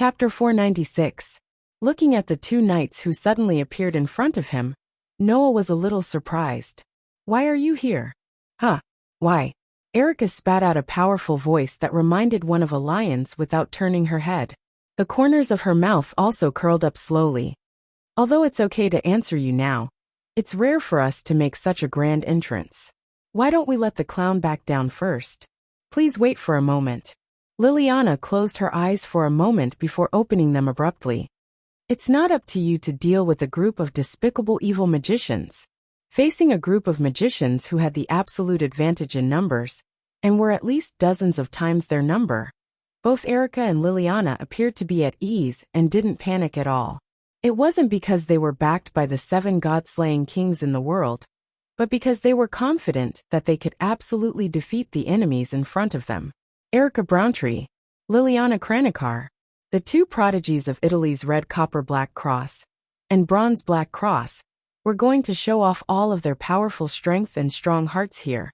Chapter 496. Looking at the two knights who suddenly appeared in front of him, Noah was a little surprised. "Why are you here?" "Huh. Why?" Erica spat out a powerful voice that reminded one of a lion's without turning her head. The corners of her mouth also curled up slowly. "Although it's okay to answer you now, it's rare for us to make such a grand entrance. Why don't we let the clown back down first? Please wait for a moment." Liliana closed her eyes for a moment before opening them abruptly. "It's not up to you to deal with a group of despicable evil magicians." Facing a group of magicians who had the absolute advantage in numbers, and were at least dozens of times their number, both Erica and Liliana appeared to be at ease and didn't panic at all. It wasn't because they were backed by the 7 god-slaying kings in the world, but because they were confident that they could absolutely defeat the enemies in front of them. Erica Browntree, Liliana Kranikar, the two prodigies of Italy's Red Copper Black Cross and Bronze Black Cross, were going to show off all of their powerful strength and strong hearts here,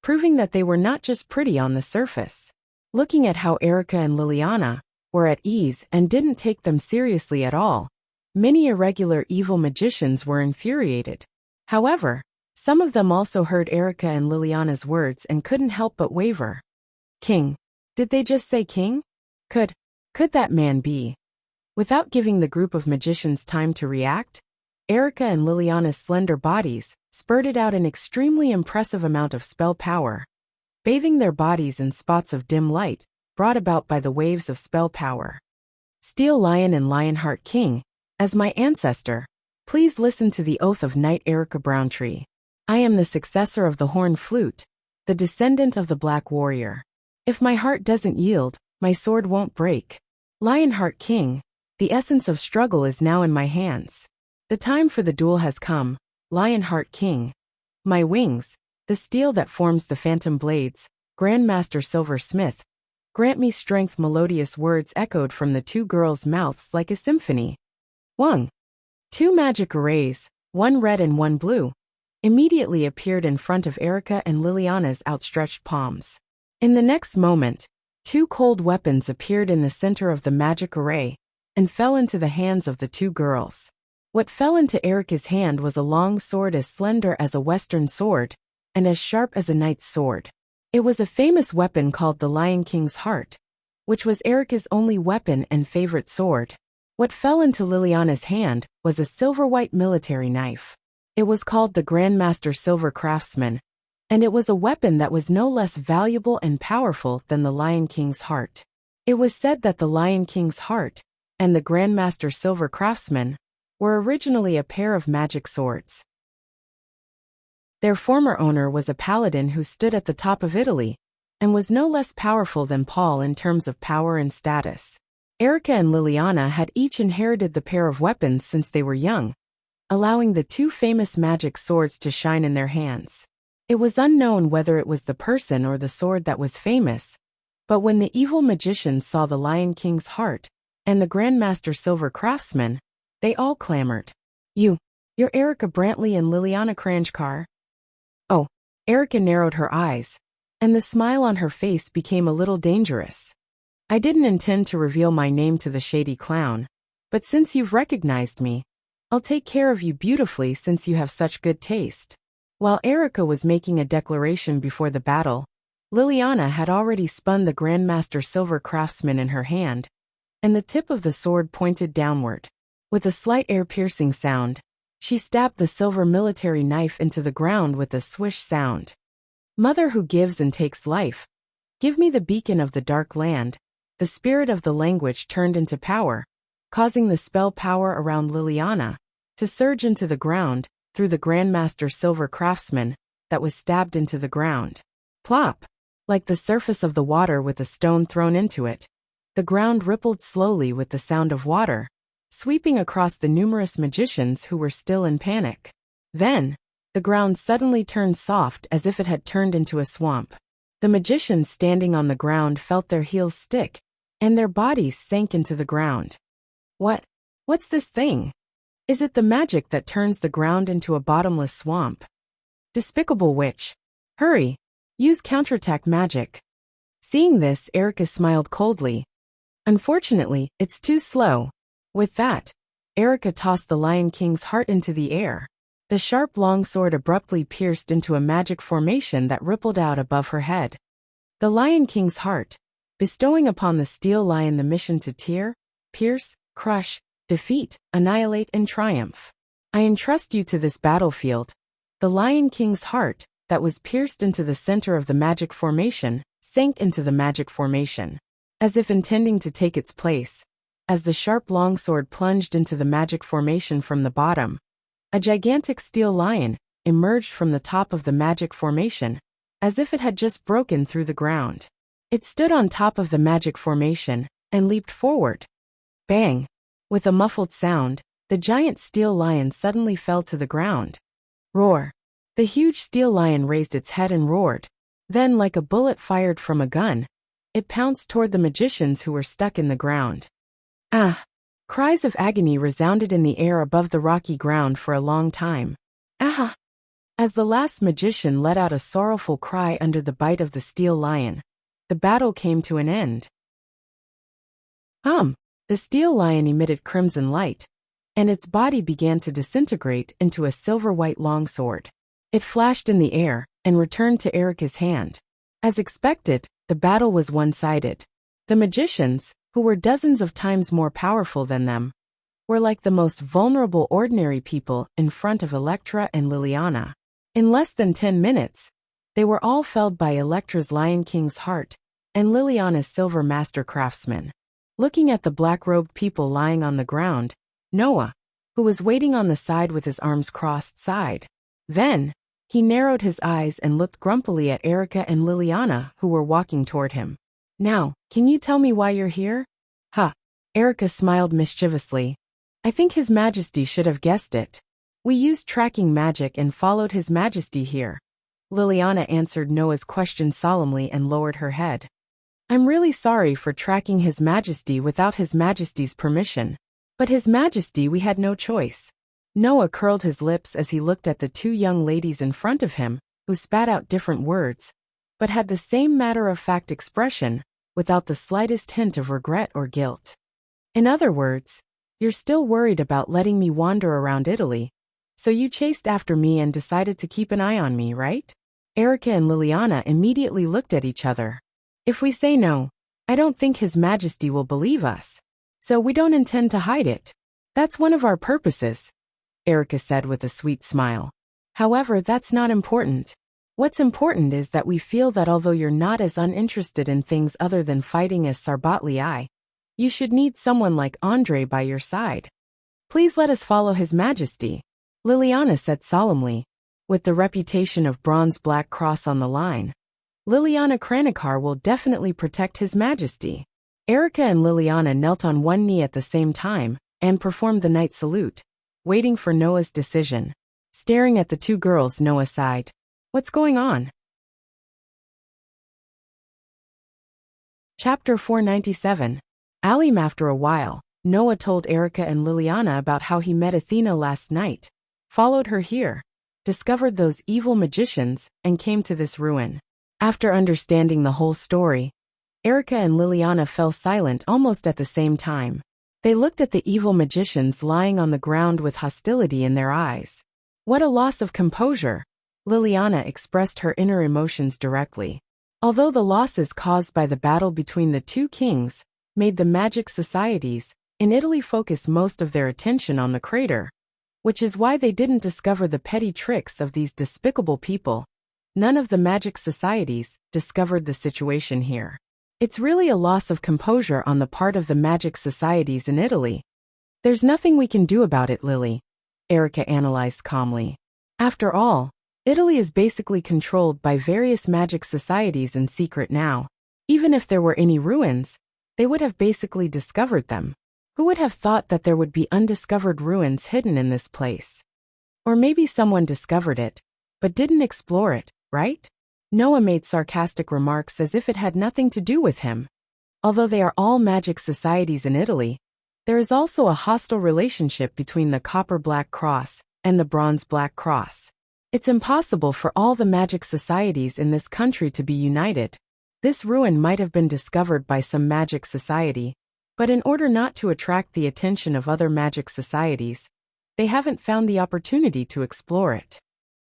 proving that they were not just pretty on the surface. Looking at how Erica and Liliana were at ease and didn't take them seriously at all, many irregular evil magicians were infuriated. However, some of them also heard Erica and Liliana's words and couldn't help but waver. "King? Did they just say king? Could that man be?" Without giving the group of magicians time to react, Erica and Liliana's slender bodies spurted out an extremely impressive amount of spell power, bathing their bodies in spots of dim light brought about by the waves of spell power. "Steel Lion and Lionheart King, as my ancestor, please listen to the oath of Knight Erica Browntree. I am the successor of the Horn Flute, the descendant of the Black Warrior. If my heart doesn't yield, my sword won't break. Lionheart King, the essence of struggle is now in my hands. The time for the duel has come, Lionheart King. My wings, the steel that forms the phantom blades, Grandmaster Silversmith, grant me strength." Melodious words echoed from the two girls' mouths like a symphony. Wang. Two magic arrays, one red and one blue, immediately appeared in front of Erica and Liliana's outstretched palms. In the next moment, two cold weapons appeared in the center of the magic array and fell into the hands of the two girls. What fell into Erica's hand was a long sword as slender as a Western sword and as sharp as a knight's sword. It was a famous weapon called the Lion King's Heart, which was Erica's only weapon and favorite sword. What fell into Liliana's hand was a silver-white military knife. It was called the Grandmaster Silver Craftsman, and it was a weapon that was no less valuable and powerful than the Lion King's Heart. It was said that the Lion King's Heart and the Grandmaster Silver Craftsman were originally a pair of magic swords. Their former owner was a paladin who stood at the top of Italy and was no less powerful than Paul in terms of power and status. Erica and Liliana had each inherited the pair of weapons since they were young, allowing the two famous magic swords to shine in their hands. It was unknown whether it was the person or the sword that was famous, but when the evil magicians saw the Lion King's Heart and the Grandmaster Silver Craftsman, they all clamored, You're Erica Brantley and Liliana Kranjkar?" Oh, Erica narrowed her eyes, and the smile on her face became a little dangerous. "I didn't intend to reveal my name to the shady clown, but since you've recognized me, I'll take care of you beautifully since you have such good taste." While Erica was making a declaration before the battle, Liliana had already spun the Grandmaster Silver Craftsman in her hand, and the tip of the sword pointed downward. With a slight air-piercing sound, she stabbed the silver military knife into the ground with a swish sound. "Mother who gives and takes life, give me the beacon of the dark land." The spirit of the language turned into power, causing the spell power around Liliana to surge into the ground through the Grandmaster Silver Craftsman that was stabbed into the ground. Plop! Like the surface of the water with a stone thrown into it, the ground rippled slowly with the sound of water, sweeping across the numerous magicians who were still in panic. Then, the ground suddenly turned soft as if it had turned into a swamp. The magicians standing on the ground felt their heels stick, and their bodies sank into the ground. What's this thing? Is it the magic that turns the ground into a bottomless swamp? Despicable witch! Hurry! Use counterattack magic. Seeing this, Erica smiled coldly. Unfortunately, it's too slow. With that, Erica tossed the Lion King's heart into the air. The sharp longsword abruptly pierced into a magic formation that rippled out above her head. The Lion King's heart, bestowing upon the steel lion the mission to tear, pierce, crush, defeat, annihilate, and triumph. I entrust you to this battlefield. The Lion King's heart, that was pierced into the center of the magic formation, sank into the magic formation, as if intending to take its place. As the sharp longsword plunged into the magic formation from the bottom, a gigantic steel lion emerged from the top of the magic formation, as if it had just broken through the ground. It stood on top of the magic formation and leaped forward. Bang! With a muffled sound, the giant steel lion suddenly fell to the ground. Roar! The huge steel lion raised its head and roared. Then, like a bullet fired from a gun, it pounced toward the magicians who were stuck in the ground. Ah! Cries of agony resounded in the air above the rocky ground for a long time. Ah! As the last magician let out a sorrowful cry under the bite of the steel lion, the battle came to an end. The steel lion emitted crimson light, and its body began to disintegrate into a silver-white longsword. It flashed in the air and returned to Erica's hand. As expected, the battle was one-sided. The magicians, who were dozens of times more powerful than them, were like the most vulnerable ordinary people in front of Electra and Liliana. In less than 10 minutes, they were all felled by Electra's Lion King's heart and Liliana's silver master craftsman. Looking at the black-robed people lying on the ground, Noah, who was waiting on the side with his arms crossed, sighed. Then, he narrowed his eyes and looked grumpily at Erica and Liliana, who were walking toward him. Now, can you tell me why you're here? Erica smiled mischievously. I think His Majesty should have guessed it. We used tracking magic and followed His Majesty here. Liliana answered Noah's question solemnly and lowered her head. I'm really sorry for tracking His Majesty without His Majesty's permission. But His Majesty, we had no choice. Noah curled his lips as he looked at the two young ladies in front of him, who spat out different words, but had the same matter-of-fact expression, without the slightest hint of regret or guilt. In other words, you're still worried about letting me wander around Italy, so you chased after me and decided to keep an eye on me, right? Erica and Liliana immediately looked at each other. If we say no, I don't think His Majesty will believe us. So we don't intend to hide it. That's one of our purposes, Erica said with a sweet smile. However, that's not important. What's important is that we feel that although you're not as uninterested in things other than fighting as Sarbatli, you should need someone like Andre by your side. Please let us follow His Majesty, Liliana said solemnly. With the reputation of Bronze Black Cross on the line, Liliana Kranikar will definitely protect His Majesty. Erica and Liliana knelt on one knee at the same time and performed the knight salute, waiting for Noah's decision. Staring at the two girls, Noah sighed. What's going on? Chapter 497. Alim. After a while, Noah told Erica and Liliana about how he met Athena last night, followed her here, discovered those evil magicians, and came to this ruin. After understanding the whole story, Erica and Liliana fell silent almost at the same time. They looked at the evil magicians lying on the ground with hostility in their eyes. What a loss of composure! Liliana expressed her inner emotions directly. Although the losses caused by the battle between the two kings made the magic societies in Italy focus most of their attention on the crater, which is why they didn't discover the petty tricks of these despicable people, none of the magic societies discovered the situation here. It's really a loss of composure on the part of the magic societies in Italy. There's nothing we can do about it, Lily, Erica analyzed calmly. After all, Italy is basically controlled by various magic societies in secret now. Even if there were any ruins, they would have basically discovered them. Who would have thought that there would be undiscovered ruins hidden in this place? Or maybe someone discovered it, but didn't explore it, right? Noah made sarcastic remarks as if it had nothing to do with him. Although they are all magic societies in Italy, there is also a hostile relationship between the Copper Black Cross and the Bronze Black Cross. It's impossible for all the magic societies in this country to be united. This ruin might have been discovered by some magic society, But in order not to attract the attention of other magic societies, they haven't found the opportunity to explore it.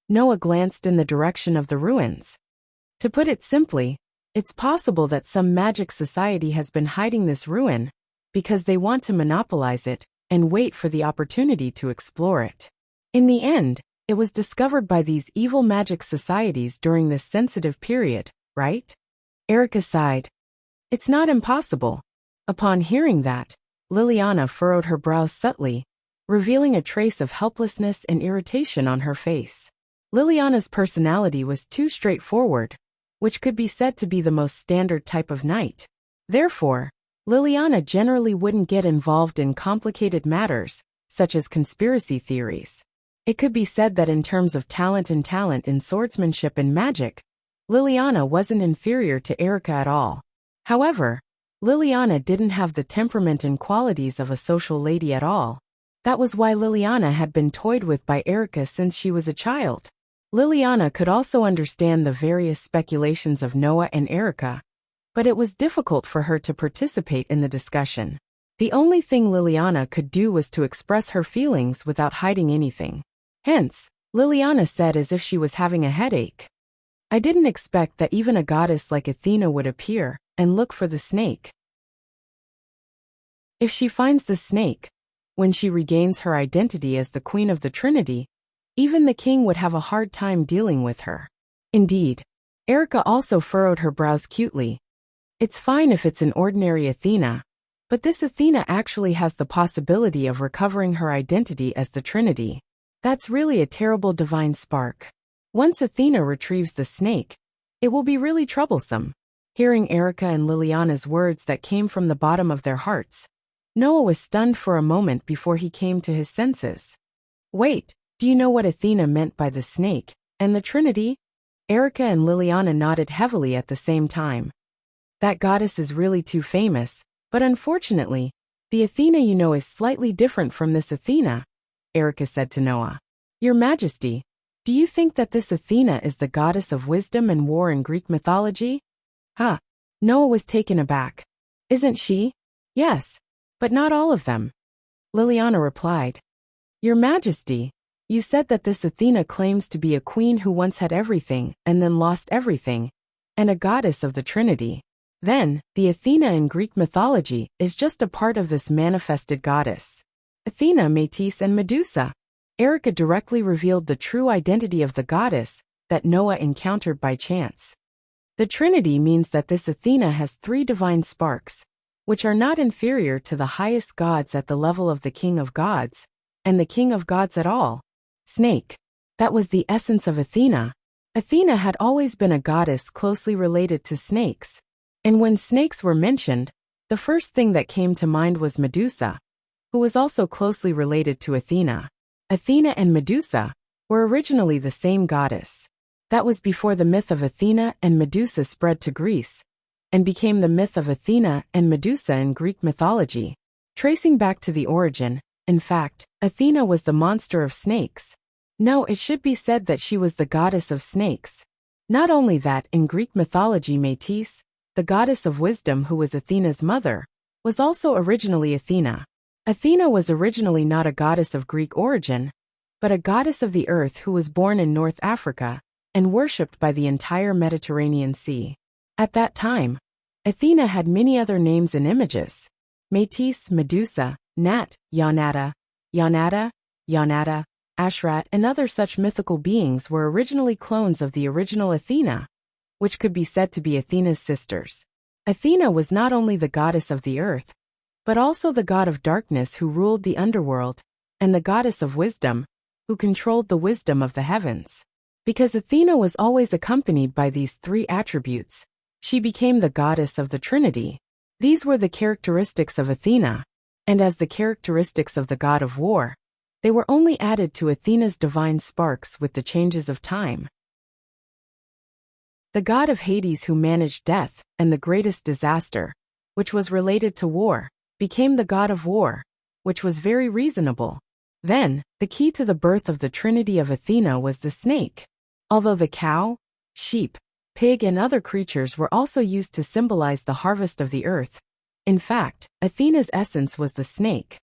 Noah glanced in the direction of the ruins. To put it simply, it's possible that some magic society has been hiding this ruin because they want to monopolize it and wait for the opportunity to explore it. In the end, it was discovered by these evil magic societies during this sensitive period, right? Erica sighed. It's not impossible. Upon hearing that, Liliana furrowed her brows subtly, revealing a trace of helplessness and irritation on her face. Liliana's personality was too straightforward, which could be said to be the most standard type of knight. Therefore, Liliana generally wouldn't get involved in complicated matters, such as conspiracy theories. It could be said that in terms of talent in swordsmanship and magic, Liliana wasn't inferior to Erica at all. However, Liliana didn't have the temperament and qualities of a social lady at all. That was why Liliana had been toyed with by Erica since she was a child. Liliana could also understand the various speculations of Noah and Erica, but it was difficult for her to participate in the discussion. The only thing Liliana could do was to express her feelings without hiding anything. Hence, Liliana said as if she was having a headache. I didn't expect that even a goddess like Athena would appear and look for the snake. If she finds the snake, when she regains her identity as the Queen of the Trinity, even the king would have a hard time dealing with her. Indeed, Erica also furrowed her brows cutely. It's fine if it's an ordinary Athena, but this Athena actually has the possibility of recovering her identity as the Trinity. That's really a terrible divine spark. Once Athena retrieves the snake, it will be really troublesome. Hearing Erica and Liliana's words that came from the bottom of their hearts, Noah was stunned for a moment before he came to his senses. Wait, do you know what Athena meant by the snake and the Trinity? Erica and Liliana nodded heavily at the same time. That goddess is really too famous, but unfortunately, the Athena you know is slightly different from this Athena, Erica said to Noah. Your Majesty, do you think that this Athena is the goddess of wisdom and war in Greek mythology? Huh. Noah was taken aback. Isn't she? Yes, but not all of them. Liliana replied. Your Majesty, you said that this Athena claims to be a queen who once had everything and then lost everything, and a goddess of the Trinity. Then, the Athena in Greek mythology is just a part of this manifested goddess. Athena, Métis and Medusa. Erica directly revealed the true identity of the goddess that Noah encountered by chance. The Trinity means that this Athena has 3 divine sparks, which are not inferior to the highest gods at the level of the King of Gods, and the King of Gods at all. Snake. That was the essence of Athena. Athena had always been a goddess closely related to snakes. And when snakes were mentioned, the first thing that came to mind was Medusa, who was also closely related to Athena. Athena and Medusa were originally the same goddess. That was before the myth of Athena and Medusa spread to Greece, and became the myth of Athena and Medusa in Greek mythology. Tracing back to the origin, in fact, Athena was the monster of snakes. No, it should be said that she was the goddess of snakes. Not only that, in Greek mythology, Métis, the goddess of wisdom who was Athena's mother, was also originally Athena. Athena was originally not a goddess of Greek origin, but a goddess of the earth who was born in North Africa and worshipped by the entire Mediterranean Sea. At that time, Athena had many other names and images. Métis, Medusa, Nat, Yanata, Ashrat, and other such mythical beings were originally clones of the original Athena, which could be said to be Athena's sisters. Athena was not only the goddess of the earth, but also the god of darkness who ruled the underworld, and the goddess of wisdom, who controlled the wisdom of the heavens. Because Athena was always accompanied by these 3 attributes, she became the goddess of the Trinity. These were the characteristics of Athena, and as the characteristics of the god of war, they were only added to Athena's divine sparks with the changes of time. The god of Hades who managed death and the greatest disaster, which was related to war, became the god of war, which was very reasonable. Then, the key to the birth of the Trinity of Athena was the snake. Although the cow, sheep, pig and other creatures were also used to symbolize the harvest of the earth, In fact, Athena's essence was the snake.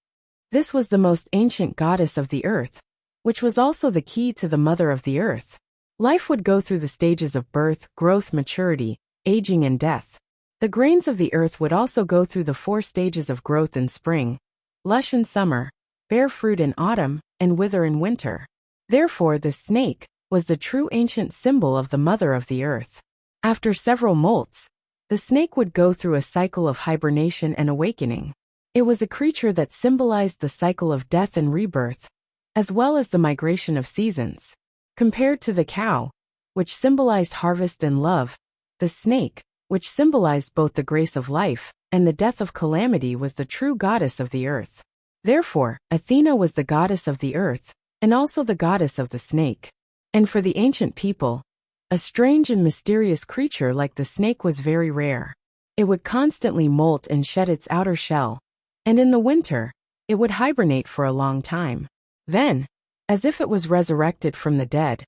This was the most ancient goddess of the earth, which was also the key to the mother of the earth. Life would go through the stages of birth, growth, maturity, aging, and death. The grains of the earth would also go through the 4 stages of growth in spring, lush in summer, bear fruit in autumn, and wither in winter. Therefore, the snake was the true ancient symbol of the mother of the earth. After several molts, the snake would go through a cycle of hibernation and awakening. It was a creature that symbolized the cycle of death and rebirth, as well as the migration of seasons. Compared to the cow, which symbolized harvest and love, the snake, which symbolized both the grace of life and the death of calamity, was the true goddess of the earth. Therefore, Athena was the goddess of the earth, and also the goddess of the snake. And for the ancient people, a strange and mysterious creature like the snake was very rare. It would constantly molt and shed its outer shell, and in the winter, it would hibernate for a long time. Then, as if it was resurrected from the dead,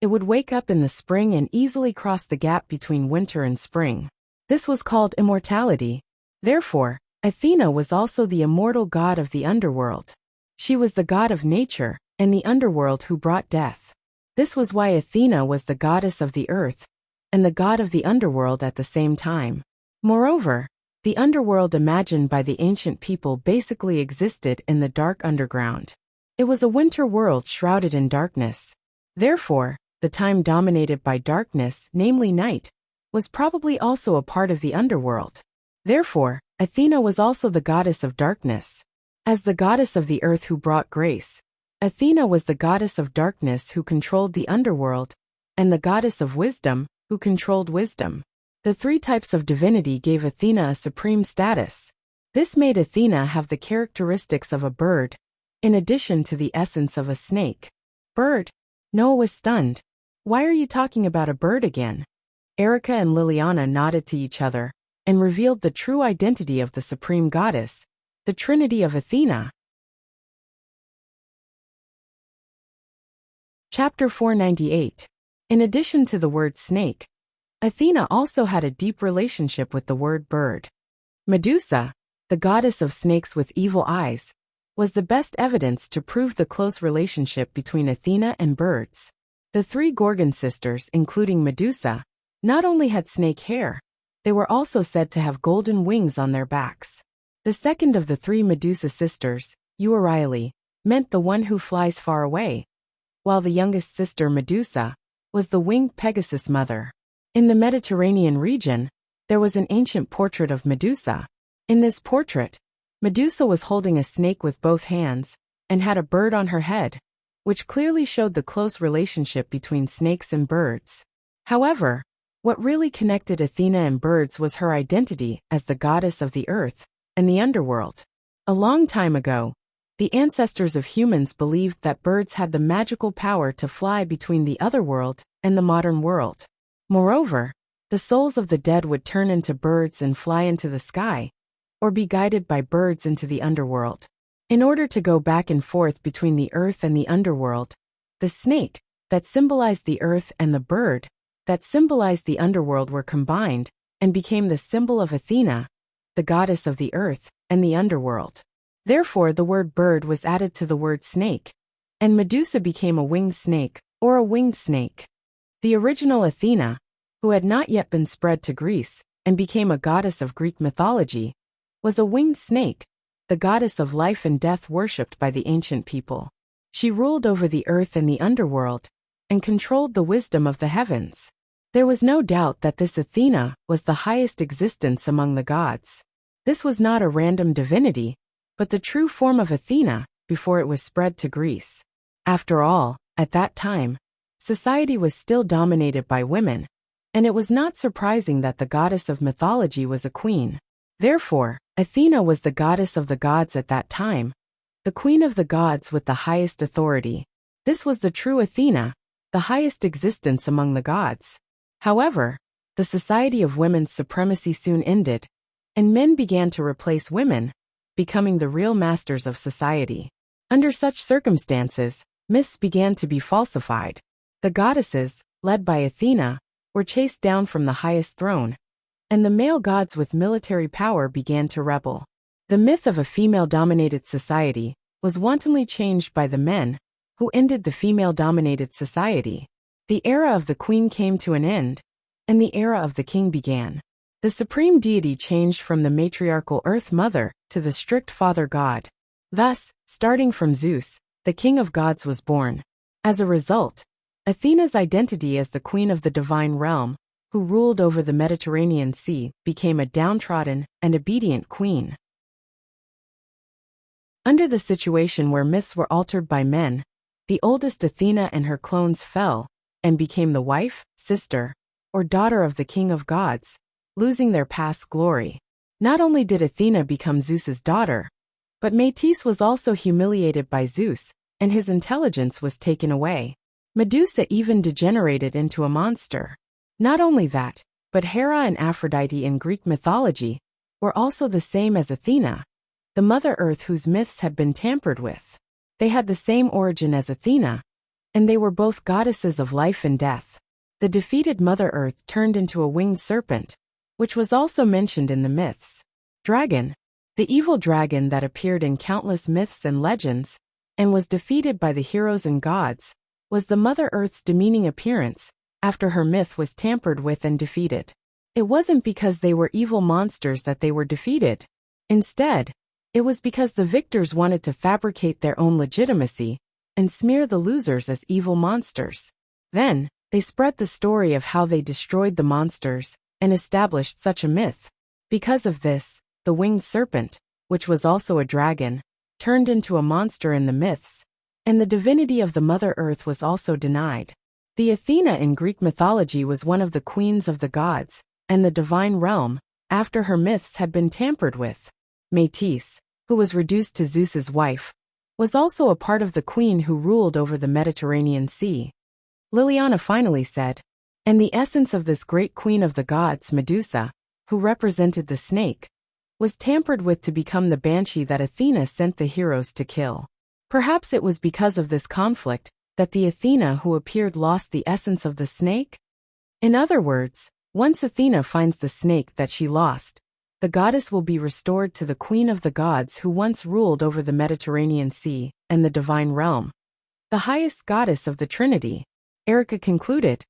it would wake up in the spring and easily cross the gap between winter and spring. This was called immortality. Therefore, Athena was also the immortal god of the underworld. She was the god of nature and the underworld who brought death. This was why Athena was the goddess of the earth and the god of the underworld at the same time. Moreover, the underworld imagined by the ancient people basically existed in the dark underground. It was a winter world shrouded in darkness. Therefore, the time dominated by darkness, namely night, was probably also a part of the underworld. Therefore, Athena was also the goddess of darkness. As the goddess of the earth who brought grace, Athena was the goddess of darkness who controlled the underworld, and the goddess of wisdom, who controlled wisdom. The 3 types of divinity gave Athena a supreme status. This made Athena have the characteristics of a bird, in addition to the essence of a snake. Bird? Noah was stunned. Why are you talking about a bird again? Erica and Liliana nodded to each other and revealed the true identity of the supreme goddess, the Trinity of Athena. Chapter 498. In addition to the word snake, Athena also had a deep relationship with the word bird. Medusa, the goddess of snakes with evil eyes, was the best evidence to prove the close relationship between Athena and birds. The 3 Gorgon sisters, including Medusa, not only had snake hair, they were also said to have golden wings on their backs. The second of the 3 Medusa sisters, Euryale, meant the one who flies far away, while the youngest sister, Medusa, was the winged Pegasus mother. In the Mediterranean region, there was an ancient portrait of Medusa. In this portrait, Medusa was holding a snake with both hands and had a bird on her head, which clearly showed the close relationship between snakes and birds. However, what really connected Athena and birds was her identity as the goddess of the earth and the underworld. A long time ago, the ancestors of humans believed that birds had the magical power to fly between the other world and the modern world. Moreover, the souls of the dead would turn into birds and fly into the sky, or be guided by birds into the underworld. In order to go back and forth between the earth and the underworld, the snake, that symbolized the earth, and the bird, that symbolized the underworld, were combined and became the symbol of Athena, the goddess of the earth and the underworld. Therefore, the word bird was added to the word snake, and Medusa became a winged snake, or a winged snake. The original Athena, who had not yet been spread to Greece and became a goddess of Greek mythology, was a winged snake, the goddess of life and death worshipped by the ancient people. She ruled over the earth and the underworld, and controlled the wisdom of the heavens. There was no doubt that this Athena was the highest existence among the gods. This was not a random divinity, but the true form of Athena before it was spread to Greece. After all, at that time, society was still dominated by women, and it was not surprising that the goddess of mythology was a queen. Therefore, Athena was the goddess of the gods at that time, the queen of the gods with the highest authority. This was the true Athena, the highest existence among the gods. However, the society of women's supremacy soon ended, and men began to replace women, becoming the real masters of society. Under such circumstances, myths began to be falsified. The goddesses, led by Athena, were chased down from the highest throne, and the male gods with military power began to rebel. The myth of a female-dominated society was wantonly changed by the men, who ended the female-dominated society. The era of the queen came to an end, and the era of the king began. The supreme deity changed from the matriarchal Earth Mother to the strict Father God. Thus, starting from Zeus, the king of gods was born. As a result, Athena's identity as the queen of the divine realm, who ruled over the Mediterranean Sea, became a downtrodden and obedient queen. Under the situation where myths were altered by men, the oldest Athena and her clones fell and became the wife, sister, or daughter of the king of gods, losing their past glory. Not only did Athena become Zeus's daughter, but Metis was also humiliated by Zeus, and his intelligence was taken away. Medusa even degenerated into a monster. Not only that, but Hera and Aphrodite in Greek mythology were also the same as Athena, the Mother Earth whose myths had been tampered with. They had the same origin as Athena, and they were both goddesses of life and death. The defeated Mother Earth turned into a winged serpent, which was also mentioned in the myths. Dragon, the evil dragon that appeared in countless myths and legends, and was defeated by the heroes and gods, was the Mother Earth's demeaning appearance after her myth was tampered with and defeated. It wasn't because they were evil monsters that they were defeated. Instead, it was because the victors wanted to fabricate their own legitimacy and smear the losers as evil monsters. Then, they spread the story of how they destroyed the monsters and established such a myth. Because of this, the winged serpent, which was also a dragon, turned into a monster in the myths, and the divinity of the Mother Earth was also denied. The Athena in Greek mythology was one of the queens of the gods and the divine realm after her myths had been tampered with. Metis, who was reduced to Zeus's wife, was also a part of the queen who ruled over the Mediterranean Sea. Liliana finally said, and the essence of this great queen of the gods, Medusa, who represented the snake, was tampered with to become the banshee that Athena sent the heroes to kill. Perhaps it was because of this conflict that the Athena who appeared lost the essence of the snake? In other words, once Athena finds the snake that she lost, the goddess will be restored to the queen of the gods who once ruled over the Mediterranean Sea and the divine realm, the highest goddess of the Trinity. Erica concluded,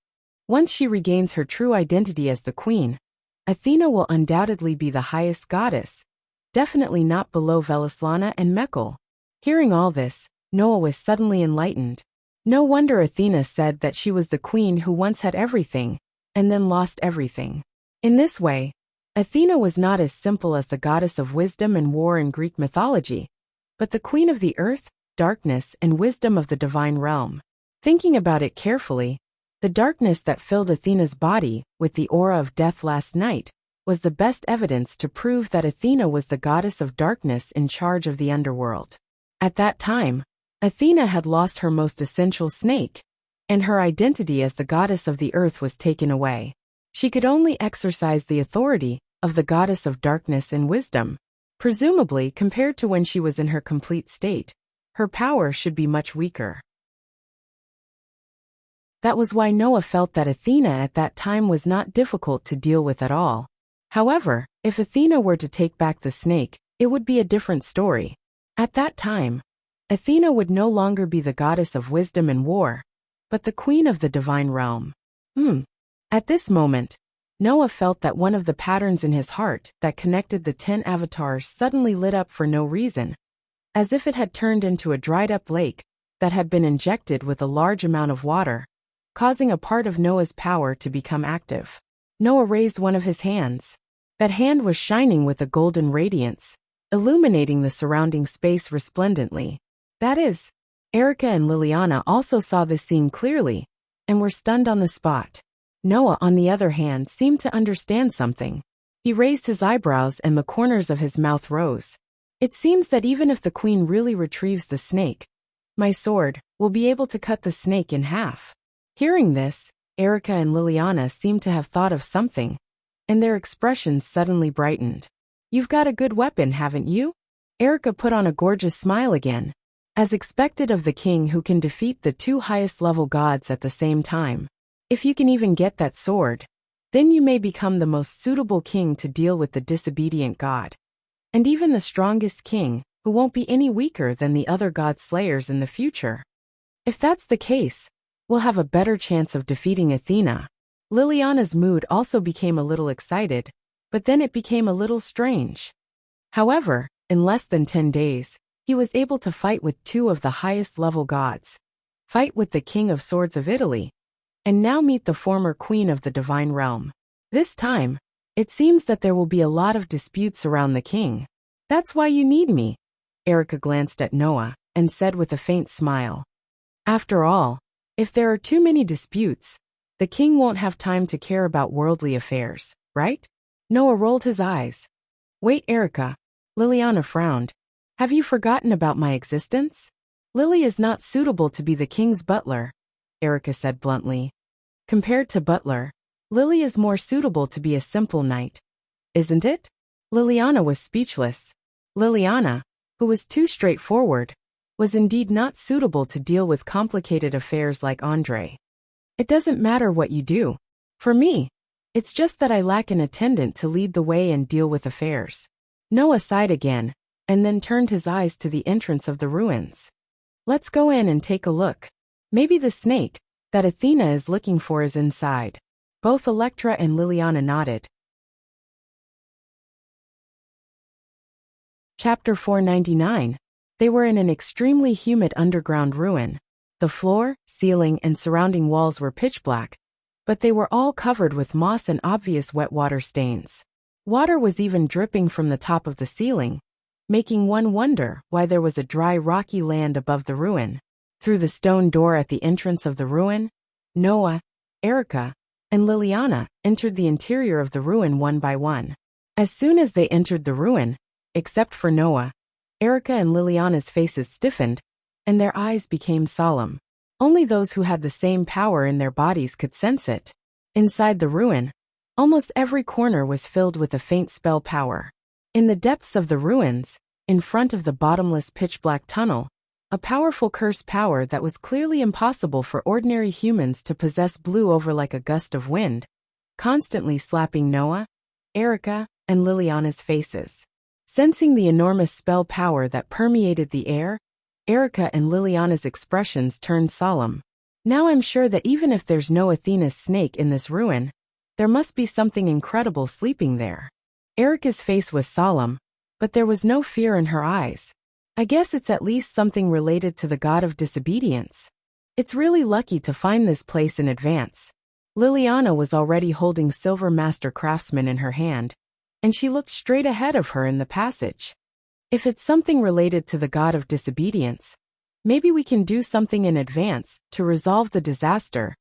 once she regains her true identity as the queen, Athena will undoubtedly be the highest goddess, definitely not below Velislana and Mekhl. Hearing all this, Noah was suddenly enlightened. No wonder Athena said that she was the queen who once had everything, and then lost everything. In this way, Athena was not as simple as the goddess of wisdom and war in Greek mythology, but the queen of the earth, darkness, and wisdom of the divine realm. Thinking about it carefully, the darkness that filled Athena's body with the aura of death last night was the best evidence to prove that Athena was the goddess of darkness in charge of the underworld. At that time, Athena had lost her most essential snake, and her identity as the goddess of the earth was taken away. She could only exercise the authority of the goddess of darkness and wisdom. Presumably, compared to when she was in her complete state, her power should be much weaker. That was why Noah felt that Athena at that time was not difficult to deal with at all. However, if Athena were to take back the snake, it would be a different story. At that time, Athena would no longer be the goddess of wisdom and war, but the queen of the divine realm. At this moment, Noah felt that one of the patterns in his heart that connected the 10 avatars suddenly lit up for no reason, as if it had turned into a dried-up lake that had been injected with a large amount of water, causing a part of Noah's power to become active. Noah raised one of his hands. That hand was shining with a golden radiance, illuminating the surrounding space resplendently. That is, Erica and Liliana also saw this scene clearly, and were stunned on the spot. Noah, on the other hand, seemed to understand something. He raised his eyebrows and the corners of his mouth rose. It seems that even if the queen really retrieves the snake, my sword will be able to cut the snake in half. Hearing this, Erica and Liliana seemed to have thought of something, and their expressions suddenly brightened. You've got a good weapon, haven't you? Erica put on a gorgeous smile again, as expected of the king who can defeat the two highest level gods at the same time. If you can even get that sword, Then you may become the most suitable king to deal with the disobedient god. And even the strongest king, who won't be any weaker than the other god slayers in the future. If that's the case, we'll have a better chance of defeating Athena. Liliana's mood also became a little excited, but then it became a little strange. However, in less than 10 days, he was able to fight with two of the highest level gods, fight with the King of Swords of Italy, and now meet the former Queen of the Divine Realm. This time, it seems that there will be a lot of disputes around the king. That's why you need me. Erica glanced at Noah and said with a faint smile. After all, if there are too many disputes, the king won't have time to care about worldly affairs, right? Noah rolled his eyes. Wait, Erica. Liliana frowned. Have you forgotten about my existence? Lily is not suitable to be the king's butler, Erica said bluntly. Compared to butler, Lily is more suitable to be a simple knight. Isn't it? Liliana was speechless. Liliana, who was too straightforward, was indeed not suitable to deal with complicated affairs like Andre. It doesn't matter what you do. For me, it's just that I lack an attendant to lead the way and deal with affairs. Noah sighed again, and then turned his eyes to the entrance of the ruins. Let's go in and take a look. Maybe the snake that Athena is looking for is inside. Both Electra and Liliana nodded. Chapter 499. They were in an extremely humid underground ruin. The floor, ceiling, and surrounding walls were pitch black, but they were all covered with moss and obvious wet water stains. Water was even dripping from the top of the ceiling, making one wonder why there was a dry rocky land above the ruin. Through the stone door at the entrance of the ruin, Noah, Erica, and Liliana entered the interior of the ruin one by one. As soon as they entered the ruin, except for Noah, Erica and Liliana's faces stiffened, and their eyes became solemn. Only those who had the same power in their bodies could sense it. Inside the ruin, almost every corner was filled with a faint spell power. In the depths of the ruins, in front of the bottomless pitch-black tunnel, a powerful curse power that was clearly impossible for ordinary humans to possess blew over like a gust of wind, constantly slapping Noah, Erica, and Liliana's faces. Sensing the enormous spell power that permeated the air, Erica and Liliana's expressions turned solemn. Now I'm sure that even if there's no Athena's snake in this ruin, there must be something incredible sleeping there. Erica's face was solemn, but there was no fear in her eyes. I guess it's at least something related to the god of disobedience. It's really lucky to find this place in advance. Liliana was already holding Silver Master Craftsman in her hand, and she looked straight ahead of her in the passage. If it's something related to the god of disobedience, maybe we can do something in advance to resolve the disaster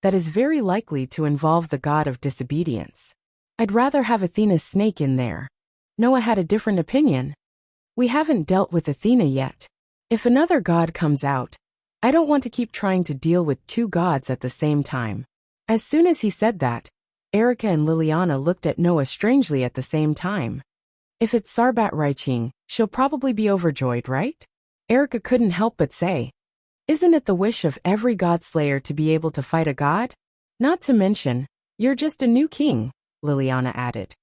that is very likely to involve the god of disobedience. I'd rather have Athena's snake in there. Noah had a different opinion. We haven't dealt with Athena yet. If another god comes out, I don't want to keep trying to deal with two gods at the same time. As soon as he said that, Erica and Liliana looked at Noah strangely at the same time. If it's Sarbat Raiching, she'll probably be overjoyed, right? Erica couldn't help but say. Isn't it the wish of every god slayer to be able to fight a god? Not to mention, you're just a new king, Liliana added.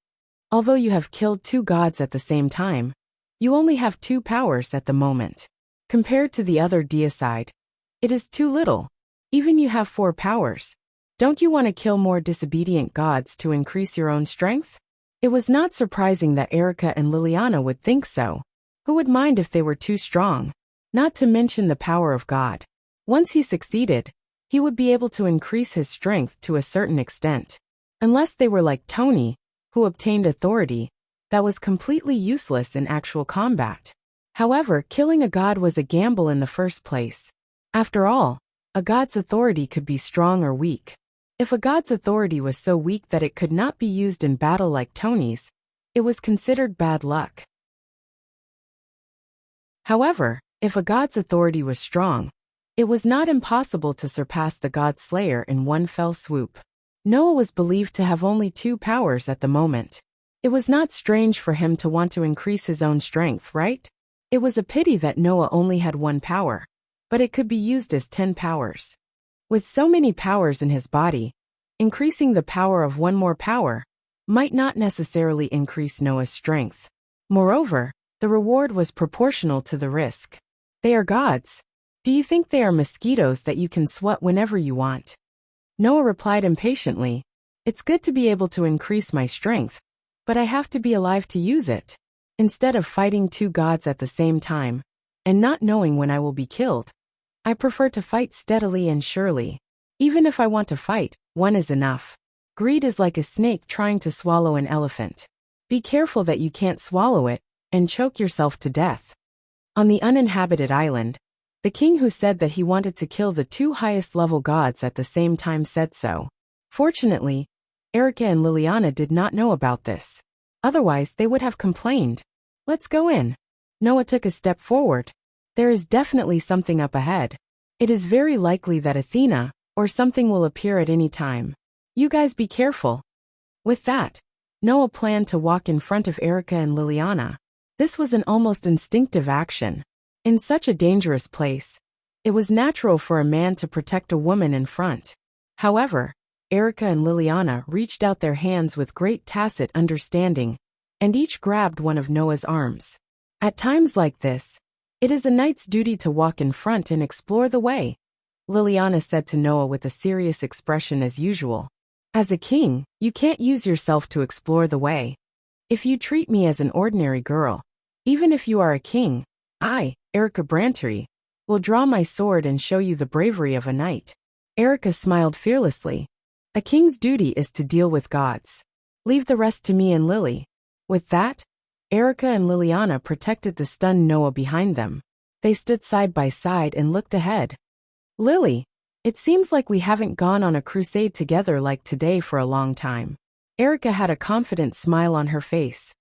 Although you have killed two gods at the same time, you only have two powers at the moment. Compared to the other deicide, it is too little. Even you have 4 powers. Don't you want to kill more disobedient gods to increase your own strength? It was not surprising that Erica and Liliana would think so. Who would mind if they were too strong? Not to mention the power of God. Once he succeeded, he would be able to increase his strength to a certain extent. Unless they were like Tony, who obtained authority that was completely useless in actual combat. However, killing a god was a gamble in the first place. After all, a god's authority could be strong or weak. If a god's authority was so weak that it could not be used in battle like Tony's, it was considered bad luck. However, if a god's authority was strong, it was not impossible to surpass the god slayer in one fell swoop. Noah was believed to have only 2 powers at the moment. It was not strange for him to want to increase his own strength, right? It was a pity that Noah only had 1 power, but it could be used as 10 powers. With so many powers in his body, Increasing the power of one more power might not necessarily increase Noah's strength. Moreover, the reward was proportional to the risk. They are gods. Do you think they are mosquitoes that you can swat whenever you want? Noah replied impatiently, It's good to be able to increase my strength, but I have to be alive to use it. Instead of fighting two gods at the same time, and not knowing when I will be killed, I prefer to fight steadily and surely. Even if I want to fight, one is enough. Greed is like a snake trying to swallow an elephant. Be careful that you can't swallow it, and choke yourself to death. On the uninhabited island, the king who said that he wanted to kill the two highest level gods at the same time said so. Fortunately, Erica and Liliana did not know about this. Otherwise, they would have complained. Let's go in. Noah took a step forward. There is definitely something up ahead. It is very likely that Athena, or something will appear at any time. You guys be careful. With that, Noah planned to walk in front of Erica and Liliana. This was an almost instinctive action. In such a dangerous place, it was natural for a man to protect a woman in front. However, Erica and Liliana reached out their hands with great tacit understanding, and each grabbed one of Noah's arms. At times like this, it is a knight's duty to walk in front and explore the way, Liliana said to Noah with a serious expression as usual. As a king, you can't use yourself to explore the way. If you treat me as an ordinary girl, even if you are a king, I, Erica Brantery, will draw my sword and show you the bravery of a knight. Erica smiled fearlessly. A king's duty is to deal with gods. Leave the rest to me and Lily. With that, Erica and Liliana protected the stunned Noah behind them. They stood side by side and looked ahead. Lily, it seems like we haven't gone on a crusade together like today for a long time. Erica had a confident smile on her face.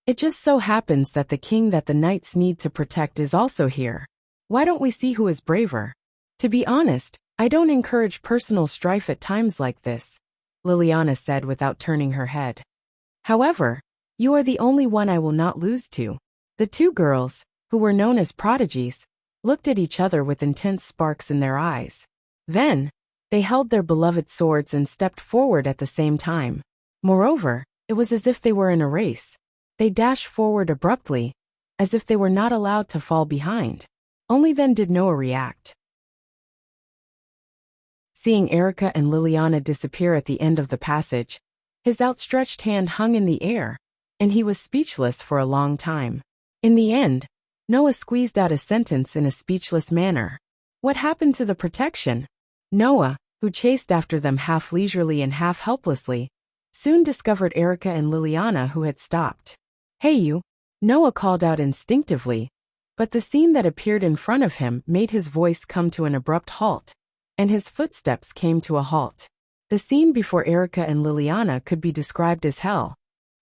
It just so happens that the king that the knights need to protect is also here. Why don't we see who is braver? To be honest, I don't encourage personal strife at times like this, Liliana said without turning her head. However, you are the only one I will not lose to. The two girls, who were known as prodigies, looked at each other with intense sparks in their eyes. Then, they held their beloved swords and stepped forward at the same time. Moreover, it was as if they were in a race. They dashed forward abruptly, as if they were not allowed to fall behind. Only then did Noah react. Seeing Erica and Liliana disappear at the end of the passage, his outstretched hand hung in the air, and he was speechless for a long time. In the end, Noah squeezed out a sentence in a speechless manner. What happened to the protection? Noah, who chased after them half leisurely and half helplessly, soon discovered Erica and Liliana who had stopped. Hey you, Noah called out instinctively, but the scene that appeared in front of him made his voice come to an abrupt halt, and his footsteps came to a halt. The scene before Erica and Liliana could be described as hell.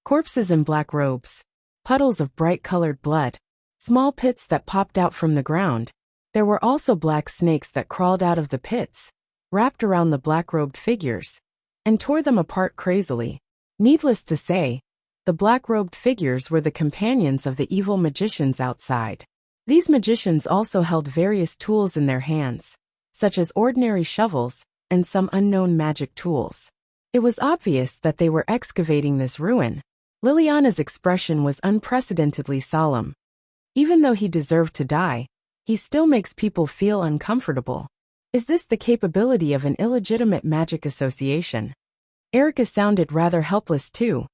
Corpses in black robes, puddles of bright-colored blood, small pits that popped out from the ground. There were also black snakes that crawled out of the pits, wrapped around the black-robed figures, and tore them apart crazily. Needless to say, the black-robed figures were the companions of the evil magicians outside. These magicians also held various tools in their hands, such as ordinary shovels and some unknown magic tools. It was obvious that they were excavating this ruin. Liliana's expression was unprecedentedly solemn. Even though he deserved to die, he still makes people feel uncomfortable. Is this the capability of an illegitimate magic association? Erica sounded rather helpless too.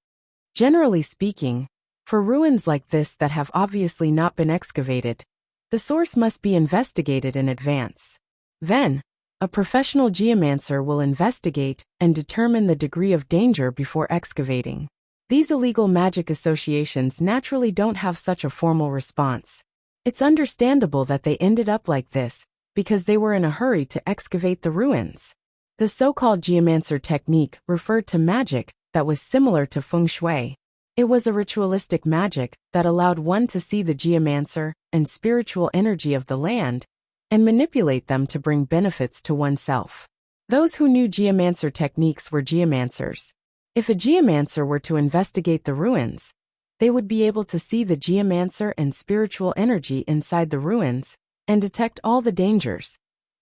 Generally speaking, for ruins like this that have obviously not been excavated, the source must be investigated in advance. Then, a professional geomancer will investigate and determine the degree of danger before excavating. These illegal magic associations naturally don't have such a formal response. It's understandable that they ended up like this, because they were in a hurry to excavate the ruins. The so-called geomancer technique referred to magic that was similar to feng shui. It was a ritualistic magic that allowed one to see the geomancer and spiritual energy of the land and manipulate them to bring benefits to oneself. Those who knew geomancer techniques were geomancers. If a geomancer were to investigate the ruins, they would be able to see the geomancer and spiritual energy inside the ruins and detect all the dangers,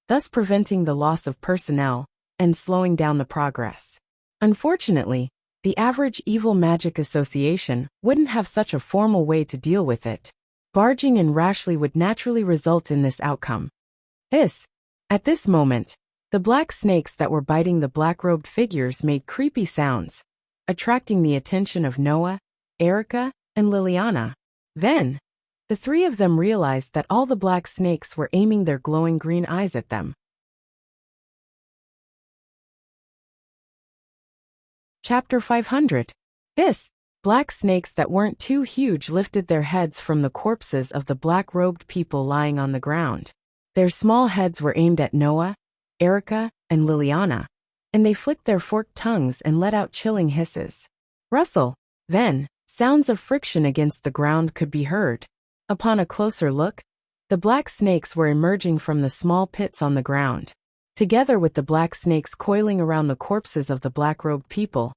thus preventing the loss of personnel and slowing down the progress. Unfortunately, the average evil magic association wouldn't have such a formal way to deal with it. Barging in rashly would naturally result in this outcome. At this moment, the black snakes that were biting the black-robed figures made creepy sounds, attracting the attention of Noah, Erica, and Liliana. Then, the three of them realized that all the black snakes were aiming their glowing green eyes at them. Chapter 500. Black snakes that weren't too huge lifted their heads from the corpses of the black-robed people lying on the ground. Their small heads were aimed at Noah, Erica, and Liliana, and they flicked their forked tongues and let out chilling hisses. Rustle. Then, sounds of friction against the ground could be heard. Upon a closer look, the black snakes were emerging from the small pits on the ground. Together with the black snakes coiling around the corpses of the black-robed people,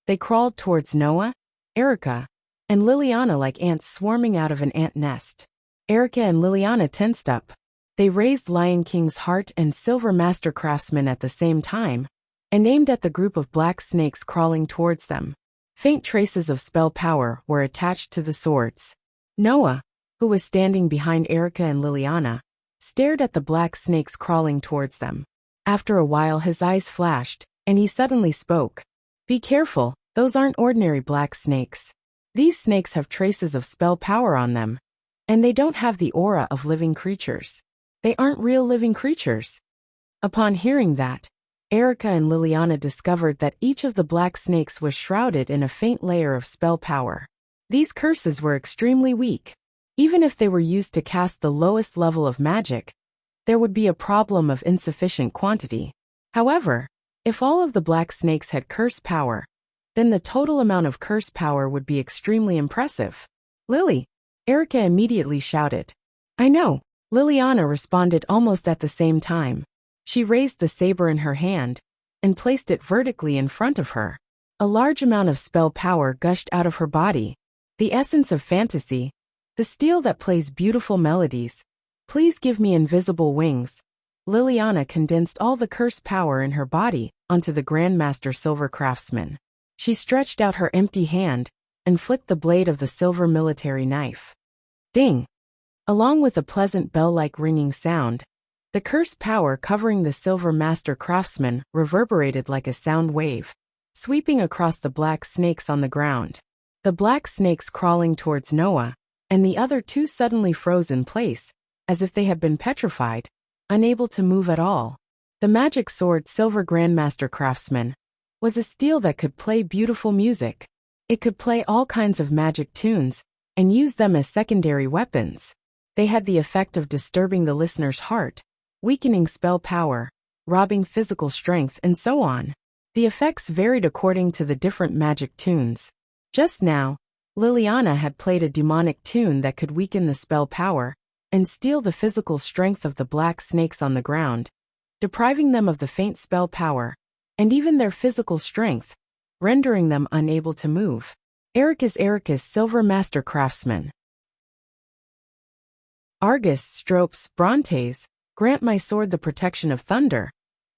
they crawled towards Noah, Erica, and Liliana like ants swarming out of an ant nest. Erica and Liliana tensed up. They raised Lion King's heart and Silver Master Craftsman at the same time, and aimed at the group of black snakes crawling towards them. Faint traces of spell power were attached to the swords. Noah, who was standing behind Erica and Liliana, stared at the black snakes crawling towards them. After a while his eyes flashed, and he suddenly spoke. "Be careful, those aren't ordinary black snakes. These snakes have traces of spell power on them, and they don't have the aura of living creatures. They aren't real living creatures." Upon hearing that, Erica and Liliana discovered that each of the black snakes was shrouded in a faint layer of spell power. These curses were extremely weak. Even if they were used to cast the lowest level of magic, there would be a problem of insufficient quantity. However, if all of the black snakes had curse power, then the total amount of curse power would be extremely impressive. "Lily!" Erica immediately shouted. "I know," Liliana responded almost at the same time. She raised the saber in her hand and placed it vertically in front of her. A large amount of spell power gushed out of her body. The essence of fantasy, the steel that plays beautiful melodies. "Please give me invisible wings." Liliana condensed all the curse power in her body onto the Grandmaster Silver Craftsman. She stretched out her empty hand and flicked the blade of the silver military knife. Ding! Along with a pleasant bell-like ringing sound, the curse power covering the Silver Master Craftsman reverberated like a sound wave, sweeping across the black snakes on the ground. The black snakes crawling towards Noah, and the other two suddenly froze in place, as if they had been petrified, unable to move at all. The magic sword Silver Grandmaster Craftsman was a steel that could play beautiful music. It could play all kinds of magic tunes and use them as secondary weapons. They had the effect of disturbing the listener's heart, weakening spell power, robbing physical strength, and so on. The effects varied according to the different magic tunes. Just now, Liliana had played a demonic tune that could weaken the spell power and steal the physical strength of the black snakes on the ground, depriving them of the faint spell power and even their physical strength, rendering them unable to move. Erica's Silver Master Craftsman. Argus, Stropes, Brontes, grant my sword the protection of thunder.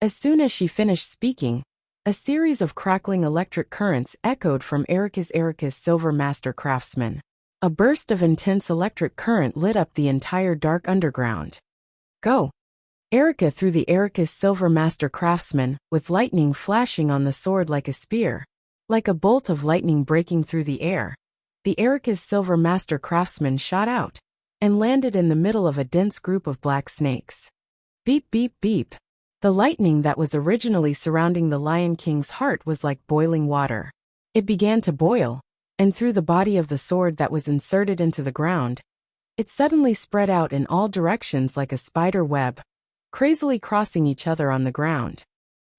As soon as she finished speaking, a series of crackling electric currents echoed from Erica's Silver Master Craftsman. A burst of intense electric current lit up the entire dark underground. Go! Erica threw the Erica's Silver Master Craftsman, with lightning flashing on the sword like a spear. Like a bolt of lightning breaking through the air, the Erica's Silver Master Craftsman shot out and landed in the middle of a dense group of black snakes. Beep, beep, beep. The lightning that was originally surrounding the Lion King's heart was like boiling water. It began to boil, and through the body of the sword that was inserted into the ground, it suddenly spread out in all directions like a spider web, crazily crossing each other on the ground.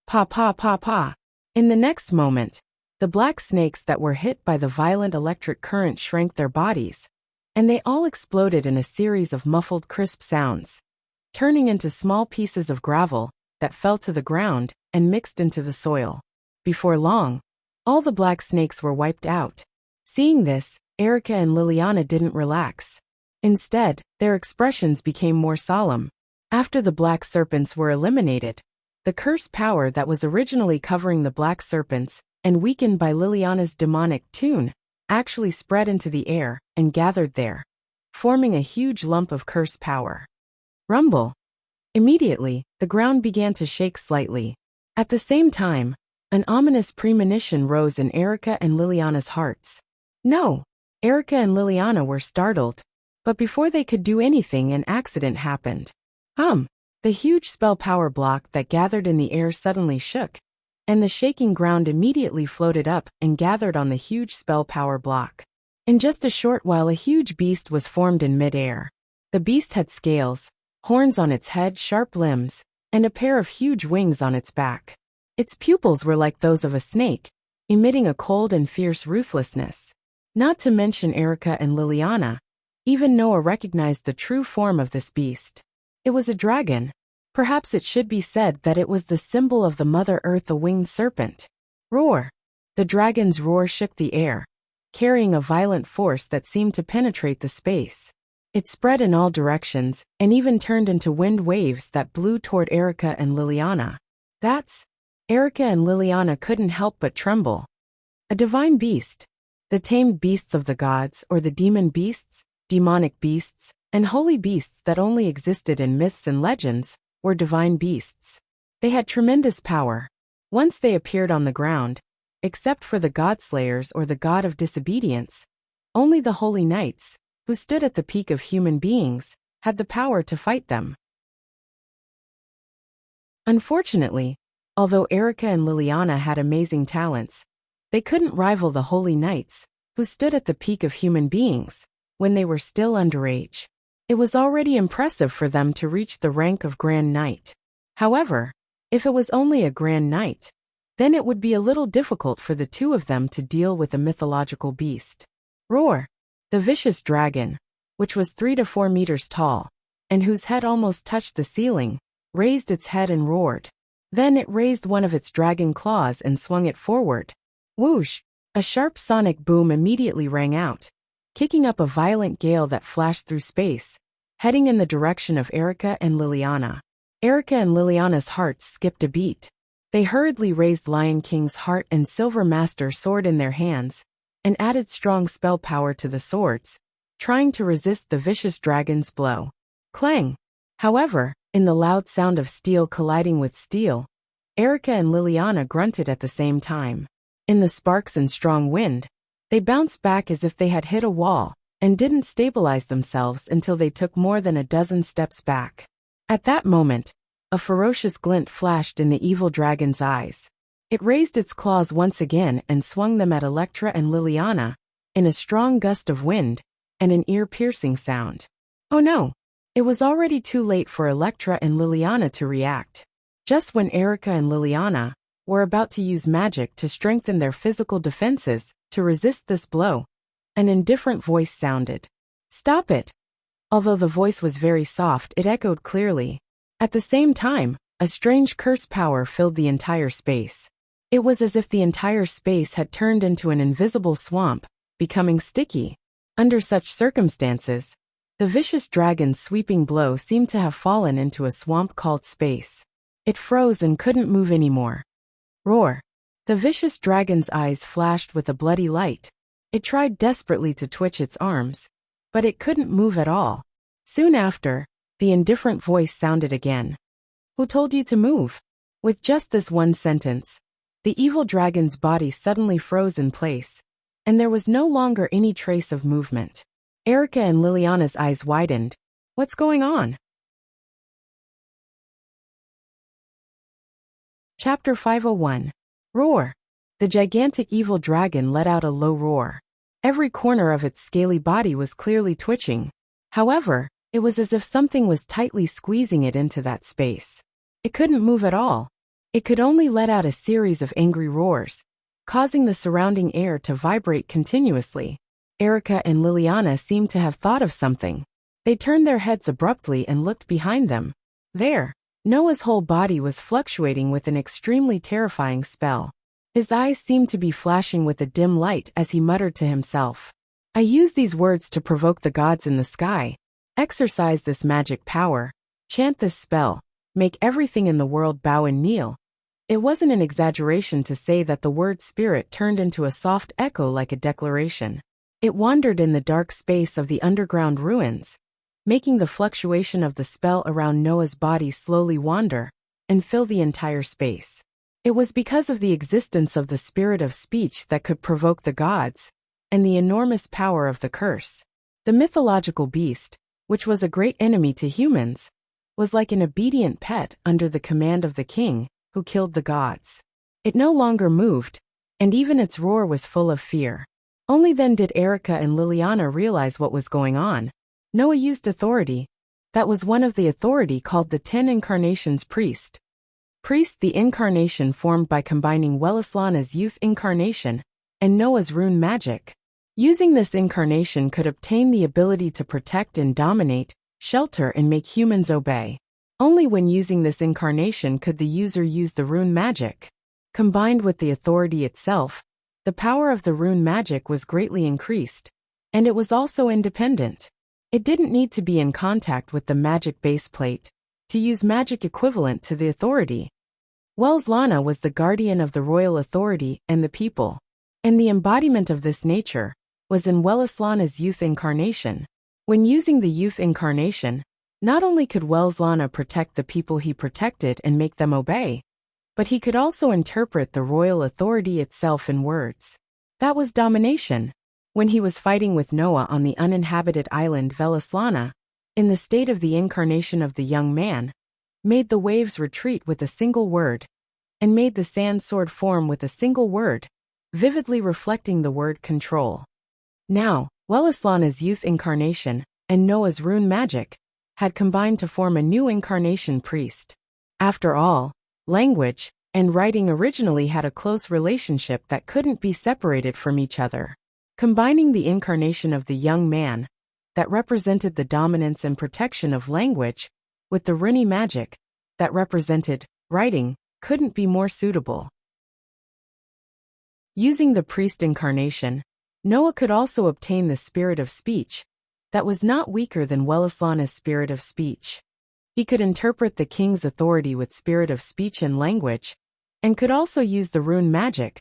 Pa pa pa pa. In the next moment, the black snakes that were hit by the violent electric current shrank their bodies, and they all exploded in a series of muffled crisp sounds, turning into small pieces of gravel that fell to the ground and mixed into the soil. Before long, all the black snakes were wiped out. Seeing this, Erica and Liliana didn't relax. Instead, their expressions became more solemn. After the black serpents were eliminated, the cursed power that was originally covering the black serpents and weakened by Liliana's demonic tune actually spread into the air and gathered there, forming a huge lump of cursed power. Rumble. Immediately, the ground began to shake slightly. At the same time, an ominous premonition rose in Erica and Liliana's hearts. No! Erica and Liliana were startled, but before they could do anything, an accident happened. The huge spell power block that gathered in the air suddenly shook, and the shaking ground immediately floated up and gathered on the huge spell power block. In just a short while, a huge beast was formed in mid-air. The beast had scales, horns on its head, sharp limbs, and a pair of huge wings on its back. Its pupils were like those of a snake, emitting a cold and fierce ruthlessness. Not to mention Erica and Liliana, even Noah recognized the true form of this beast. It was a dragon. Perhaps it should be said that it was the symbol of the Mother Earth, a winged serpent. Roar! The dragon's roar shook the air, carrying a violent force that seemed to penetrate the space. It spread in all directions and even turned into wind waves that blew toward Erica and Liliana. Erica and Liliana couldn't help but tremble. A divine beast. The tamed beasts of the gods, or the demon beasts, demonic beasts, and holy beasts that only existed in myths and legends, were divine beasts. They had tremendous power. Once they appeared on the ground, except for the godslayers or the god of disobedience, only the holy knights, who stood at the peak of human beings, had the power to fight them. Unfortunately, although Erica and Liliana had amazing talents, they couldn't rival the holy knights, who stood at the peak of human beings, when they were still underage. It was already impressive for them to reach the rank of Grand Knight. However, if it was only a Grand Knight, then it would be a little difficult for the two of them to deal with a mythological beast. Roar! The vicious dragon, which was 3 to 4 meters tall, and whose head almost touched the ceiling, raised its head and roared. Then it raised one of its dragon claws and swung it forward. Whoosh! A sharp sonic boom immediately rang out, kicking up a violent gale that flashed through space, heading in the direction of Erica and Liliana. Erica and Liliana's hearts skipped a beat. They hurriedly raised Lion King's heart and Silver Master sword in their hands, and added strong spell power to the swords, trying to resist the vicious dragon's blow. Clang! However, in the loud sound of steel colliding with steel, Erica and Liliana grunted at the same time. In the sparks and strong wind, they bounced back as if they had hit a wall, and didn't stabilize themselves until they took more than a dozen steps back. At that moment, a ferocious glint flashed in the evil dragon's eyes. It raised its claws once again and swung them at Electra and Liliana, in a strong gust of wind, and an ear-piercing sound. Oh no! It was already too late for Electra and Liliana to react. Just when Erica and Liliana were about to use magic to strengthen their physical defenses to resist this blow, an indifferent voice sounded. Stop it! Although the voice was very soft, it echoed clearly. At the same time, a strange curse power filled the entire space. It was as if the entire space had turned into an invisible swamp, becoming sticky. Under such circumstances, the vicious dragon's sweeping blow seemed to have fallen into a swamp called space. It froze and couldn't move anymore. Roar! The vicious dragon's eyes flashed with a bloody light. It tried desperately to twitch its arms, but it couldn't move at all. Soon after, the indifferent voice sounded again. Who told you to move? With just this one sentence, the evil dragon's body suddenly froze in place, and there was no longer any trace of movement. Erica and Liliana's eyes widened. What's going on? Chapter 501. Roar! The gigantic evil dragon let out a low roar. Every corner of its scaly body was clearly twitching. However, it was as if something was tightly squeezing it into that space. It couldn't move at all. It could only let out a series of angry roars, causing the surrounding air to vibrate continuously. Erica and Liliana seemed to have thought of something. They turned their heads abruptly and looked behind them. There, Noah's whole body was fluctuating with an extremely terrifying spell. His eyes seemed to be flashing with a dim light as he muttered to himself. I use these words to provoke the gods in the sky. Exercise this magic power. Chant this spell. make everything in the world bow and kneel. It wasn't an exaggeration to say that the word spirit turned into a soft echo like a declaration. It wandered in the dark space of the underground ruins, making the fluctuation of the spell around Noah's body slowly wander and fill the entire space. It was because of the existence of the spirit of speech that could provoke the gods, and the enormous power of the curse. The mythological beast, which was a great enemy to humans, was like an obedient pet under the command of the king, who killed the gods. It no longer moved, and even its roar was full of fear. Only then did Erica and Liliana realize what was going on. Noah used authority. That was one of the authority called the 10 Incarnations Priest. Priest, the incarnation formed by combining Welislana's youth incarnation and Noah's rune magic. Using this incarnation could obtain the ability to protect and dominate, shelter and make humans obey. Only when using this incarnation could the user use the rune magic. Combined with the authority itself, the power of the rune magic was greatly increased, and it was also independent. It didn't need to be in contact with the magic base plate to use magic equivalent to the authority. Welislana was the guardian of the royal authority and the people, and the embodiment of this nature was in Welislana's youth incarnation. When using the youth incarnation, not only could Welislana protect the people he protected and make them obey, but he could also interpret the royal authority itself in words. That was domination. When he was fighting with Noah on the uninhabited island Welislana, in the state of the incarnation of the young man, made the waves retreat with a single word, and made the sand sword form with a single word, vividly reflecting the word control. Now, Welislana's youth incarnation and Noah's rune magic had combined to form a new incarnation priest. After all, language and writing originally had a close relationship that couldn't be separated from each other. Combining the incarnation of the young man, that represented the dominance and protection of language, with the rune magic, that represented writing, couldn't be more suitable. Using the priest incarnation, Noah could also obtain the spirit of speech, that was not weaker than Welislana's spirit of speech. He could interpret the king's authority with spirit of speech and language, and could also use the rune magic,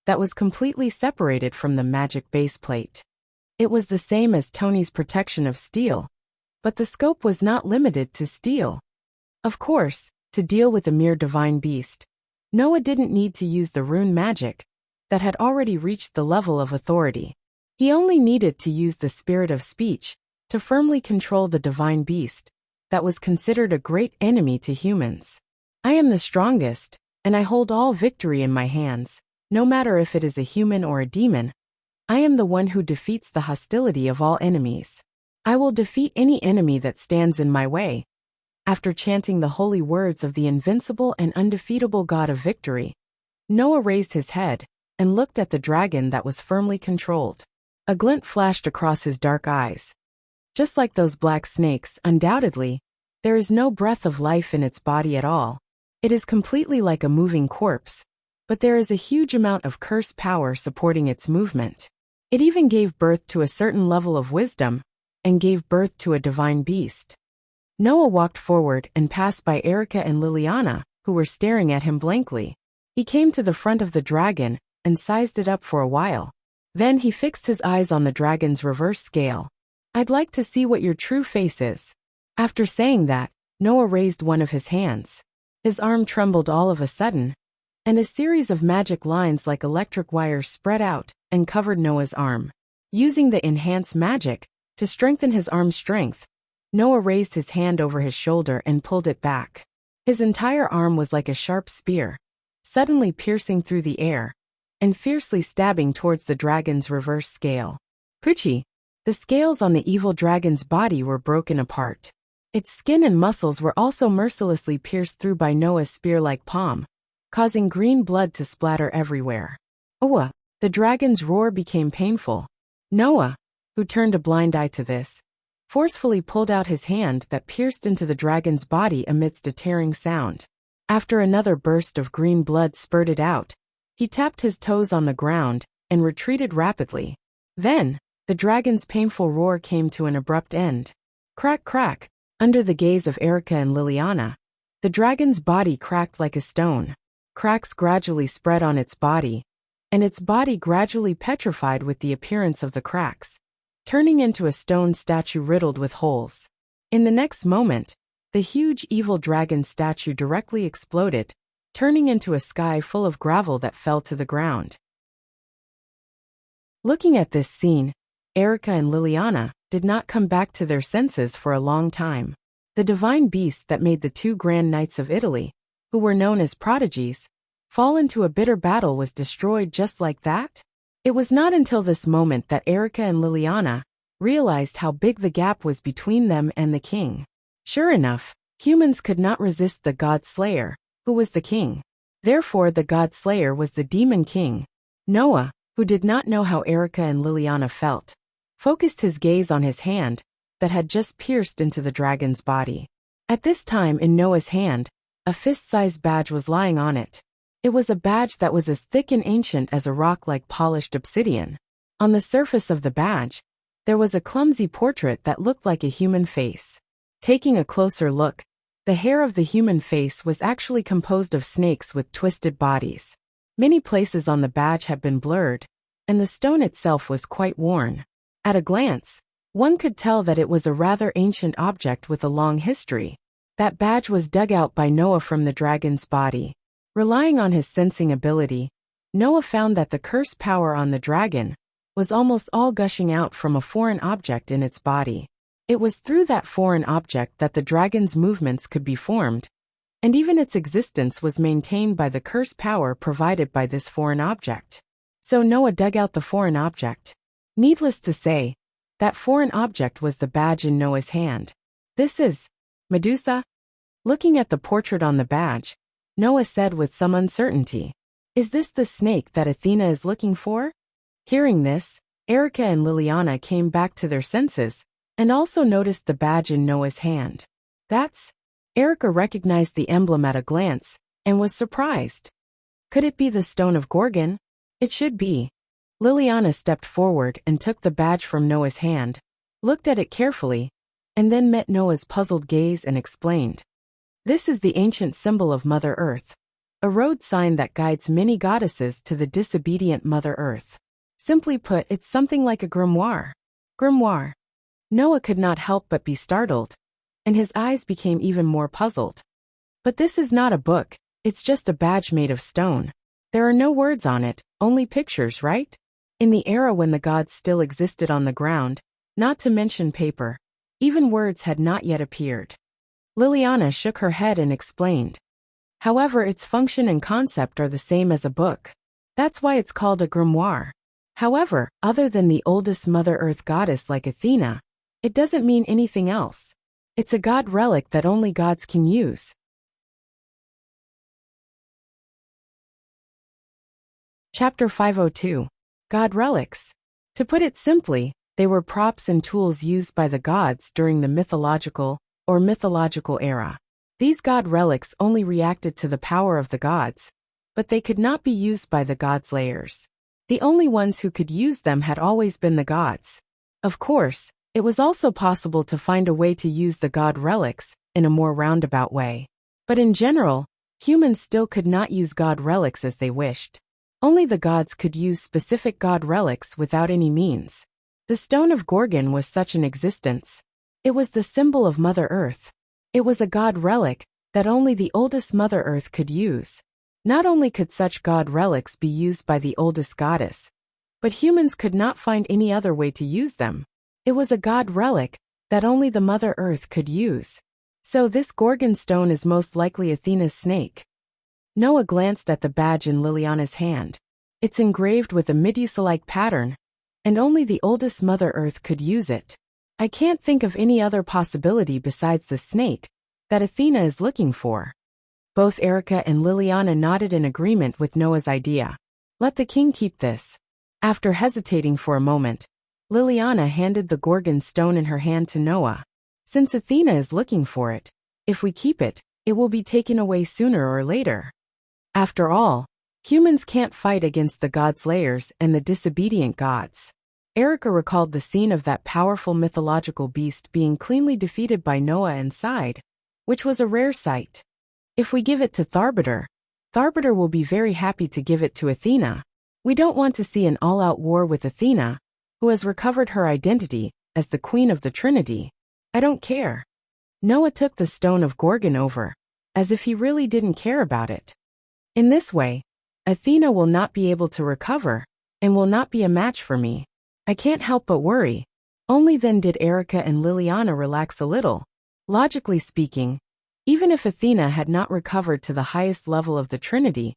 that was completely separated from the magic base plate. It was the same as Tony's protection of steel, but the scope was not limited to steel. Of course, to deal with a mere divine beast, Noah didn't need to use the rune magic, that had already reached the level of authority. He only needed to use the spirit of speech to firmly control the divine beast, that was considered a great enemy to humans. I am the strongest, and I hold all victory in my hands, no matter if it is a human or a demon. I am the one who defeats the hostility of all enemies. I will defeat any enemy that stands in my way. After chanting the holy words of the invincible and undefeatable God of victory, Noah raised his head and looked at the dragon that was firmly controlled. A glint flashed across his dark eyes. Just like those black snakes, undoubtedly, there is no breath of life in its body at all. It is completely like a moving corpse, but there is a huge amount of cursed power supporting its movement. It even gave birth to a certain level of wisdom, and gave birth to a divine beast. Noah walked forward and passed by Erica and Liliana, who were staring at him blankly. He came to the front of the dragon and sized it up for a while. Then he fixed his eyes on the dragon's reverse scale. I'd like to see what your true face is. After saying that, Noah raised one of his hands. His arm trembled all of a sudden, and a series of magic lines like electric wires spread out and covered Noah's arm. Using the enhanced magic to strengthen his arm's strength, Noah raised his hand over his shoulder and pulled it back. His entire arm was like a sharp spear, suddenly piercing through the air and fiercely stabbing towards the dragon's reverse scale. Poochie! The scales on the evil dragon's body were broken apart. Its skin and muscles were also mercilessly pierced through by Noah's spear-like palm, causing green blood to splatter everywhere. The dragon's roar became painful. Noah, who turned a blind eye to this, forcefully pulled out his hand that pierced into the dragon's body amidst a tearing sound. After another burst of green blood spurted out, he tapped his toes on the ground and retreated rapidly. Then, the dragon's painful roar came to an abrupt end. Crack, crack. Under the gaze of Erica and Liliana, The dragon's body cracked like a stone. Cracks gradually spread on its body, and its body gradually petrified with the appearance of the cracks, turning into a stone statue riddled with holes. In the next moment, the huge evil dragon statue directly exploded, turning into a sky full of gravel that fell to the ground. Looking at this scene, Erica and Liliana did not come back to their senses for a long time. The divine beast that made the two grand knights of Italy, who were known as prodigies, fall into a bitter battle was destroyed just like that? It was not until this moment that Erica and Liliana realized how big the gap was between them and the king. Sure enough, humans could not resist the God Slayer, who was the king. Therefore the God Slayer was the demon king. Noah, who did not know how Erica and Liliana felt, focused his gaze on his hand that had just pierced into the dragon's body. At this time in Noah's hand, a fist-sized badge was lying on it. It was a badge that was as thick and ancient as a rock like polished obsidian. On the surface of the badge, there was a clumsy portrait that looked like a human face. Taking a closer look, the hair of the human face was actually composed of snakes with twisted bodies. Many places on the badge had been blurred, and the stone itself was quite worn. At a glance, one could tell that it was a rather ancient object with a long history. That badge was dug out by Noah from the dragon's body. Relying on his sensing ability, Noah found that the curse power on the dragon was almost all gushing out from a foreign object in its body. It was through that foreign object that the dragon's movements could be formed, and even its existence was maintained by the curse power provided by this foreign object. So Noah dug out the foreign object. Needless to say, that foreign object was the badge in Noah's hand. This is Medusa? Looking at the portrait on the badge, Noah said with some uncertainty, "Is this the snake that Athena is looking for?" Hearing this, Erica and Liliana came back to their senses and also noticed the badge in Noah's hand. That's... Erica recognized the emblem at a glance and was surprised. Could it be the Stone of Gorgon? It should be. Liliana stepped forward and took the badge from Noah's hand, looked at it carefully, and then met Noah's puzzled gaze and explained. This is the ancient symbol of Mother Earth, a road sign that guides many goddesses to the disobedient Mother Earth. Simply put, it's something like a grimoire. Grimoire. Noah could not help but be startled, and his eyes became even more puzzled. But this is not a book, it's just a badge made of stone. There are no words on it, only pictures, right? In the era when the gods still existed on the ground, not to mention paper, even words had not yet appeared. Liliana shook her head and explained. However, its function and concept are the same as a book. That's why it's called a grimoire. However, other than the oldest Mother Earth goddess like Athena, it doesn't mean anything else. It's a god relic that only gods can use. Chapter 502. God Relics. To put it simply, they were props and tools used by the gods during the mythological era. These god relics only reacted to the power of the gods, but they could not be used by the god slayers. The only ones who could use them had always been the gods. Of course, it was also possible to find a way to use the god relics in a more roundabout way. But in general, humans still could not use god relics as they wished. Only the gods could use specific god relics without any means. The Stone of Gorgon was such an existence. It was the symbol of Mother Earth. It was a god relic that only the oldest Mother Earth could use. Not only could such god relics be used by the oldest goddess, but humans could not find any other way to use them. It was a god relic that only the Mother Earth could use. So this Gorgon stone is most likely Athena's snake. Noah glanced at the badge in Liliana's hand. It's engraved with a Medusa-like pattern, and only the oldest Mother Earth could use it. I can't think of any other possibility besides the snake that Athena is looking for. Both Erica and Liliana nodded in agreement with Noah's idea. Let the king keep this. After hesitating for a moment, Liliana handed the Gorgon stone in her hand to Noah. Since Athena is looking for it, if we keep it, it will be taken away sooner or later. After all, humans can't fight against the god slayers and the disobedient gods. Erica recalled the scene of that powerful mythological beast being cleanly defeated by Noah and sighed, which was a rare sight. If we give it to Tharbiter, Tharbiter will be very happy to give it to Athena. We don't want to see an all-out war with Athena, who has recovered her identity as the Queen of the Trinity. I don't care. Noah took the stone of Gorgon over, as if he really didn't care about it. In this way, Athena will not be able to recover, and will not be a match for me. I can't help but worry. Only then did Erica and Liliana relax a little. Logically speaking, even if Athena had not recovered to the highest level of the Trinity,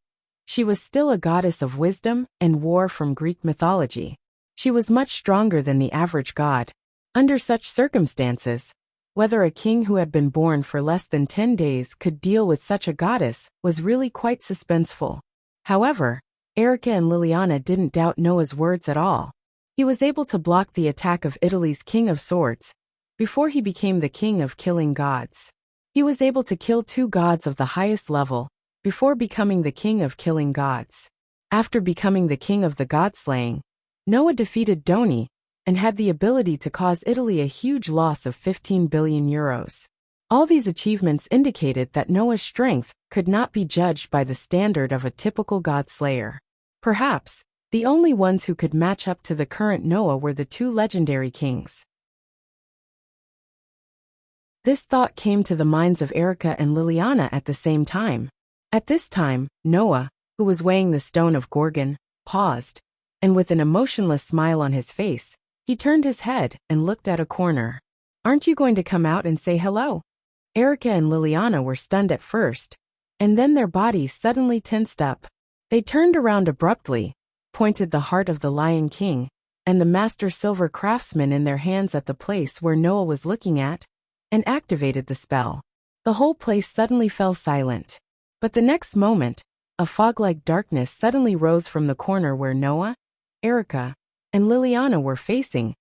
she was still a goddess of wisdom and war from Greek mythology. She was much stronger than the average god. Under such circumstances, whether a king who had been born for less than 10 days could deal with such a goddess was really quite suspenseful. However, Erica and Liliana didn't doubt Noah's words at all. He was able to block the attack of Italy's King of Swords before he became the king of killing gods. He was able to kill 2 gods of the highest level before becoming the king of killing gods. After becoming the king of the god-slaying, Noah defeated Doni and had the ability to cause Italy a huge loss of 15 billion euros. All these achievements indicated that Noah's strength could not be judged by the standard of a typical god-slayer. Perhaps, the only ones who could match up to the current Noah were the 2 legendary kings. This thought came to the minds of Erica and Liliana at the same time. At this time, Noah, who was weighing the stone of Gorgon, paused, and with an emotionless smile on his face, he turned his head and looked at a corner. "Aren't you going to come out and say hello?" Erica and Liliana were stunned at first, and then their bodies suddenly tensed up. They turned around abruptly, pointed the heart of the Lion King and the master silver craftsman in their hands at the place where Noah was looking at, and activated the spell. The whole place suddenly fell silent. But the next moment, a fog-like darkness suddenly rose from the corner where Noah, Erica, and Liliana were facing,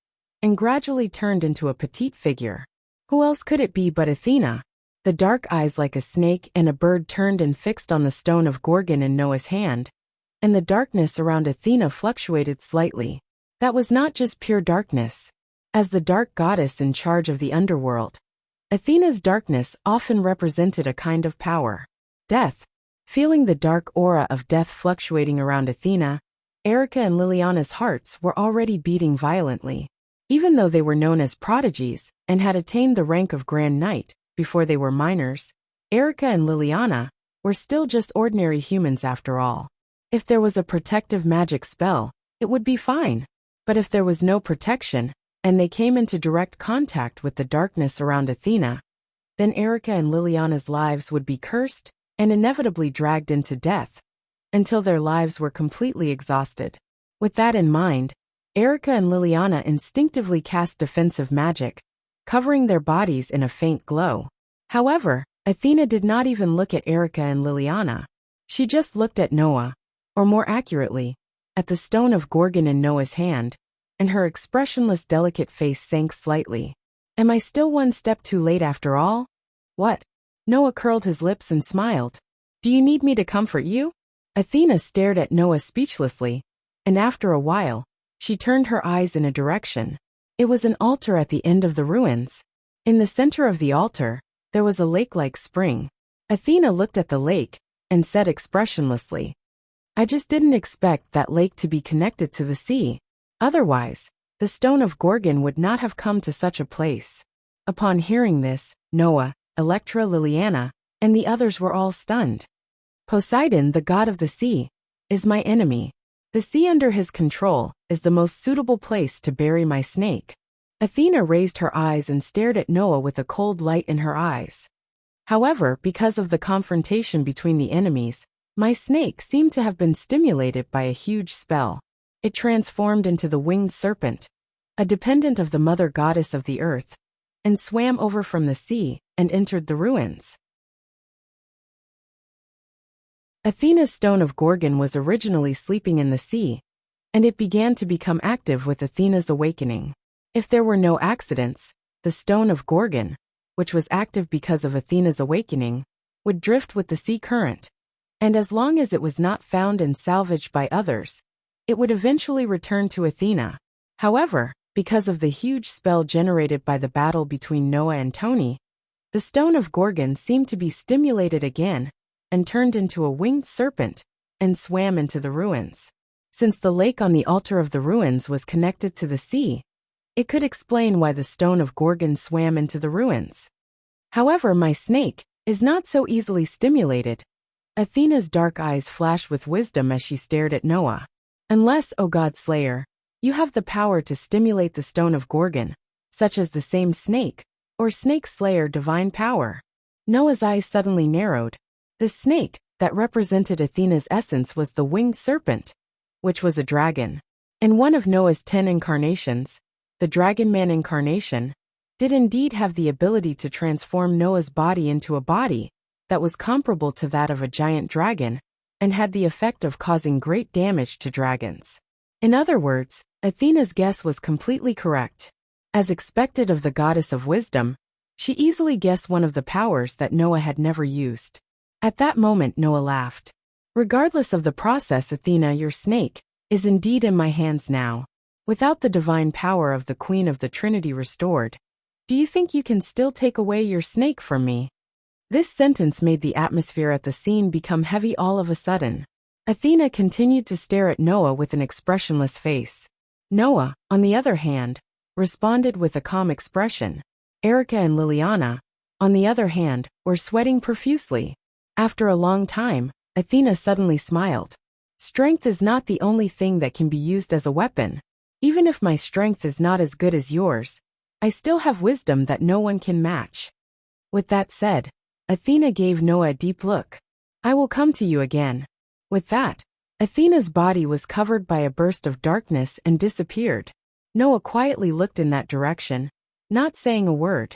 and gradually turned into a petite figure. Who else could it be but Athena? The dark eyes like a snake and a bird turned and fixed on the stone of Gorgon in Noah's hand, and the darkness around Athena fluctuated slightly. That was not just pure darkness. As the dark goddess in charge of the underworld, Athena's darkness often represented a kind of power. Death. Feeling the dark aura of death fluctuating around Athena, Erica and Liliana's hearts were already beating violently. Even though they were known as prodigies and had attained the rank of Grand Knight before they were minors, Erica and Liliana were still just ordinary humans after all. If there was a protective magic spell, it would be fine. But if there was no protection, and they came into direct contact with the darkness around Athena, then Erica and Liliana's lives would be cursed and inevitably dragged into death, until their lives were completely exhausted. With that in mind, Erica and Liliana instinctively cast defensive magic, covering their bodies in a faint glow. However, Athena did not even look at Erica and Liliana. She just looked at Noah, or more accurately, at the stone of Gorgon in Noah's hand, and her expressionless delicate face sank slightly. Am I still one step too late after all? What? Noah curled his lips and smiled. Do you need me to comfort you? Athena stared at Noah speechlessly, and after a while, she turned her eyes in a direction. It was an altar at the end of the ruins. In the center of the altar, there was a lake-like spring. Athena looked at the lake, and said expressionlessly, I just didn't expect that lake to be connected to the sea. Otherwise, the stone of Gorgon would not have come to such a place. Upon hearing this, Noah, Electra, Liliana, and the others were all stunned. Poseidon, the god of the sea, is my enemy. The sea under his control is the most suitable place to bury my snake. Athena raised her eyes and stared at Noah with a cold light in her eyes. However, because of the confrontation between the enemies, my snake seemed to have been stimulated by a huge spell. It transformed into the winged serpent, a dependent of the mother goddess of the earth, and swam over from the sea and entered the ruins. Athena's stone of Gorgon was originally sleeping in the sea, and it began to become active with Athena's awakening. If there were no accidents, the stone of Gorgon, which was active because of Athena's awakening, would drift with the sea current, and as long as it was not found and salvaged by others, it would eventually return to Athena. However, because of the huge spell generated by the battle between Noah and Tony, The stone of Gorgon seemed to be stimulated again, and turned into a winged serpent, and swam into the ruins. Since the lake on the altar of the ruins was connected to the sea, it could explain why the stone of Gorgon swam into the ruins. However, my snake is not so easily stimulated. Athena's dark eyes flashed with wisdom as she stared at Noah. Unless, O God Slayer, you have the power to stimulate the stone of Gorgon, such as the same snake, or snake slayer divine power. Noah's eyes suddenly narrowed. The snake that represented Athena's essence was the winged serpent, which was a dragon. In one of Noah's 10 incarnations, the Dragon Man incarnation did indeed have the ability to transform Noah's body into a body that was comparable to that of a giant dragon and had the effect of causing great damage to dragons. In other words, Athena's guess was completely correct. As expected of the goddess of wisdom, she easily guessed one of the powers that Noah had never used. At that moment Noah laughed. Regardless of the process, Athena, your snake, is indeed in my hands now. Without the divine power of the Queen of the Trinity restored, do you think you can still take away your snake from me? This sentence made the atmosphere at the scene become heavy all of a sudden. Athena continued to stare at Noah with an expressionless face. Noah, on the other hand, responded with a calm expression. Erica and Liliana, on the other hand, were sweating profusely. After a long time, Athena suddenly smiled. Strength is not the only thing that can be used as a weapon. Even if my strength is not as good as yours, I still have wisdom that no one can match. With that said, Athena gave Noah a deep look. I will come to you again. With that, Athena's body was covered by a burst of darkness and disappeared. Noah quietly looked in that direction, not saying a word.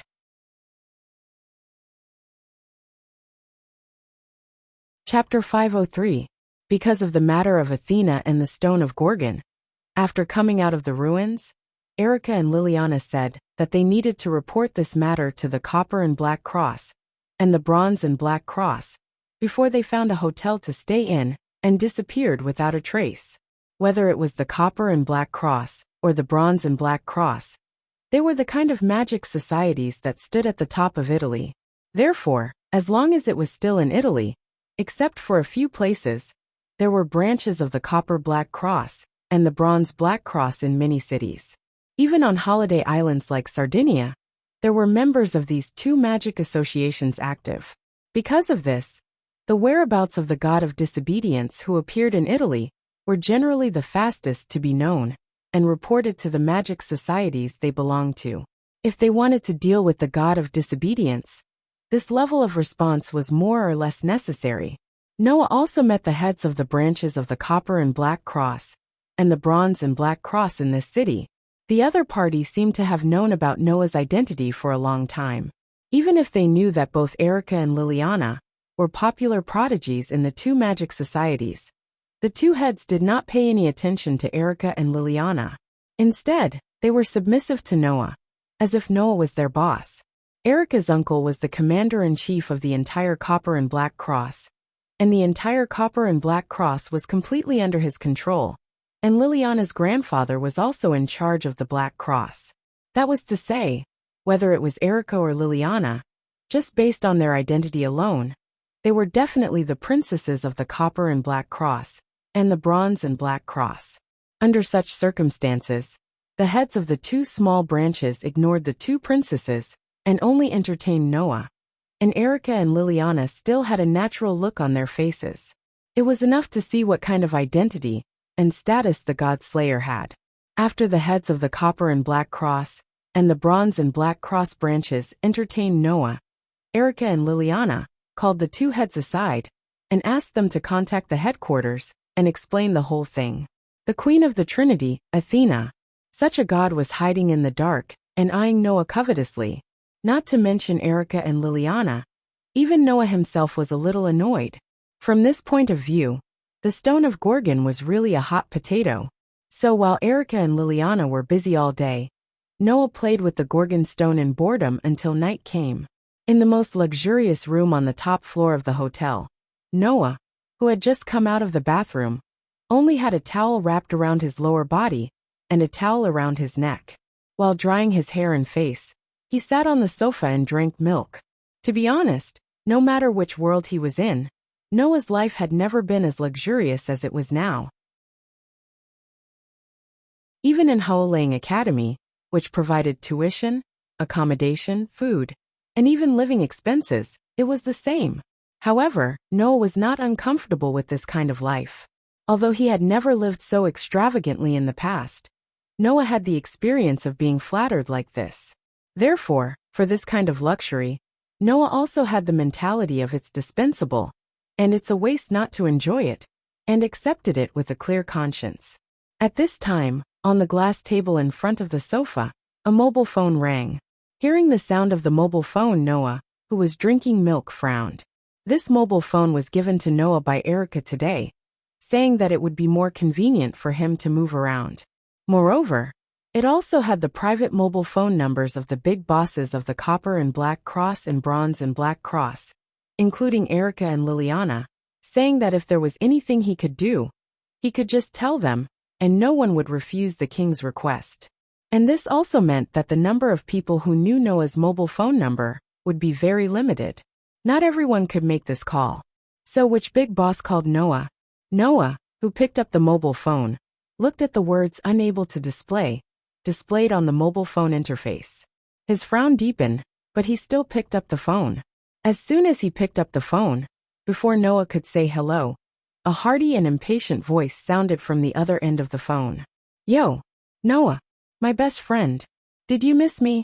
Chapter 503. Because of the matter of Athena and the stone of Gorgon. After coming out of the ruins, Erica and Liliana said that they needed to report this matter to the Copper and Black Cross and the Bronze and Black Cross before they found a hotel to stay in and disappeared without a trace. Whether it was the Copper and Black Cross or the Bronze and Black Cross, they were the kind of magic societies that stood at the top of Italy. Therefore, as long as it was still in Italy, except for a few places, there were branches of the Copper Black Cross and the Bronze Black Cross in many cities. Even on holiday islands like Sardinia, there were members of these two magic associations active. Because of this, the whereabouts of the god of disobedience who appeared in Italy were generally the fastest to be known and reported to the magic societies they belonged to. If they wanted to deal with the god of disobedience, this level of response was more or less necessary. Noah also met the heads of the branches of the Copper and Black Cross and the Bronze and Black Cross in this city. The other party seemed to have known about Noah's identity for a long time. Even if they knew that both Erica and Liliana were popular prodigies in the two magic societies, the two heads did not pay any attention to Erica and Liliana. Instead, they were submissive to Noah, as if Noah was their boss. Erica's uncle was the commander-in-chief of the entire Copper and Black Cross, and the entire Copper and Black Cross was completely under his control, and Liliana's grandfather was also in charge of the Black Cross. That was to say, whether it was Erica or Liliana, just based on their identity alone, they were definitely the princesses of the Copper and Black Cross, and the Bronze and Black Cross. Under such circumstances, the heads of the two small branches ignored the two princesses and only entertained Noah, and Erica and Liliana still had a natural look on their faces. It was enough to see what kind of identity and status the God Slayer had. After the heads of the Copper and Black Cross and the Bronze and Black Cross branches entertained Noah, Erica and Liliana called the two heads aside and asked them to contact the headquarters and explain the whole thing. The Queen of the Trinity, Athena, such a god, was hiding in the dark and eyeing Noah covetously. Not to mention Erica and Liliana, even Noah himself was a little annoyed. From this point of view, the stone of Gorgon was really a hot potato. So while Erica and Liliana were busy all day, Noah played with the Gorgon stone in boredom until night came. In the most luxurious room on the top floor of the hotel, Noah, who had just come out of the bathroom, only had a towel wrapped around his lower body and a towel around his neck. While drying his hair and face, he sat on the sofa and drank milk. To be honest, no matter which world he was in, Noah's life had never been as luxurious as it was now. Even in Howling Academy, which provided tuition, accommodation, food, and even living expenses, it was the same. However, Noah was not uncomfortable with this kind of life. Although he had never lived so extravagantly in the past, Noah had the experience of being flattered like this. Therefore, for this kind of luxury, Noah also had the mentality of it's dispensable, and it's a waste not to enjoy it, and accepted it with a clear conscience. At this time, on the glass table in front of the sofa, a mobile phone rang. Hearing the sound of the mobile phone, Noah, who was drinking milk, frowned. This mobile phone was given to Noah by Erica today, saying that it would be more convenient for him to move around. Moreover, it also had the private mobile phone numbers of the big bosses of the Copper and Black Cross and Bronze and Black Cross, including Erica and Liliana, saying that if there was anything he could do, he could just tell them, and no one would refuse the king's request. And this also meant that the number of people who knew Noah's mobile phone number would be very limited. Not everyone could make this call. So which big boss called Noah? Noah, who picked up the mobile phone, looked at the words unable to display, displayed on the mobile phone interface. His frown deepened, but he still picked up the phone. As soon as he picked up the phone, before Noah could say hello, a hearty and impatient voice sounded from the other end of the phone. Yo, Noah, my best friend, did you miss me?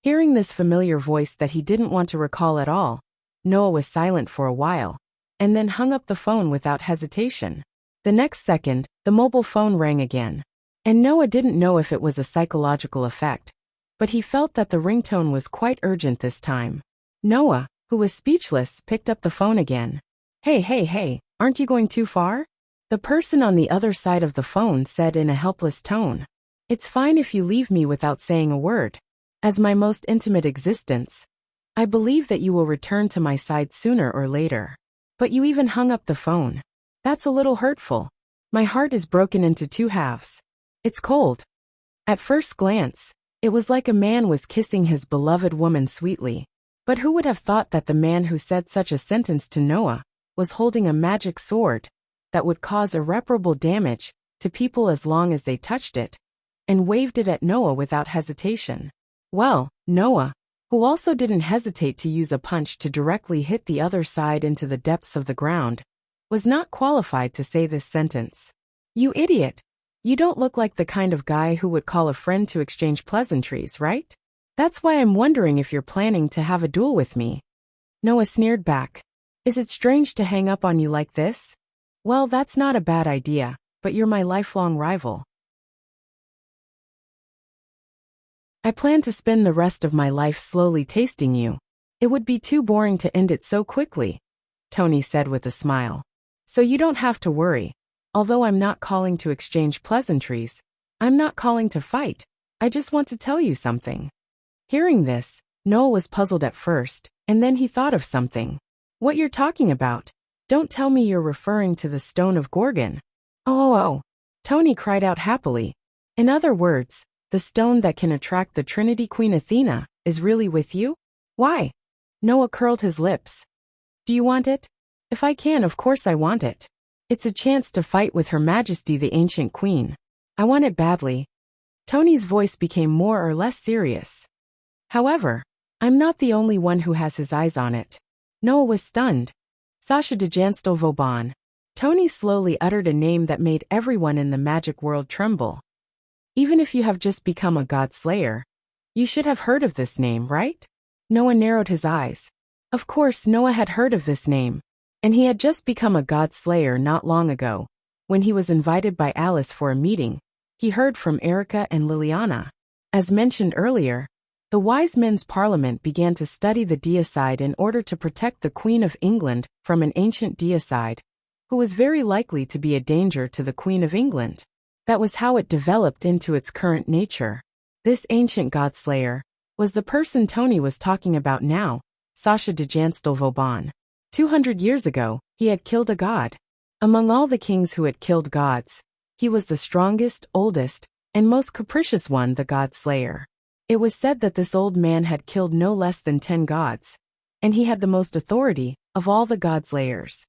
Hearing this familiar voice that he didn't want to recall at all, Noah was silent for a while, and then hung up the phone without hesitation. The next second, the mobile phone rang again. And Noah didn't know if it was a psychological effect, but he felt that the ringtone was quite urgent this time. Noah, who was speechless, picked up the phone again. Hey, aren't you going too far? The person on the other side of the phone said in a helpless tone. It's fine if you leave me without saying a word. As my most intimate existence, I believe that you will return to my side sooner or later. But you even hung up the phone. That's a little hurtful. My heart is broken into two halves. It's cold. At first glance, it was like a man was kissing his beloved woman sweetly. But who would have thought that the man who said such a sentence to Noah was holding a magic sword that would cause irreparable damage to people as long as they touched it, and waved it at Noah without hesitation. Well, Noah, who also didn't hesitate to use a punch to directly hit the other side into the depths of the ground, was not qualified to say this sentence. You idiot! You don't look like the kind of guy who would call a friend to exchange pleasantries, right? That's why I'm wondering if you're planning to have a duel with me. Noah sneered back. Is it strange to hang up on you like this? Well, that's not a bad idea, but you're my lifelong rival. I plan to spend the rest of my life slowly tasting you. It would be too boring to end it so quickly, Tony said with a smile. So you don't have to worry. Although I'm not calling to exchange pleasantries, I'm not calling to fight. I just want to tell you something. Hearing this, Noah was puzzled at first, and then he thought of something. What you're talking about? Don't tell me you're referring to the stone of Gorgon. Oh, Tony cried out happily. In other words, the stone that can attract the Trinity Queen Athena is really with you? Why? Noah curled his lips. Do you want it? If I can, of course I want it. It's a chance to fight with Her Majesty the Ancient Queen. I want it badly. Tony's voice became more or less serious. However, I'm not the only one who has his eyes on it. Noah was stunned. Sasha de Janstel-Vauban. Tony slowly uttered a name that made everyone in the magic world tremble. Even if you have just become a god slayer, you should have heard of this name, right? Noah narrowed his eyes. Of course, Noah had heard of this name, and he had just become a god slayer not long ago. When he was invited by Alice for a meeting, he heard from Erica and Liliana. As mentioned earlier, the Wise Men's Parliament began to study the deicide in order to protect the Queen of England from an ancient deicide, who was very likely to be a danger to the Queen of England. That was how it developed into its current nature. This ancient godslayer was the person Tony was talking about now, Sasha de Janstel-Vauban. 200 years ago, he had killed a god. Among all the kings who had killed gods, he was the strongest, oldest, and most capricious one, the god slayer. It was said that this old man had killed no less than 10 gods. and he had the most authority of all the God-slayers.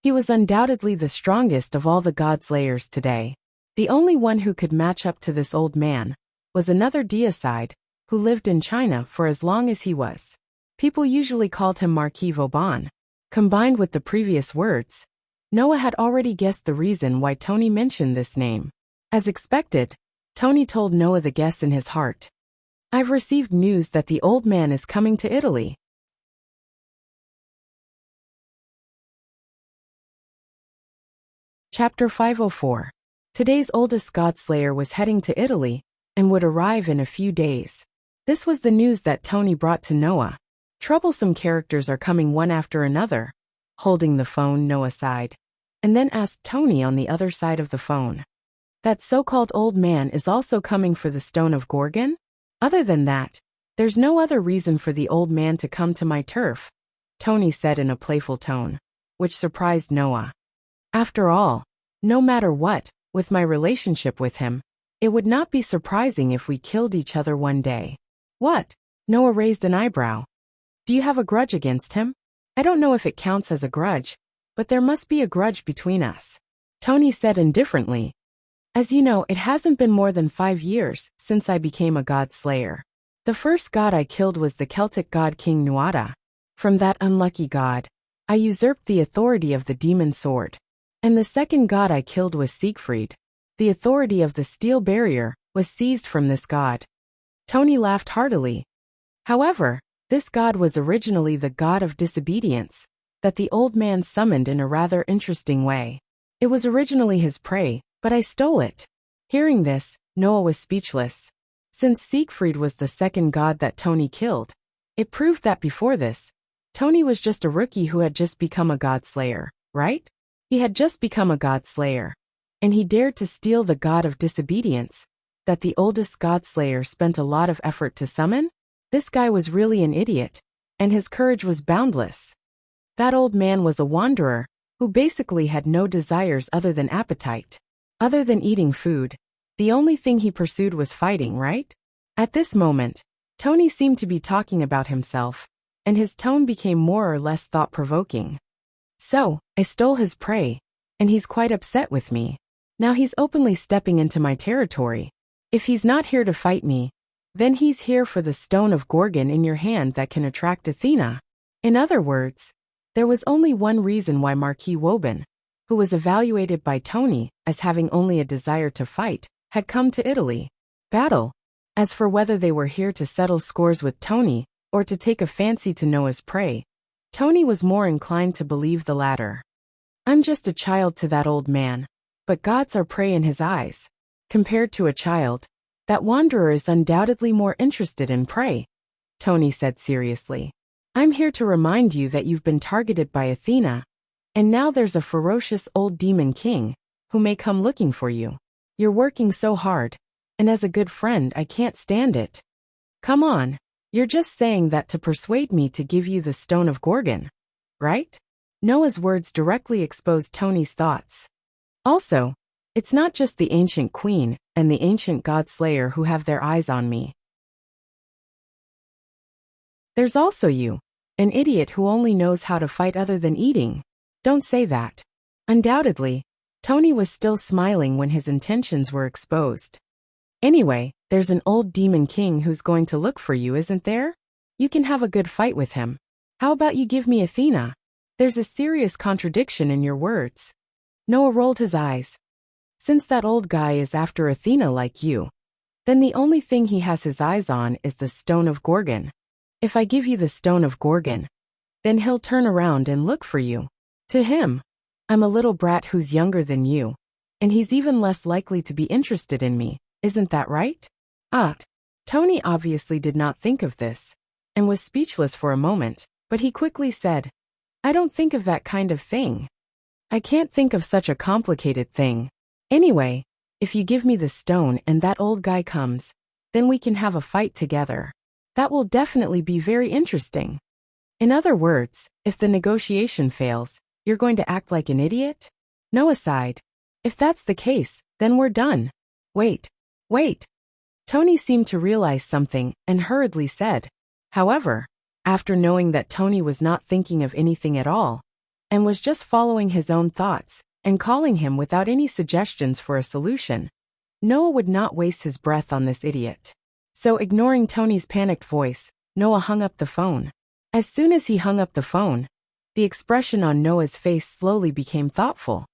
He was undoubtedly the strongest of all the God-slayers today. The only one who could match up to this old man was another deicide who lived in China for as long as he was. People usually called him Marquis Vauban. Combined with the previous words, Noah had already guessed the reason why Tony mentioned this name. As expected, Tony told Noah the guess in his heart. I've received news that the old man is coming to Italy. Chapter 504. Today's oldest God-slayer was heading to Italy and would arrive in a few days. This was the news that Tony brought to Noah. Troublesome characters are coming one after another. Holding the phone, Noah sighed, and then asked Tony on the other side of the phone. That so-called old man is also coming for the stone of Gorgon? Other than that, there's no other reason for the old man to come to my turf, Tony said in a playful tone, which surprised Noah. After all, no matter what, with my relationship with him, it would not be surprising if we killed each other one day. What? Noah raised an eyebrow. Do you have a grudge against him? I don't know if it counts as a grudge, but there must be a grudge between us, Tony said indifferently. As you know, it hasn't been more than 5 years since I became a god-slayer. The first god I killed was the Celtic god King Nuada. From that unlucky god, I usurped the authority of the demon sword. And the second god I killed was Siegfried. The authority of the steel barrier was seized from this god. Tony laughed heartily. However, this god was originally the god of disobedience that the old man summoned in a rather interesting way. It was originally his prey, but I stole it. Hearing this, Noah was speechless. Since Siegfried was the second god that Tony killed, it proved that before this, Tony was just a rookie who had just become a god-slayer, right? He had just become a god-slayer, and he dared to steal the god of disobedience that the oldest god-slayer spent a lot of effort to summon? This guy was really an idiot, and his courage was boundless. That old man was a wanderer who basically had no desires other than appetite. Other than eating food, the only thing he pursued was fighting, right? At this moment, Tony seemed to be talking about himself, and his tone became more or less thought-provoking. So, I stole his prey, and he's quite upset with me. Now he's openly stepping into my territory. If he's not here to fight me, then he's here for the stone of Gorgon in your hand that can attract Athena. In other words, there was only one reason why Marquis Woban, who was evaluated by Tony as having only a desire to fight, had come to Italy. Battle. As for whether they were here to settle scores with Tony or to take a fancy to Noah's prey, Tony was more inclined to believe the latter. I'm just a child to that old man, but gods are prey in his eyes. Compared to a child, that wanderer is undoubtedly more interested in prey, Tony said seriously. I'm here to remind you that you've been targeted by Athena, and now there's a ferocious old demon king who may come looking for you. You're working so hard, and as a good friend I can't stand it. Come on, you're just saying that to persuade me to give you the stone of Gorgon, right? Noah's words directly exposed Tony's thoughts. Also, it's not just the ancient queen and the ancient god-slayer who have their eyes on me. There's also you, an idiot who only knows how to fight other than eating. Don't say that. Undoubtedly, Tony was still smiling when his intentions were exposed. Anyway, there's an old demon king who's going to look for you, isn't there? You can have a good fight with him. How about you give me Athena? There's a serious contradiction in your words. Noah rolled his eyes. Since that old guy is after Athena like you, then the only thing he has his eyes on is the stone of Gorgon. If I give you the stone of Gorgon, then he'll turn around and look for you. To him, I'm a little brat who's younger than you, and he's even less likely to be interested in me, isn't that right? Tony obviously did not think of this, and was speechless for a moment, but he quickly said, I don't think of that kind of thing. I can't think of such a complicated thing. Anyway, if you give me the stone and that old guy comes, then we can have a fight together. That will definitely be very interesting. In other words, if the negotiation fails, you're going to act like an idiot? Noah sighed. If that's the case, then we're done. Wait. Tony seemed to realize something and hurriedly said, however, After knowing that Tony was not thinking of anything at all, and was just following his own thoughts, and calling him without any suggestions for a solution, Noah would not waste his breath on this idiot. So ignoring Tony's panicked voice, Noah hung up the phone. As soon as he hung up the phone, the expression on Noah's face slowly became thoughtful.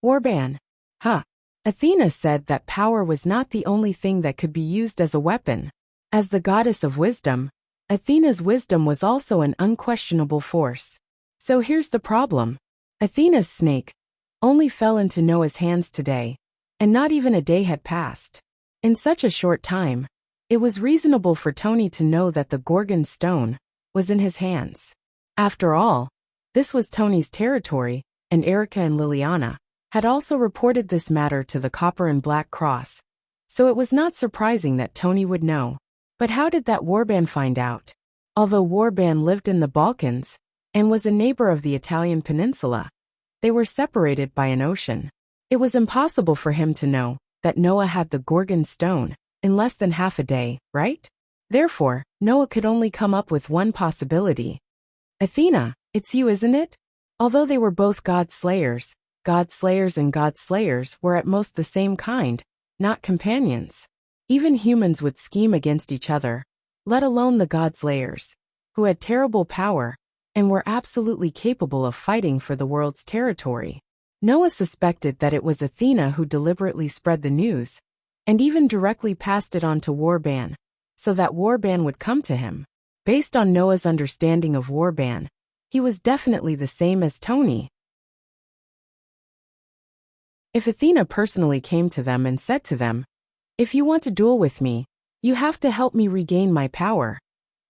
Warband. Huh. Athena said that power was not the only thing that could be used as a weapon. As the goddess of wisdom, Athena's wisdom was also an unquestionable force. So here's the problem. Athena's snake only fell into Noah's hands today, and not even a day had passed. In such a short time, it was reasonable for Tony to know that the Gorgon stone was in his hands. After all, this was Tony's territory, and Erica and Liliana had also reported this matter to the Copper and Black Cross, so it was not surprising that Tony would know. But how did that warband find out? Although Warband lived in the Balkans and was a neighbor of the Italian peninsula, they were separated by an ocean. It was impossible for him to know that Noah had the Gorgon stone in less than half a day, right? Therefore, Noah could only come up with one possibility. Athena, it's you, isn't it? Although they were both god slayers and god slayers were at most the same kind, not companions. Even humans would scheme against each other, let alone the god slayers, who had terrible power and were absolutely capable of fighting for the world's territory. Noah suspected that it was Athena who deliberately spread the news, and even directly passed it on to Warband, so that Warband would come to him. Based on Noah's understanding of Warband, he was definitely the same as Tony. If Athena personally came to them and said to them, "If you want to duel with me, you have to help me regain my power,"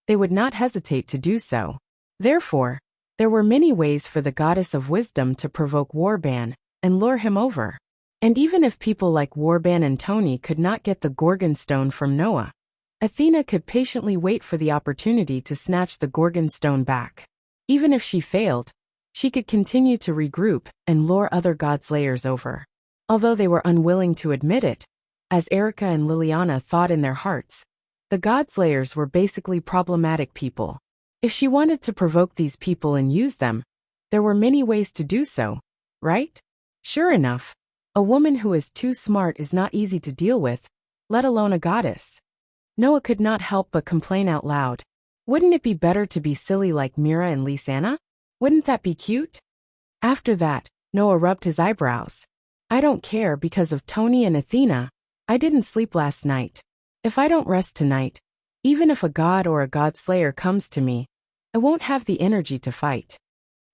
they would not hesitate to do so. Therefore, there were many ways for the goddess of wisdom to provoke Warband and lure him over. And even if people like Warband and Tony could not get the Gorgon stone from Noah, Athena could patiently wait for the opportunity to snatch the Gorgon stone back. Even if she failed, she could continue to regroup and lure other godslayers over. Although they were unwilling to admit it, as Erica and Liliana thought in their hearts, the godslayers were basically problematic people. If she wanted to provoke these people and use them, there were many ways to do so, right? Sure enough, a woman who is too smart is not easy to deal with, let alone a goddess. Noah could not help but complain out loud. Wouldn't it be better to be silly like Mira and Lisanna? Wouldn't that be cute? After that, Noah rubbed his eyebrows. I don't care because of Tony and Athena. I didn't sleep last night. If I don't rest tonight, even if a god or a god slayer comes to me, I won't have the energy to fight.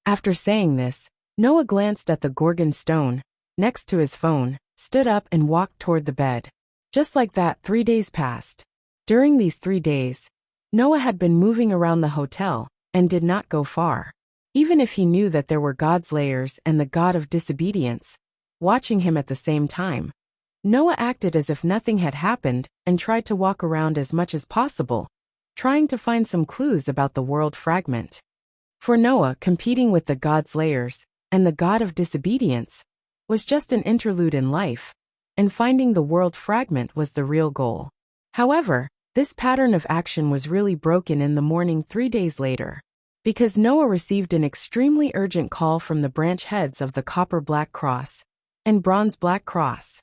After saying this, Noah glanced at the Gorgon stone next to his phone, stood up and walked toward the bed. Just like that, 3 days passed. During these 3 days, Noah had been moving around the hotel and did not go far. Even if he knew that there were godslayers and the god of disobedience watching him at the same time, Noah acted as if nothing had happened and tried to walk around as much as possible, trying to find some clues about the world fragment. For Noah, competing with the godslayers and the god of disobedience was just an interlude in life, and finding the world fragment was the real goal. However, this pattern of action was really broken in the morning 3 days later, because Noah received an extremely urgent call from the branch heads of the Copper Black Cross and Bronze Black Cross.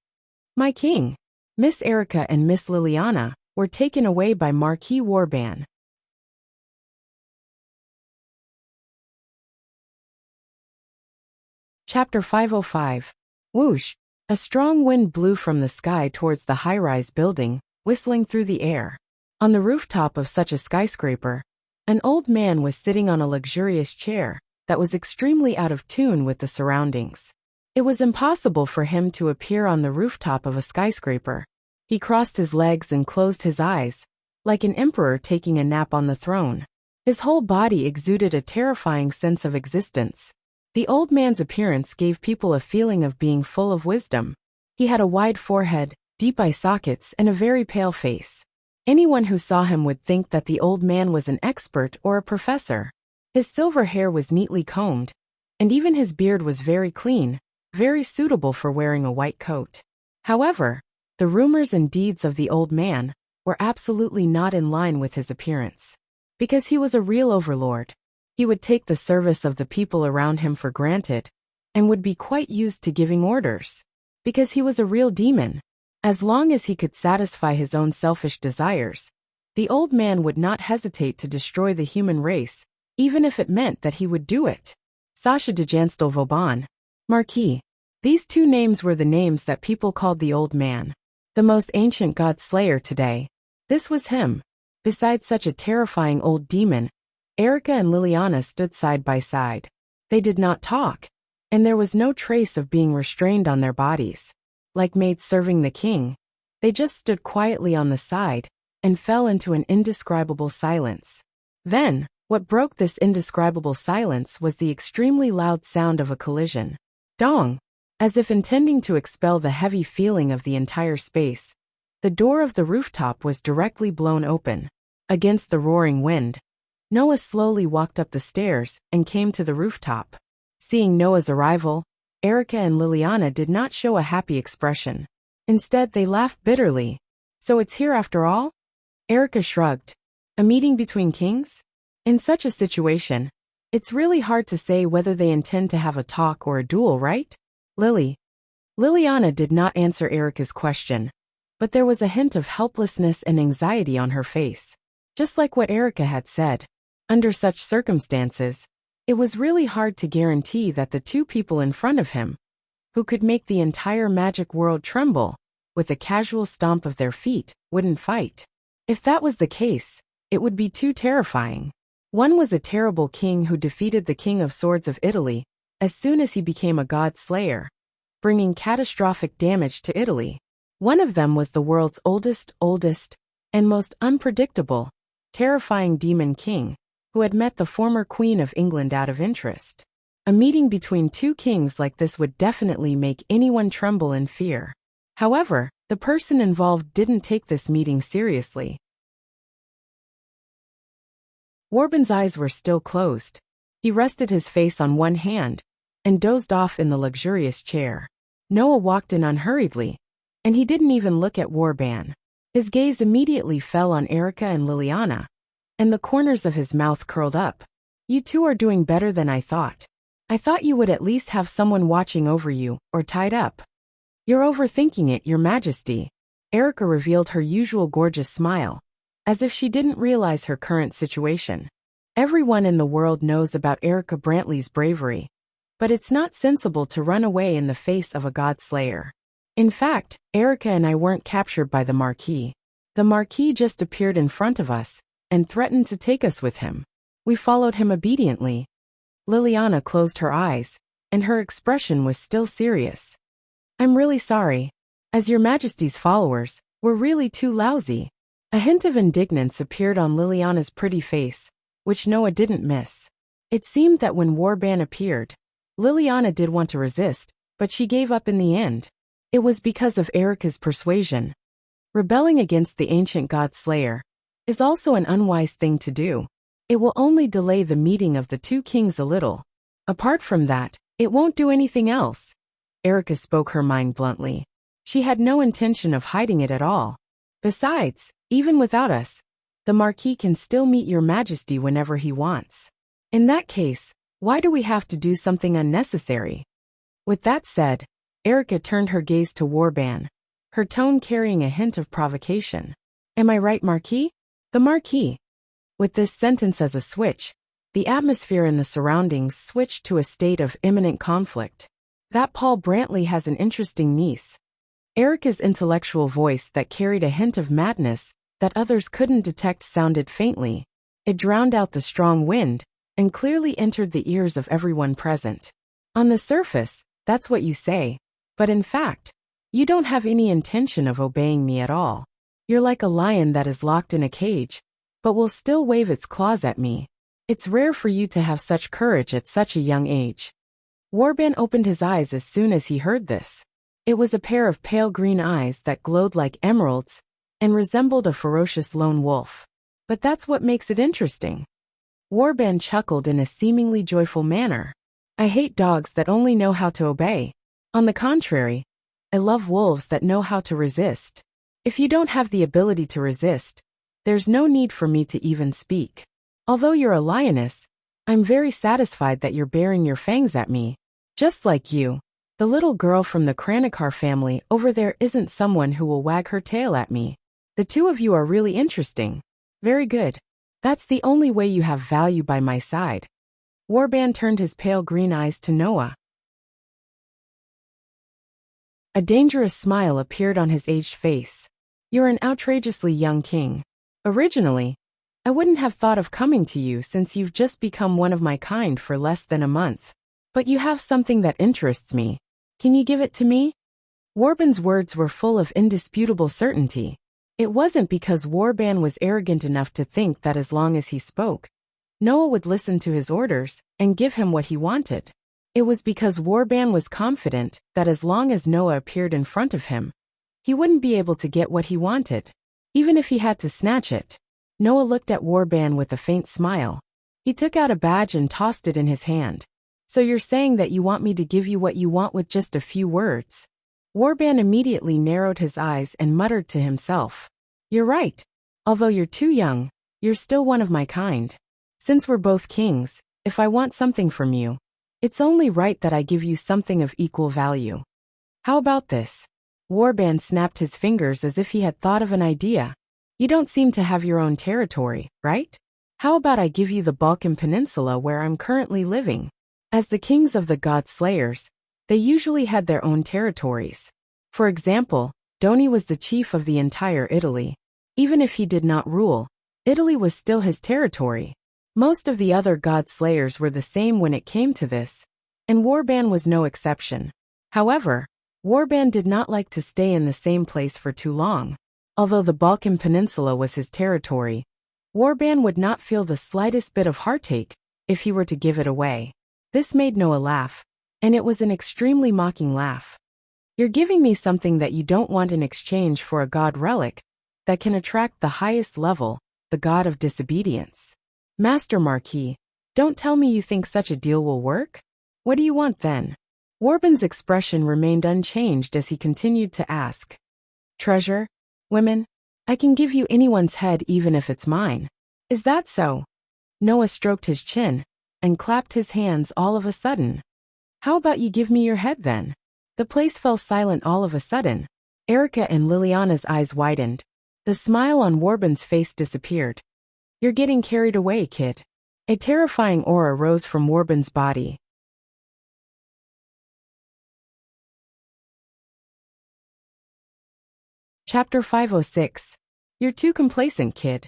My king, Miss Erica and Miss Liliana were taken away by Marquis Warband. Chapter 505. Whoosh! A strong wind blew from the sky towards the high-rise building, whistling through the air. On the rooftop of such a skyscraper, an old man was sitting on a luxurious chair that was extremely out of tune with the surroundings. It was impossible for him to appear on the rooftop of a skyscraper. He crossed his legs and closed his eyes, like an emperor taking a nap on the throne. His whole body exuded a terrifying sense of existence. The old man's appearance gave people a feeling of being full of wisdom. He had a wide forehead, deep eye sockets, and a very pale face. Anyone who saw him would think that the old man was an expert or a professor. His silver hair was neatly combed, and even his beard was very clean, very suitable for wearing a white coat. However, the rumors and deeds of the old man were absolutely not in line with his appearance. Because he was a real overlord. He would take the service of the people around him for granted, and would be quite used to giving orders. Because he was a real demon. As long as he could satisfy his own selfish desires, the old man would not hesitate to destroy the human race, even if it meant that he would do it. Sasha de Janstel Vauban, Marquis. These two names were the names that people called the old man. The most ancient god slayer today. This was him. Beside such a terrifying old demon, Erica and Liliana stood side by side. They did not talk, and there was no trace of being restrained on their bodies. Like maids serving the king, they just stood quietly on the side and fell into an indescribable silence. Then, what broke this indescribable silence was the extremely loud sound of a collision. Dong! As if intending to expel the heavy feeling of the entire space, the door of the rooftop was directly blown open. Against the roaring wind, Noah slowly walked up the stairs and came to the rooftop. Seeing Noah's arrival, Erica and Liliana did not show a happy expression. Instead, they laughed bitterly. So it's here after all? Erica shrugged. A meeting between kings? In such a situation, it's really hard to say whether they intend to have a talk or a duel, right? Liliana did not answer Erica's question, but there was a hint of helplessness and anxiety on her face. Just like what Erica had said, under such circumstances, it was really hard to guarantee that the two people in front of him, who could make the entire magic world tremble with a casual stomp of their feet, wouldn't fight. If that was the case, it would be too terrifying. One was a terrible king who defeated the King of Swords of Italy as soon as he became a god slayer, bringing catastrophic damage to Italy. One of them was the world's oldest, and most unpredictable, terrifying demon king, who had met the former Queen of England out of interest. A meeting between two kings like this would definitely make anyone tremble in fear. However, the person involved didn't take this meeting seriously. Warben's eyes were still closed. He rested his face on one hand and dozed off in the luxurious chair. Noah walked in unhurriedly, and he didn't even look at Warban. His gaze immediately fell on Erica and Liliana, and the corners of his mouth curled up. You two are doing better than I thought. I thought you would at least have someone watching over you, or tied up. You're overthinking it, Your Majesty. Erica revealed her usual gorgeous smile, as if she didn't realize her current situation. Everyone in the world knows about Erica Brantley's bravery, but it's not sensible to run away in the face of a god slayer. In fact, Erica and I weren't captured by the Marquis. The Marquis just appeared in front of us and threatened to take us with him. We followed him obediently. Liliana closed her eyes, and her expression was still serious. I'm really sorry. As Your Majesty's followers, we're really too lousy. A hint of indignance appeared on Liliana's pretty face, which Noah didn't miss. It seemed that when Warban appeared, Liliana did want to resist, but she gave up in the end. It was because of Erica's persuasion. Rebelling against the ancient god slayer is also an unwise thing to do. It will only delay the meeting of the two kings a little. Apart from that, it won't do anything else. Erica spoke her mind bluntly. She had no intention of hiding it at all. Besides, even without us, the Marquis can still meet Your Majesty whenever he wants. In that case, why do we have to do something unnecessary? With that said, Erica turned her gaze to Warban, her tone carrying a hint of provocation. Am I right, Marquis? The Marquis. With this sentence as a switch, the atmosphere in the surroundings switched to a state of imminent conflict. That Paul Brantley has an interesting niece. Erica's intellectual voice that carried a hint of madness that others couldn't detect sounded faintly. It drowned out the strong wind and clearly entered the ears of everyone present. On the surface, that's what you say, but in fact, you don't have any intention of obeying me at all. You're like a lion that is locked in a cage, but will still wave its claws at me. It's rare for you to have such courage at such a young age. Warban opened his eyes as soon as he heard this. It was a pair of pale green eyes that glowed like emeralds and resembled a ferocious lone wolf. But that's what makes it interesting. Warban chuckled in a seemingly joyful manner. I hate dogs that only know how to obey. On the contrary, I love wolves that know how to resist. If you don't have the ability to resist, there's no need for me to even speak. Although you're a lioness, I'm very satisfied that you're baring your fangs at me. Just like you, the little girl from the Kranikar family over there isn't someone who will wag her tail at me. The two of you are really interesting. Very good. That's the only way you have value by my side. Warband turned his pale green eyes to Noah. A dangerous smile appeared on his aged face. You're an outrageously young king. Originally, I wouldn't have thought of coming to you since you've just become one of my kind for less than a month. But you have something that interests me. Can you give it to me? Warband's words were full of indisputable certainty. It wasn't because Warband was arrogant enough to think that as long as he spoke, Noah would listen to his orders and give him what he wanted. It was because Warband was confident that as long as Noah appeared in front of him, he wouldn't be able to get what he wanted, even if he had to snatch it. Noah looked at Warband with a faint smile. He took out a badge and tossed it in his hand. So you're saying that you want me to give you what you want with just a few words? Warband immediately narrowed his eyes and muttered to himself. You're right. Although you're too young, you're still one of my kind. Since we're both kings, if I want something from you, it's only right that I give you something of equal value. How about this? Warband snapped his fingers as if he had thought of an idea. You don't seem to have your own territory, right? How about I give you the Balkan Peninsula where I'm currently living? As the kings of the god slayers, they usually had their own territories. For example, Doni was the chief of the entire Italy. Even if he did not rule, Italy was still his territory. Most of the other god slayers were the same when it came to this, and Warband was no exception. However, Warband did not like to stay in the same place for too long. Although the Balkan Peninsula was his territory, Warband would not feel the slightest bit of heartache if he were to give it away. This made Noah laugh, and it was an extremely mocking laugh. You're giving me something that you don't want in exchange for a god relic that can attract the highest level, the god of disobedience. Master Marquis, don't tell me you think such a deal will work? What do you want then? Warband's expression remained unchanged as he continued to ask. Treasure? Women? I can give you anyone's head even if it's mine. Is that so? Noah stroked his chin and clapped his hands all of a sudden. How about you give me your head then? The place fell silent all of a sudden. Erica and Liliana's eyes widened. The smile on Warband's face disappeared. You're getting carried away, kid. A terrifying aura rose from Warband's body. Chapter 506. You're too complacent, kid.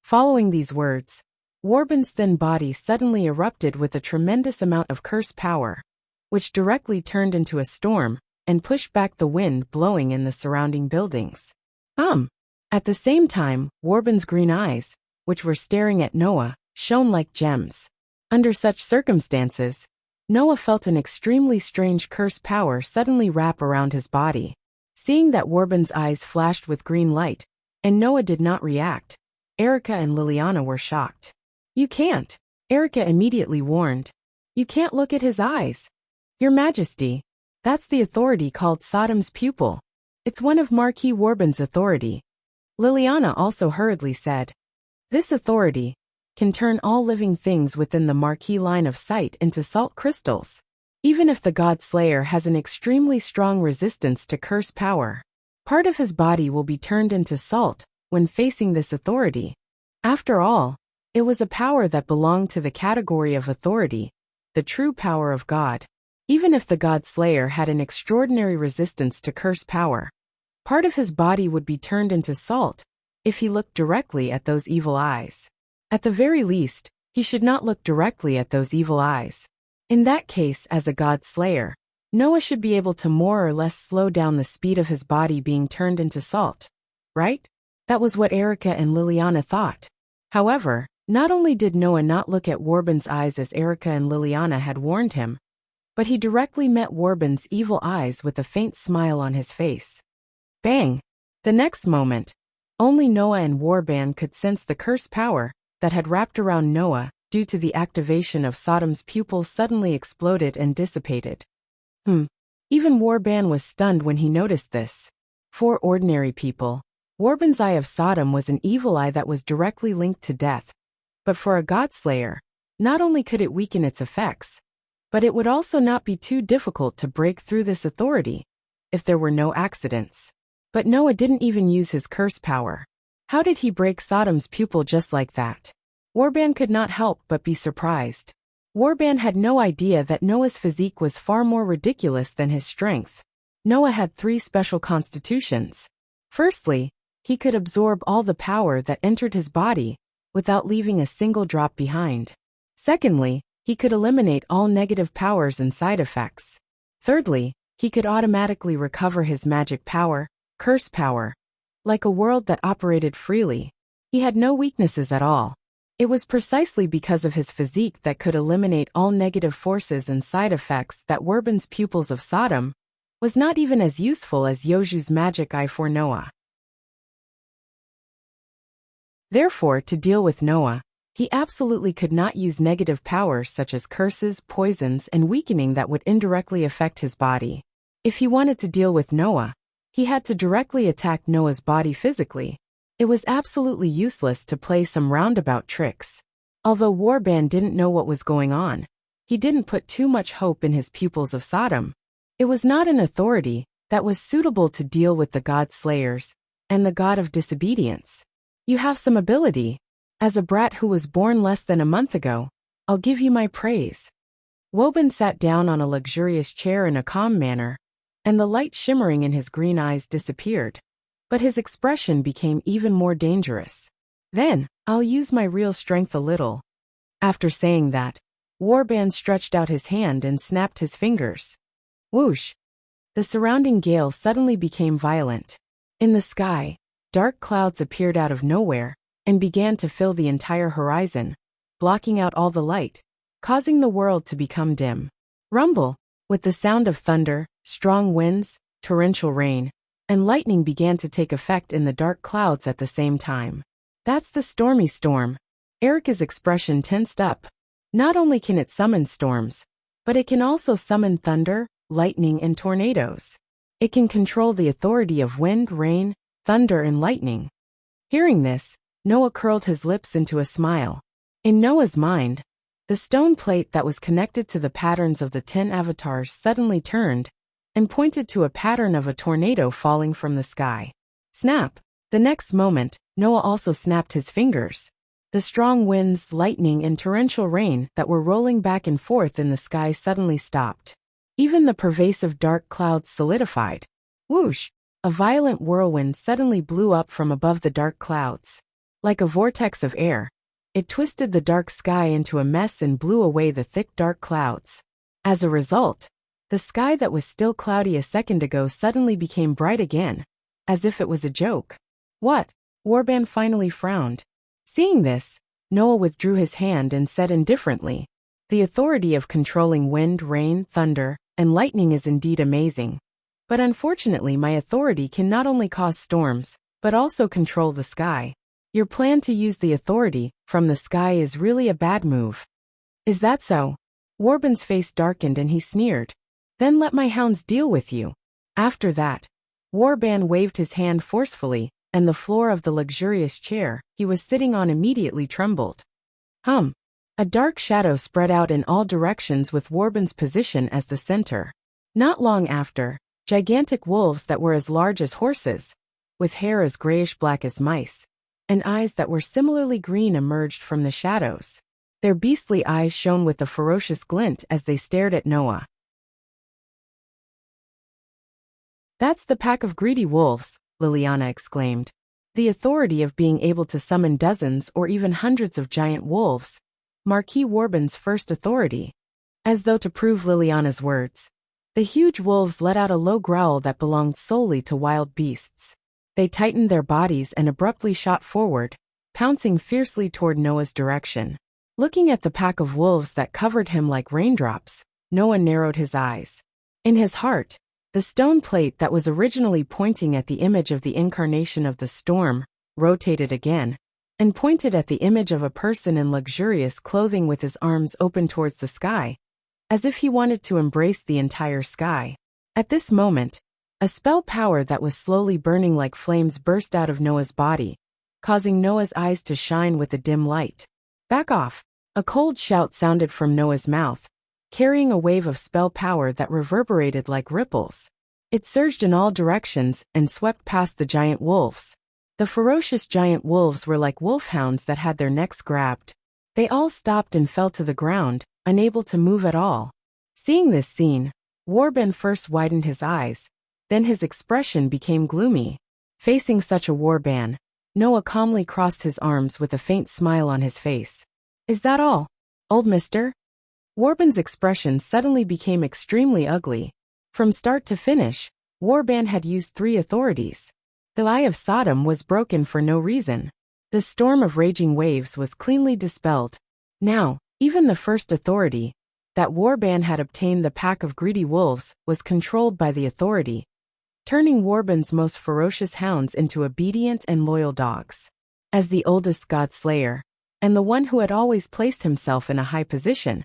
Following these words, Warband's thin body suddenly erupted with a tremendous amount of curse power, which directly turned into a storm and pushed back the wind blowing in the surrounding buildings. At the same time, Warband's green eyes, which were staring at Noah, shone like gems. Under such circumstances, Noah felt an extremely strange curse power suddenly wrap around his body. Seeing that Warband's eyes flashed with green light, and Noah did not react, Erica and Liliana were shocked. You can't, Erica immediately warned. You can't look at his eyes. Your Majesty, that's the authority called Sodom's pupil. It's one of Marquis Warband's authority. Liliana also hurriedly said. This authority can turn all living things within the Marquis line of sight into salt crystals. Even if the god slayer has an extremely strong resistance to curse power, part of his body will be turned into salt when facing this authority. After all, it was a power that belonged to the category of authority, the true power of God. Even if the god slayer had an extraordinary resistance to curse power, part of his body would be turned into salt if he looked directly at those evil eyes. At the very least, he should not look directly at those evil eyes. In that case, as a god slayer, Noah should be able to more or less slow down the speed of his body being turned into salt. Right? That was what Erica and Liliana thought. However, not only did Noah not look at Warband's eyes as Erica and Liliana had warned him, but he directly met Warband's evil eyes with a faint smile on his face. Bang! The next moment, only Noah and Warband could sense the curse power that had wrapped around Noah due to the activation of Sodom's pupils suddenly exploded and dissipated. Even Warband was stunned when he noticed this. For ordinary people, Warband's eye of Sodom was an evil eye that was directly linked to death. But for a godslayer, not only could it weaken its effects, but it would also not be too difficult to break through this authority, if there were no accidents. But Noah didn't even use his curse power. How did he break Sodom's pupil just like that? Warban could not help but be surprised. Warban had no idea that Noah's physique was far more ridiculous than his strength. Noah had 3 special constitutions. Firstly, he could absorb all the power that entered his body, without leaving a single drop behind. Secondly, he could eliminate all negative powers and side effects. Thirdly, he could automatically recover his magic power, curse power, like a world that operated freely. He had no weaknesses at all. It was precisely because of his physique that could eliminate all negative forces and side effects that Warban's pupils of Sodom was not even as useful as Yoju's magic eye for Noah. Therefore, to deal with Noah, he absolutely could not use negative powers such as curses, poisons, and weakening that would indirectly affect his body. If he wanted to deal with Noah, he had to directly attack Noah's body physically. It was absolutely useless to play some roundabout tricks. Although Warban didn't know what was going on, he didn't put too much hope in his pupils of Sodom. It was not an authority that was suitable to deal with the god slayers and the god of disobedience. You have some ability. As a brat who was born less than a month ago, I'll give you my praise. Woban sat down on a luxurious chair in a calm manner, and the light shimmering in his green eyes disappeared. But his expression became even more dangerous. Then, I'll use my real strength a little. After saying that, Warban stretched out his hand and snapped his fingers. Whoosh! The surrounding gale suddenly became violent. In the sky, dark clouds appeared out of nowhere and began to fill the entire horizon, blocking out all the light, causing the world to become dim. Rumble! With the sound of thunder, strong winds, torrential rain, and lightning began to take effect in the dark clouds at the same time. That's the stormy storm. Erica's expression tensed up. Not only can it summon storms, but it can also summon thunder, lightning, and tornadoes. It can control the authority of wind, rain, thunder, and lightning. Hearing this, Noah curled his lips into a smile. In Noah's mind, the stone plate that was connected to the patterns of the 10 avatars suddenly turned and pointed to a pattern of a tornado falling from the sky. Snap! The next moment, Noah also snapped his fingers. The strong winds, lightning, and torrential rain that were rolling back and forth in the sky suddenly stopped. Even the pervasive dark clouds solidified. Whoosh! A violent whirlwind suddenly blew up from above the dark clouds. Like a vortex of air, it twisted the dark sky into a mess and blew away the thick dark clouds. As a result, the sky that was still cloudy a second ago suddenly became bright again, as if it was a joke. What? Warban finally frowned. Seeing this, Noah withdrew his hand and said indifferently, "The authority of controlling wind, rain, thunder, and lightning is indeed amazing. But unfortunately my authority can not only cause storms, but also control the sky. Your plan to use the authority from the sky is really a bad move." "Is that so?" Warban's face darkened and he sneered. "Then let my hounds deal with you." After that, Warban waved his hand forcefully, and the floor of the luxurious chair he was sitting on immediately trembled. A dark shadow spread out in all directions with Warban's position as the center. Not long after, gigantic wolves that were as large as horses, with hair as grayish-black as mice, and eyes that were similarly green emerged from the shadows. Their beastly eyes shone with a ferocious glint as they stared at Noah. "That's the pack of greedy wolves," Liliana exclaimed. The authority of being able to summon dozens or even hundreds of giant wolves, Marquis Warban's first authority. As though to prove Liliana's words, the huge wolves let out a low growl that belonged solely to wild beasts. They tightened their bodies and abruptly shot forward, pouncing fiercely toward Noah's direction. Looking at the pack of wolves that covered him like raindrops, Noah narrowed his eyes. In his heart, the stone plate that was originally pointing at the image of the incarnation of the storm rotated again, and pointed at the image of a person in luxurious clothing with his arms open towards the sky, as if he wanted to embrace the entire sky. At this moment, a spell power that was slowly burning like flames burst out of Noah's body, causing Noah's eyes to shine with a dim light. Back off. A cold shout sounded from Noah's mouth, carrying a wave of spell power that reverberated like ripples. It surged in all directions and swept past the giant wolves. The ferocious giant wolves were like wolfhounds that had their necks grabbed. They all stopped and fell to the ground, unable to move at all. Seeing this scene, Warben first widened his eyes, then his expression became gloomy. Facing such a warband, Noah calmly crossed his arms with a faint smile on his face. Is that all, old mister? Warben's expression suddenly became extremely ugly. From start to finish, Warban had used 3 authorities. The Eye of Sodom was broken for no reason. The storm of raging waves was cleanly dispelled. Now, even the first authority, that Warban had obtained the pack of greedy wolves, was controlled by the authority, turning Warban's most ferocious hounds into obedient and loyal dogs. As the oldest god slayer, and the one who had always placed himself in a high position,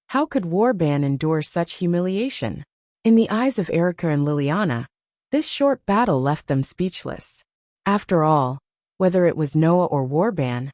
how could Warban endure such humiliation? In the eyes of Erica and Liliana, this short battle left them speechless. After all, whether it was Noah or Warban,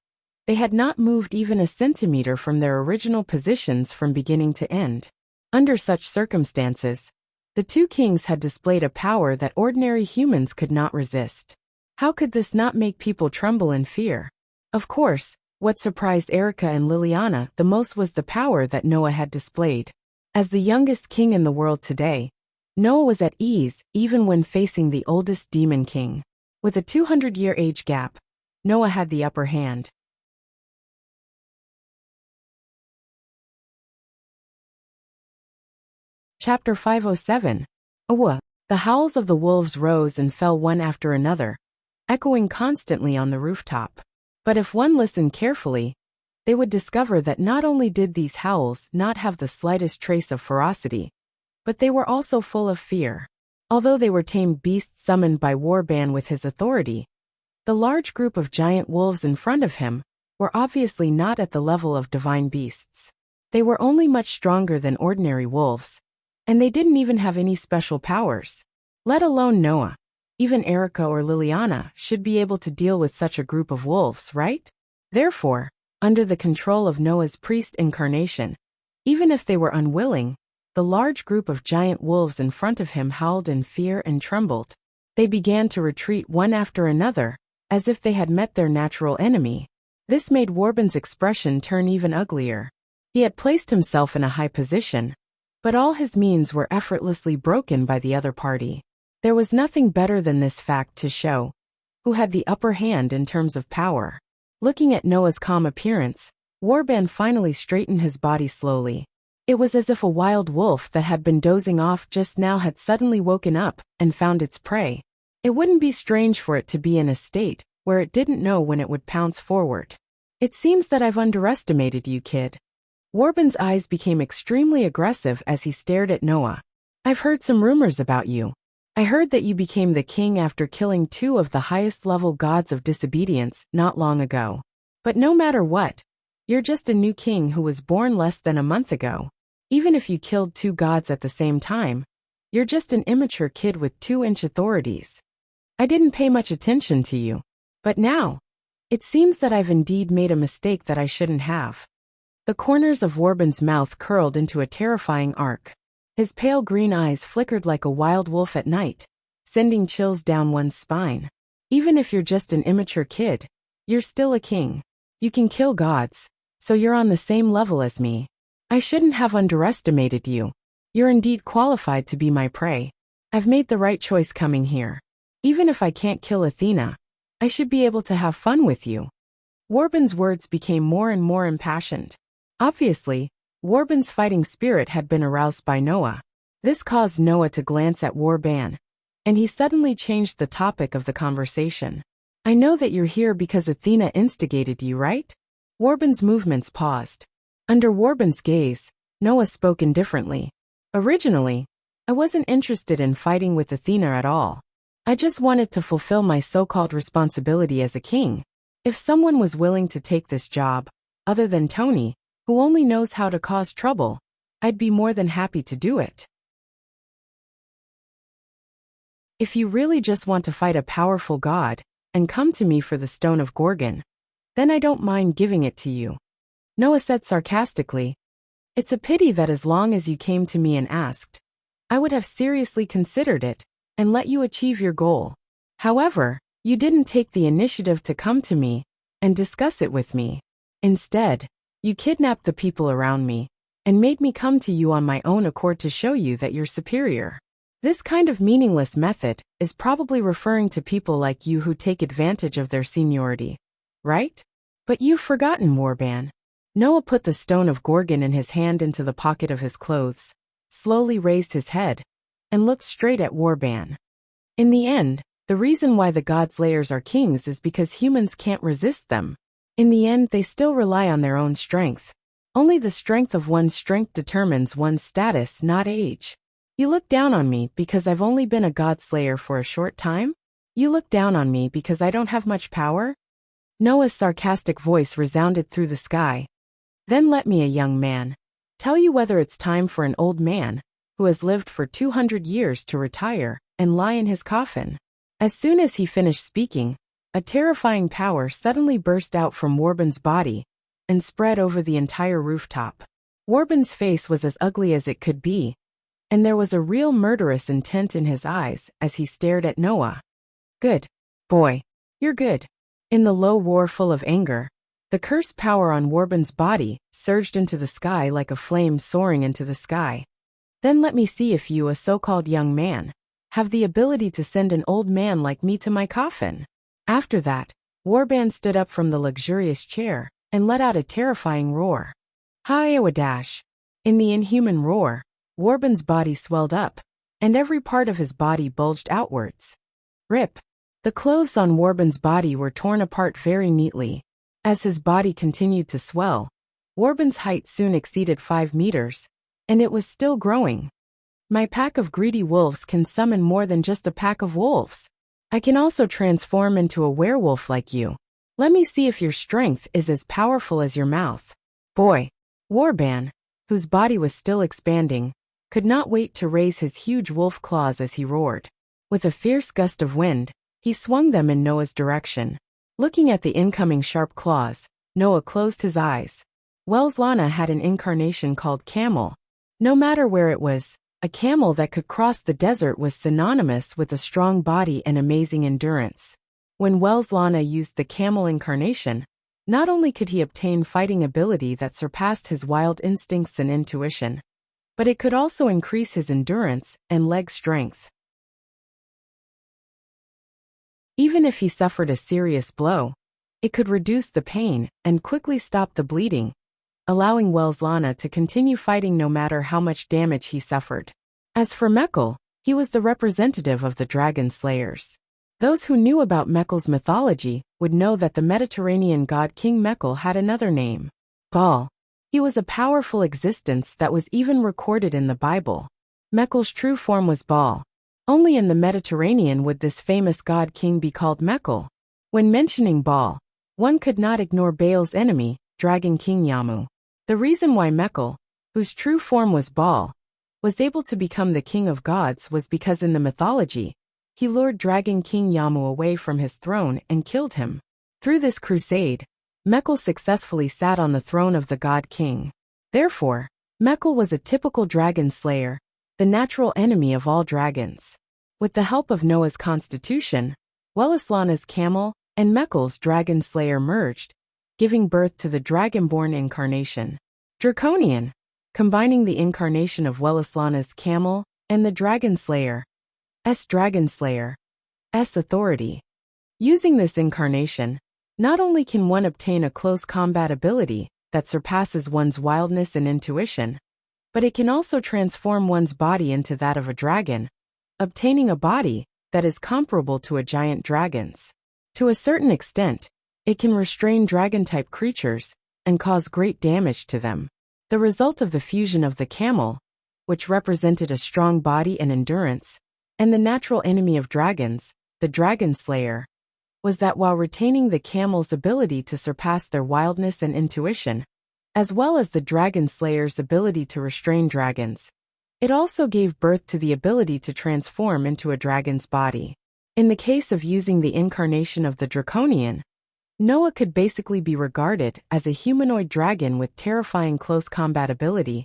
they had not moved even a centimeter from their original positions from beginning to end. Under such circumstances, the 2 kings had displayed a power that ordinary humans could not resist. How could this not make people tremble in fear? Of course, what surprised Erica and Liliana the most was the power that Noah had displayed. As the youngest king in the world today, Noah was at ease even when facing the oldest demon king. With a 200-year age gap, Noah had the upper hand. Chapter 507. Awa. The howls of the wolves rose and fell one after another, echoing constantly on the rooftop. But if one listened carefully, they would discover that not only did these howls not have the slightest trace of ferocity, but they were also full of fear. Although they were tamed beasts summoned by Warban with his authority, the large group of giant wolves in front of him were obviously not at the level of divine beasts. They were only much stronger than ordinary wolves, and they didn't even have any special powers. Let alone Noah. Even Erica or Liliana should be able to deal with such a group of wolves, right? Therefore, under the control of Noah's priest incarnation, even if they were unwilling, the large group of giant wolves in front of him howled in fear and trembled. They began to retreat one after another, as if they had met their natural enemy. This made Warban's expression turn even uglier. He had placed himself in a high position, but all his means were effortlessly broken by the other party. There was nothing better than this fact to show who had the upper hand in terms of power. Looking at Noah's calm appearance, Warban finally straightened his body slowly. It was as if a wild wolf that had been dozing off just now had suddenly woken up and found its prey. It wouldn't be strange for it to be in a state where it didn't know when it would pounce forward. It seems that I've underestimated you, kid. Warban's eyes became extremely aggressive as he stared at Noah. I've heard some rumors about you. I heard that you became the king after killing 2 of the highest-level gods of disobedience not long ago. But no matter what, you're just a new king who was born less than a month ago. Even if you killed 2 gods at the same time, you're just an immature kid with 2-inch authorities. I didn't pay much attention to you. But now, it seems that I've indeed made a mistake that I shouldn't have. The corners of Warban's mouth curled into a terrifying arc. His pale green eyes flickered like a wild wolf at night, sending chills down one's spine. Even if you're just an immature kid, you're still a king. You can kill gods, so you're on the same level as me. I shouldn't have underestimated you. You're indeed qualified to be my prey. I've made the right choice coming here. Even if I can't kill Athena, I should be able to have fun with you. Warban's words became more and more impassioned. Obviously, Warban's fighting spirit had been aroused by Noah. This caused Noah to glance at Warban, and he suddenly changed the topic of the conversation. I know that you're here because Athena instigated you, right? Warban's movements paused. Under Warban's gaze, Noah spoke indifferently. Originally, I wasn't interested in fighting with Athena at all. I just wanted to fulfill my so-called responsibility as a king. If someone was willing to take this job, other than Tony, who only knows how to cause trouble, I'd be more than happy to do it. If you really just want to fight a powerful god, and come to me for the Stone of Gorgon, then I don't mind giving it to you. Noah said sarcastically. It's a pity that as long as you came to me and asked, I would have seriously considered it and let you achieve your goal. However, you didn't take the initiative to come to me and discuss it with me. Instead, you kidnapped the people around me and made me come to you on my own accord to show you that you're superior. This kind of meaningless method is probably referring to people like you who take advantage of their seniority, right? But you've forgotten, Warban. Noah put the stone of Gorgon in his hand into the pocket of his clothes, slowly raised his head, and looked straight at Warban. In the end, the reason why the God-slayers are kings is because humans can't resist them. In the end, they still rely on their own strength. Only the strength of one's strength determines one's status, not age. You look down on me because I've only been a God-slayer for a short time? You look down on me because I don't have much power? Noah's sarcastic voice resounded through the sky. Then let me, a young man, tell you whether it's time for an old man, who has lived for 200 years, to retire and lie in his coffin. As soon as he finished speaking, a terrifying power suddenly burst out from Warban's body and spread over the entire rooftop. Warban's face was as ugly as it could be, and there was a real murderous intent in his eyes as he stared at Noah. Good boy, you're good. In the low roar full of anger, the cursed power on Warban's body surged into the sky like a flame soaring into the sky. Then let me see if you, a so-called young man, have the ability to send an old man like me to my coffin. After that, Warban stood up from the luxurious chair and let out a terrifying roar. Hi-Awadash! In the inhuman roar, Warban's body swelled up, and every part of his body bulged outwards. Rip! The clothes on Warban's body were torn apart very neatly. As his body continued to swell, Warban's height soon exceeded 5 meters, and it was still growing. My pack of greedy wolves can summon more than just a pack of wolves. I can also transform into a werewolf like you. Let me see if your strength is as powerful as your mouth. Boy, Warban, whose body was still expanding, could not wait to raise his huge wolf claws as he roared. With a fierce gust of wind, he swung them in Noah's direction. Looking at the incoming sharp claws, Noah closed his eyes. Wells Lana had an incarnation called Camel. No matter where it was, a camel that could cross the desert was synonymous with a strong body and amazing endurance. When Wells Lana used the camel incarnation, not only could he obtain fighting ability that surpassed his wild instincts and intuition, but it could also increase his endurance and leg strength. Even if he suffered a serious blow, it could reduce the pain and quickly stop the bleeding, allowing Wells Lana to continue fighting no matter how much damage he suffered. As for Mekl, he was the representative of the dragon slayers. Those who knew about Mekl's mythology would know that the Mediterranean god King Mekl had another name, Baal. He was a powerful existence that was even recorded in the Bible. Mekl's true form was Baal. Only in the Mediterranean would this famous god king be called Mekl. When mentioning Baal, one could not ignore Baal's enemy, Dragon King Yamu. The reason why Mekl, whose true form was Baal, was able to become the king of gods was because in the mythology, he lured Dragon King Yamu away from his throne and killed him. Through this crusade, Mekl successfully sat on the throne of the god king. Therefore, Mekl was a typical dragon slayer, the natural enemy of all dragons. With the help of Noah's constitution, Wells Lana's camel and Mekl's dragon slayer merged, giving birth to the dragonborn incarnation. Draconian, combining the incarnation of Wells Lana's camel and the dragon slayer. Dragon Slayer. Authority. Using this incarnation, not only can one obtain a close combat ability that surpasses one's wildness and intuition, but it can also transform one's body into that of a dragon, obtaining a body that is comparable to a giant dragon's. To a certain extent, it can restrain dragon-type creatures and cause great damage to them. The result of the fusion of the camel, which represented a strong body and endurance, and the natural enemy of dragons, the Dragon Slayer, was that while retaining the camel's ability to surpass their wildness and intuition, as well as the Dragon Slayer's ability to restrain dragons, it also gave birth to the ability to transform into a dragon's body. In the case of using the incarnation of the Draconian, Noah could basically be regarded as a humanoid dragon with terrifying close combat ability,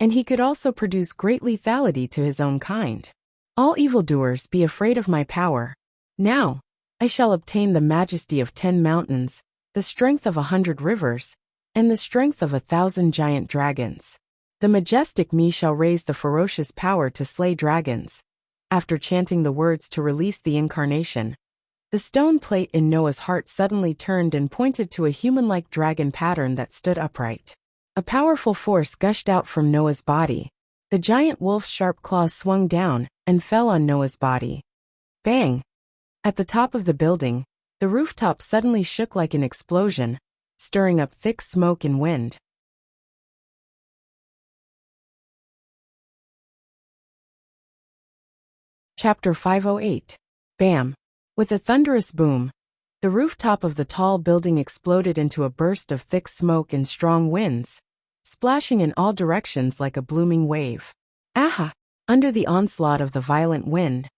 and he could also produce great lethality to his own kind. All evildoers, be afraid of my power. Now, I shall obtain the majesty of 10 mountains, the strength of 100 rivers, and the strength of 1,000 giant dragons. The majestic me shall raise the ferocious power to slay dragons. After chanting the words to release the incarnation, the stone plate in Noah's heart suddenly turned and pointed to a human-like dragon pattern that stood upright. A powerful force gushed out from Noah's body. The giant wolf's sharp claws swung down and fell on Noah's body. Bang! At the top of the building, the rooftop suddenly shook like an explosion, stirring up thick smoke and wind. Chapter 508. Bam! With a thunderous boom, the rooftop of the tall building exploded into a burst of thick smoke and strong winds, splashing in all directions like a blooming wave. Aha! Under the onslaught of the violent wind,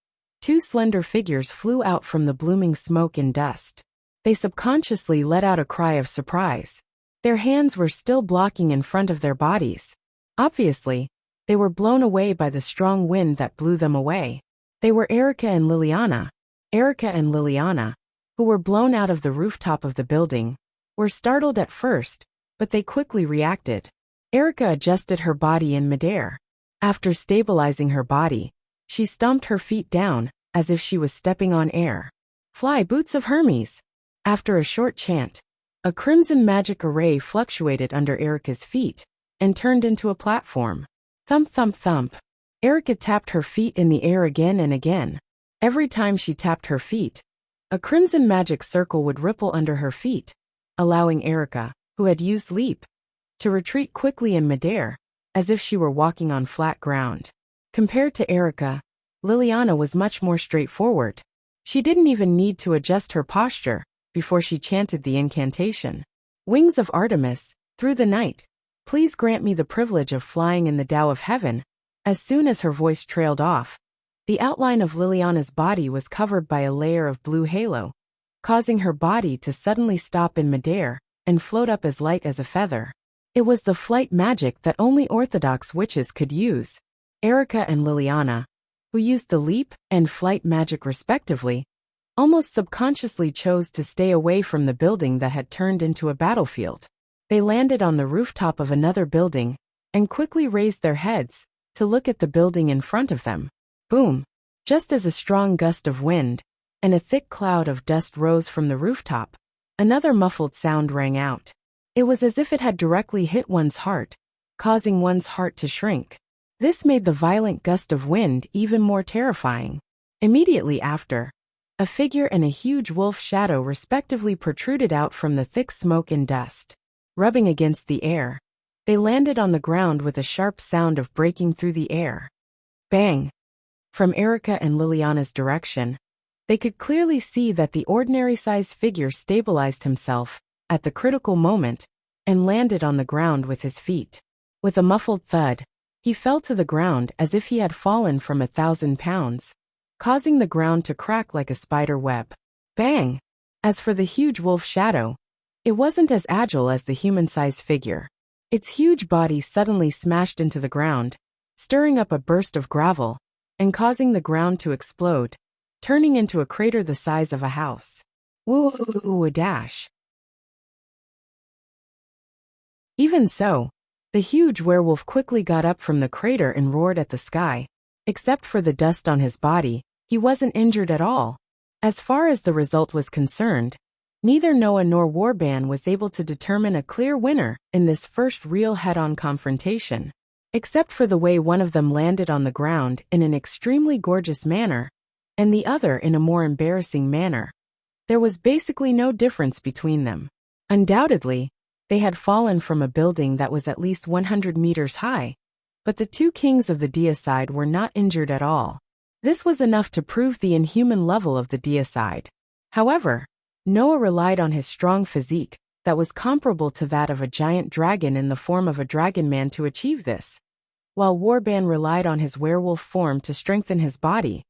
two slender figures flew out from the blooming smoke and dust. They subconsciously let out a cry of surprise. Their hands were still blocking in front of their bodies. Obviously, they were blown away by the strong wind that blew them away. They were Erica and Liliana. Erica and Liliana, who were blown out of the rooftop of the building, were startled at first, but they quickly reacted. Erica adjusted her body in midair. After stabilizing her body, she stomped her feet down, as if she was stepping on air. Fly, boots of Hermes! After a short chant, a crimson magic array fluctuated under Erica's feet and turned into a platform. Thump, thump, thump. Erica tapped her feet in the air again and again. Every time she tapped her feet, a crimson magic circle would ripple under her feet, allowing Erica, who had used leap, to retreat quickly in midair, as if she were walking on flat ground. Compared to Erica, Liliana was much more straightforward. She didn't even need to adjust her posture before she chanted the incantation. Wings of Artemis, through the night, please grant me the privilege of flying in the Tao of heaven. As soon as her voice trailed off, the outline of Liliana's body was covered by a layer of blue halo, causing her body to suddenly stop in midair and float up as light as a feather. It was the flight magic that only orthodox witches could use. Erica and Liliana, who used the leap and flight magic respectively, almost subconsciously chose to stay away from the building that had turned into a battlefield. They landed on the rooftop of another building and quickly raised their heads to look at the building in front of them. Boom! Just as a strong gust of wind and a thick cloud of dust rose from the rooftop, another muffled sound rang out. It was as if it had directly hit one's heart, causing one's heart to shrink. This made the violent gust of wind even more terrifying. Immediately after, a figure and a huge wolf shadow respectively protruded out from the thick smoke and dust. Rubbing against the air, they landed on the ground with a sharp sound of breaking through the air. Bang! From Erica and Liliana's direction, they could clearly see that the ordinary-sized figure stabilized himself at the critical moment and landed on the ground with his feet. With a muffled thud, he fell to the ground as if he had fallen from 1,000 pounds, causing the ground to crack like a spider web. Bang! As for the huge wolf shadow, it wasn't as agile as the human-sized figure. Its huge body suddenly smashed into the ground, stirring up a burst of gravel and causing the ground to explode, turning into a crater the size of a house. Woo-dash. Even so, the huge werewolf quickly got up from the crater and roared at the sky. Except for the dust on his body, he wasn't injured at all. As far as the result was concerned, neither Noah nor Warban was able to determine a clear winner in this first real head-on confrontation. Except for the way one of them landed on the ground in an extremely gorgeous manner, and the other in a more embarrassing manner. There was basically no difference between them. Undoubtedly, they had fallen from a building that was at least 100 meters high, but the two kings of the deicide were not injured at all. This was enough to prove the inhuman level of the deicide. However, Noah relied on his strong physique that was comparable to that of a giant dragon in the form of a dragon man to achieve this, while Warban relied on his werewolf form to strengthen his body,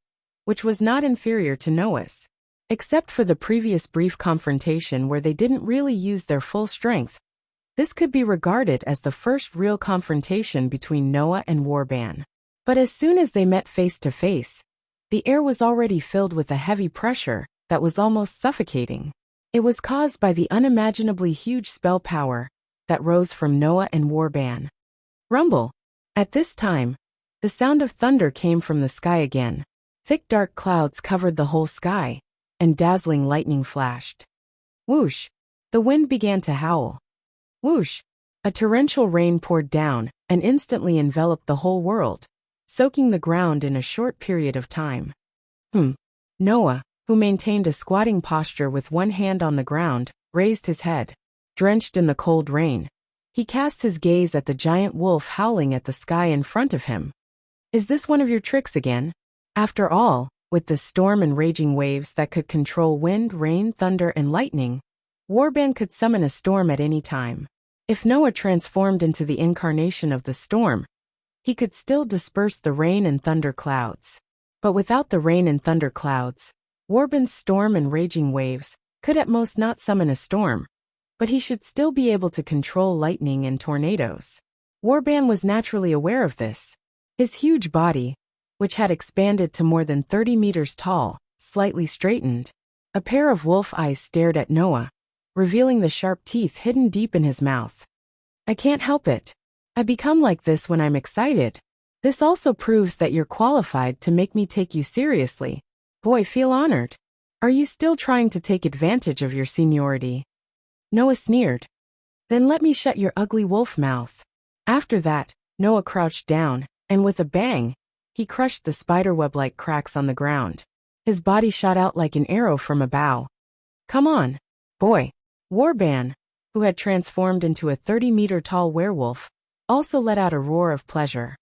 which was not inferior to Noah's. Except for the previous brief confrontation where they didn't really use their full strength, this could be regarded as the first real confrontation between Noah and Warban. But as soon as they met face to face, the air was already filled with a heavy pressure that was almost suffocating. It was caused by the unimaginably huge spell power that rose from Noah and Warban. Rumble. At this time, the sound of thunder came from the sky again. Thick dark clouds covered the whole sky, and dazzling lightning flashed. Whoosh! The wind began to howl. Whoosh! A torrential rain poured down and instantly enveloped the whole world, soaking the ground in a short period of time. Noah, who maintained a squatting posture with one hand on the ground, raised his head. Drenched in the cold rain, he cast his gaze at the giant wolf howling at the sky in front of him. Is this one of your tricks again? After all, with the storm and raging waves that could control wind, rain, thunder, and lightning, Warban could summon a storm at any time. If Noah transformed into the incarnation of the storm, he could still disperse the rain and thunder clouds. But without the rain and thunder clouds, Warban's storm and raging waves could at most not summon a storm, but he should still be able to control lightning and tornadoes. Warban was naturally aware of this. His huge body, which had expanded to more than 30 meters tall, slightly straightened. A pair of wolf eyes stared at Noah, revealing the sharp teeth hidden deep in his mouth. I can't help it. I become like this when I'm excited. This also proves that you're qualified to make me take you seriously. Boy, feel honored. Are you still trying to take advantage of your seniority? Noah sneered. Then let me shut your ugly wolf mouth. After that, Noah crouched down, and with a bang, he crushed the spiderweb-like cracks on the ground. His body shot out like an arrow from a bow. Come on, boy. Warban, who had transformed into a 30-meter-tall werewolf, also let out a roar of pleasure.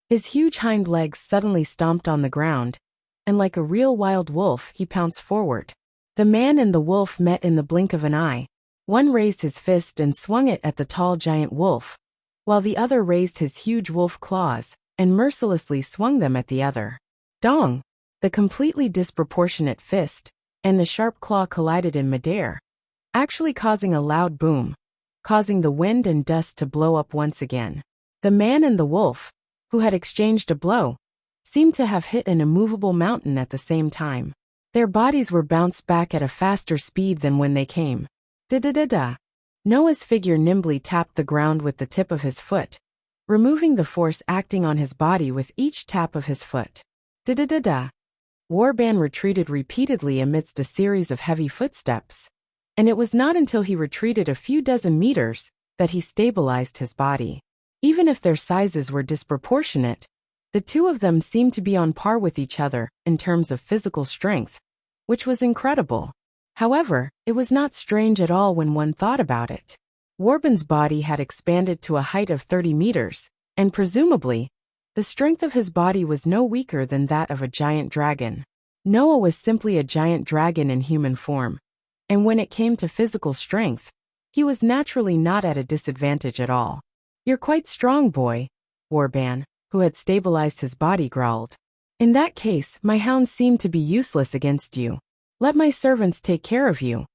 His huge hind legs suddenly stomped on the ground, and like a real wild wolf he pounced forward. The man and the wolf met in the blink of an eye. One raised his fist and swung it at the tall giant wolf, while the other raised his huge wolf claws and mercilessly swung them at the other. Dong! The completely disproportionate fist and the sharp claw collided in midair, actually causing a loud boom, causing the wind and dust to blow up once again. The man and the wolf, who had exchanged a blow, seemed to have hit an immovable mountain at the same time. Their bodies were bounced back at a faster speed than when they came. Da-da-da-da. Noah's figure nimbly tapped the ground with the tip of his foot, removing the force acting on his body with each tap of his foot. Da-da-da-da. Warban retreated repeatedly amidst a series of heavy footsteps, and it was not until he retreated a few dozen meters that he stabilized his body. Even if their sizes were disproportionate, the two of them seemed to be on par with each other in terms of physical strength, which was incredible. However, it was not strange at all when one thought about it. Warban's body had expanded to a height of 30 meters, and presumably, the strength of his body was no weaker than that of a giant dragon. Noah was simply a giant dragon in human form, and when it came to physical strength, he was naturally not at a disadvantage at all. You're quite strong, boy, Warban, who had stabilized his body, growled. In that case, my hounds seem to be useless against you. Let my servants take care of you.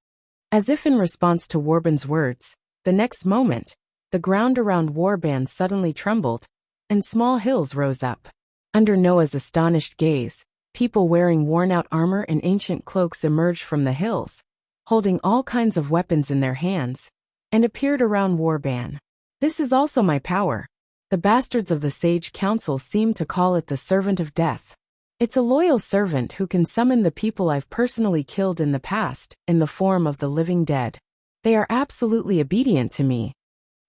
As if in response to Warban's words, the next moment, the ground around Warban suddenly trembled, and small hills rose up. Under Noah's astonished gaze, people wearing worn-out armor and ancient cloaks emerged from the hills, holding all kinds of weapons in their hands, and appeared around Warban. This is also my power. The bastards of the Sage Council seem to call it the Servant of Death. It's a loyal servant who can summon the people I've personally killed in the past in the form of the living dead. They are absolutely obedient to me.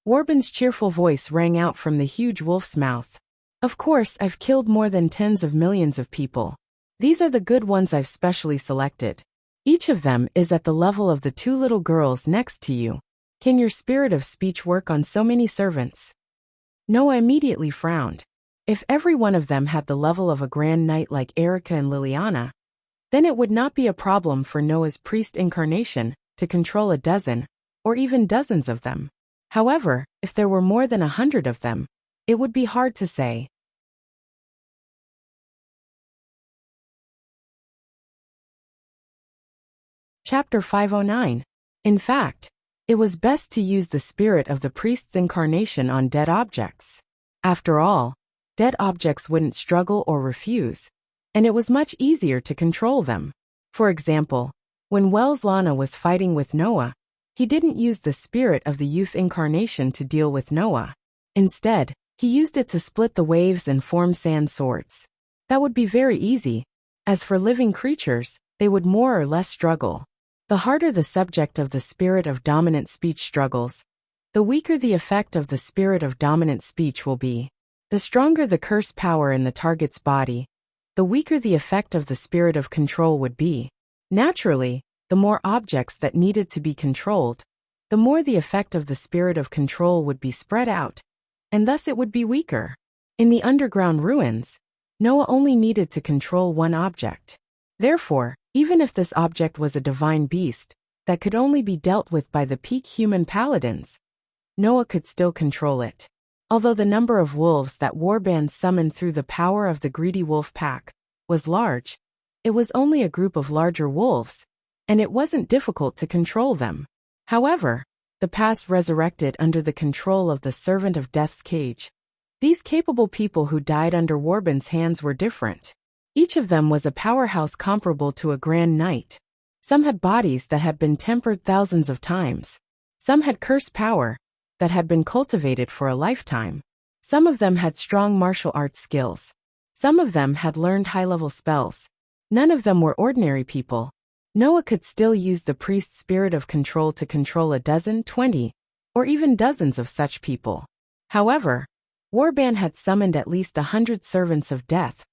Warban's cheerful voice rang out from the huge wolf's mouth. Of course, I've killed more than tens of millions of people. These are the good ones I've specially selected. Each of them is at the level of the two little girls next to you. Can your spirit of speech work on so many servants? Noah immediately frowned. If every one of them had the level of a grand knight like Erica and Liliana, then it would not be a problem for Noah's priest incarnation to control a dozen, or even dozens of them. However, if there were more than 100 of them, it would be hard to say. Chapter 509. In fact, it was best to use the spirit of the priest's incarnation on dead objects. After all, dead objects wouldn't struggle or refuse, and it was much easier to control them. For example, when Wells Lana was fighting with Noah, he didn't use the spirit of the youth incarnation to deal with Noah. Instead, he used it to split the waves and form sand swords. That would be very easy. As for living creatures, they would more or less struggle. The harder the subject of the spirit of dominant speech struggles, the weaker the effect of the spirit of dominant speech will be. The stronger the curse power in the target's body, the weaker the effect of the spirit of control would be. Naturally, the more objects that needed to be controlled, the more the effect of the spirit of control would be spread out, and thus it would be weaker. In the underground ruins, Noah only needed to control one object. Therefore, even if this object was a divine beast that could only be dealt with by the peak human paladins, Noah could still control it. Although the number of wolves that Warband summoned through the power of the greedy wolf pack was large, it was only a group of larger wolves, and it wasn't difficult to control them. However, the past resurrected under the control of the Servant of Death's cage. These capable people who died under Warband's hands were different. Each of them was a powerhouse comparable to a Grand Knight. Some had bodies that had been tempered thousands of times. Some had curse power that had been cultivated for a lifetime. Some of them had strong martial arts skills. Some of them had learned high-level spells. None of them were ordinary people. Noah could still use the priest's spirit of control to control a dozen, 20, or even dozens of such people. However, Warband had summoned at least 100 servants of death,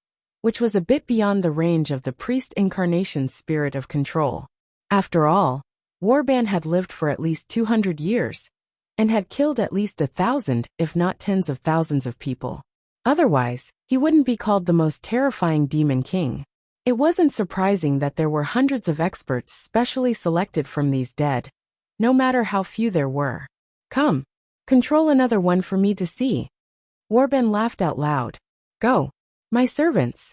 which was a bit beyond the range of the priest incarnation's spirit of control. After all, Warband had lived for at least 200 years, and had killed at least 1,000, if not tens of thousands of people. Otherwise, he wouldn't be called the most terrifying demon king. It wasn't surprising that there were hundreds of experts specially selected from these dead, no matter how few there were. Come, control another one for me to see. Warband laughed out loud. Go, my servants.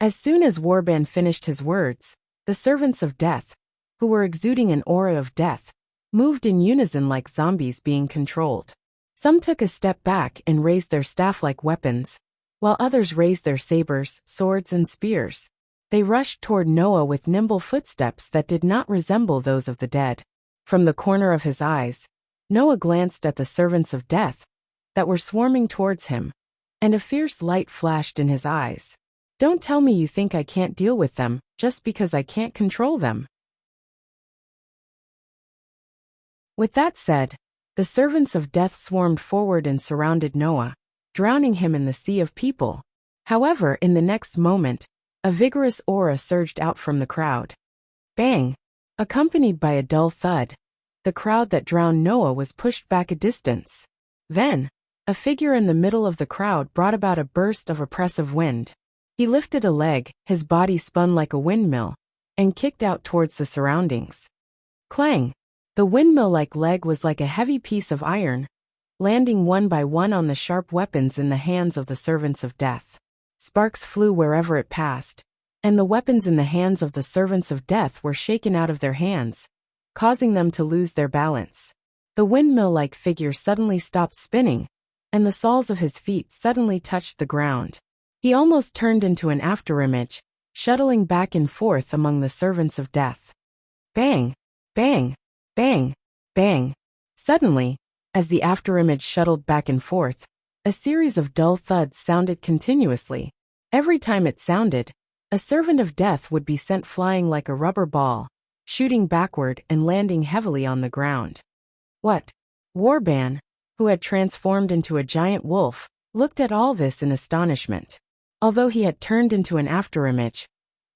As soon as Warband finished his words, the servants of death, who were exuding an aura of death, moved in unison like zombies being controlled. Some took a step back and raised their staff-like weapons, while others raised their sabers, swords, and spears. They rushed toward Noah with nimble footsteps that did not resemble those of the dead. From the corner of his eyes, Noah glanced at the servants of death that were swarming towards him, and a fierce light flashed in his eyes. Don't tell me you think I can't deal with them just because I can't control them. With that said, the servants of death swarmed forward and surrounded Noah, drowning him in the sea of people. However, in the next moment, a vigorous aura surged out from the crowd. Bang! Accompanied by a dull thud, the crowd that drowned Noah was pushed back a distance. Then, a figure in the middle of the crowd brought about a burst of oppressive wind. He lifted a leg, his body spun like a windmill, and kicked out towards the surroundings. Clang! The windmill-like leg was like a heavy piece of iron, landing one by one on the sharp weapons in the hands of the servants of death. Sparks flew wherever it passed, and the weapons in the hands of the servants of death were shaken out of their hands, causing them to lose their balance. The windmill-like figure suddenly stopped spinning, and the soles of his feet suddenly touched the ground. He almost turned into an afterimage, shuttling back and forth among the servants of death. Bang! Bang! Bang! Bang! Suddenly, as the afterimage shuttled back and forth, a series of dull thuds sounded continuously. Every time it sounded, a servant of death would be sent flying like a rubber ball, shooting backward and landing heavily on the ground. What? Warband, who had transformed into a giant wolf, looked at all this in astonishment. Although he had turned into an afterimage,